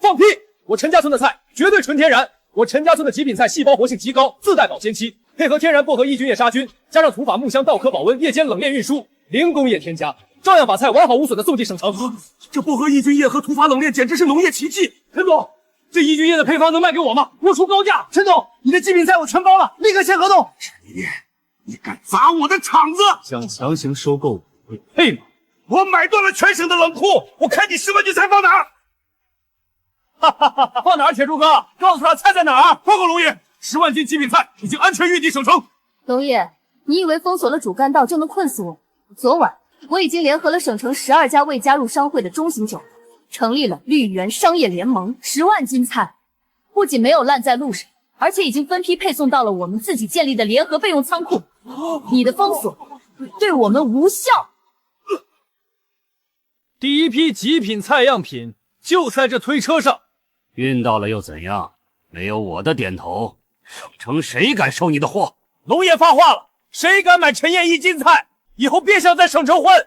放屁！我陈家村的菜绝对纯天然，我陈家村的极品菜细胞活性极高，自带保鲜期，配合天然薄荷抑菌液杀菌，加上土法木箱稻壳保温，夜间冷链运输，零工业添加，照样把菜完好无损的送进省城。这薄荷抑菌液和土法冷链简直是农业奇迹。陈总，这抑菌液的配方能卖给我吗？我出高价。陈总，你的极品菜我全包了，立刻签合同。陈燕，你敢砸我的场子？想强行收购我，会配吗？我买断了全省的冷库，我看你10万斤菜放哪儿？哈哈哈！放哪儿？铁柱哥，告诉他菜在哪儿。报告龙爷，10万斤极品菜已经安全运抵省城。龙爷，你以为封锁了主干道就能困死我？昨晚我已经联合了省城12家未加入商会的中型酒楼，成立了绿源商业联盟。10万斤菜不仅没有烂在路上，而且已经分批配送到了我们自己建立的联合备用仓库。你的封锁对我们无效。第一批极品菜样品就在这推车上。运到了又怎样？没有我的点头，省城谁敢收你的货？龙爷发话了，谁敢买陈燕1斤菜，以后别想在省城混。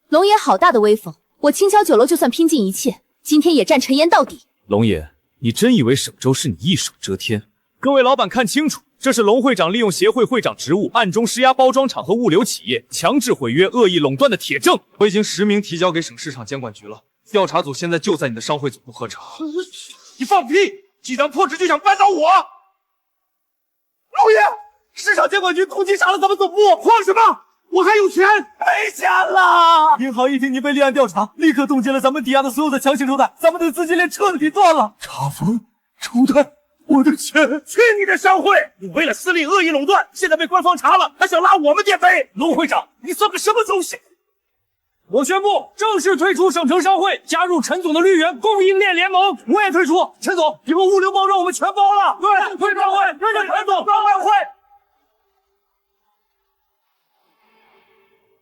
龙爷好大的威风，我青霄酒楼就算拼尽一切，今天也战陈岩到底。龙爷，你真以为省州是你一手遮天？各位老板看清楚，这是龙会长利用协会会长职务，暗中施压包装厂和物流企业，强制毁约、恶意垄断的铁证。我已经实名提交给省市场监管局了。调查组现在就在你的商会总部喝茶。你放屁！鸡蛋破纸就想扳倒我？龙爷，市场监管局通缉杀了咱们总部，慌什么？我还有钱，赔钱了！银行一听您被立案调查，立刻冻结了咱们抵押的所有的强行抽贷，咱们的资金链彻底断了。查封、抽贷，我的钱！去你的商会！你为了私利恶意垄断，现在被官方查了，还想拉我们垫背？龙会长，你算个什么东西？我宣布正式退出省城商会，加入陈总的绿源供应链联盟。我也退出，陈总，以后物流包装我们全包了。对，退商会，跟着陈总办外汇。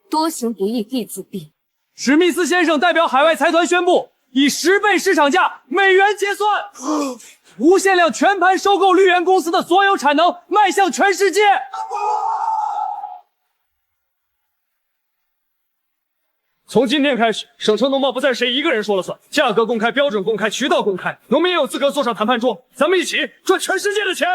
多行不义必自毙。史密斯先生代表海外财团宣布，以10倍市场价美元结算，无限量全盘收购绿源公司的所有产能，迈向全世界。从今天开始，省城农贸不再谁一个人说了算，价格公开、标准公开、渠道公开，农民也有资格坐上谈判桌，咱们一起赚全世界的钱。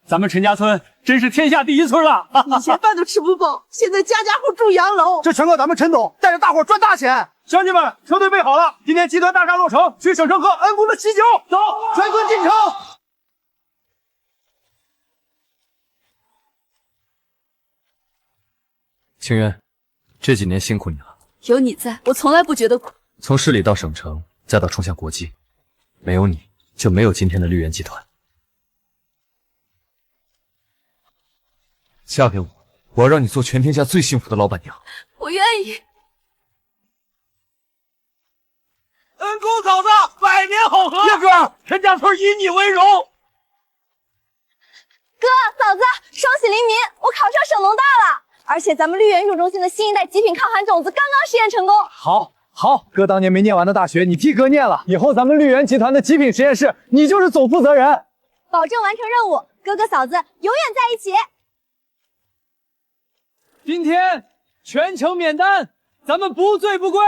咱们陈家村真是天下第一村了！以前饭都吃不饱，现在家家户住洋楼。这全靠咱们陈总带着大伙赚大钱！乡亲们，车队备好了，今天集团大厦落成，去省城喝恩公的喜酒。走，全村进城！清渊，这几年辛苦你了。有你在，我从来不觉得苦。从市里到省城，再到冲向国际，没有你就没有今天的绿源集团。嫁给我，我要让你做全天下最幸福的老板娘。我愿意。恩公嫂子，百年好合！叶哥，陈家村以你为荣。哥嫂子，双喜临门，我考上省农大了，而且咱们绿源育种中心的新一代极品抗寒种子刚刚试验成功。好，哥当年没念完的大学，你替哥念了。以后咱们绿源集团的极品实验室，你就是总负责人。保证完成任务，哥哥嫂子永远在一起。今天全程免单，咱们不醉不归。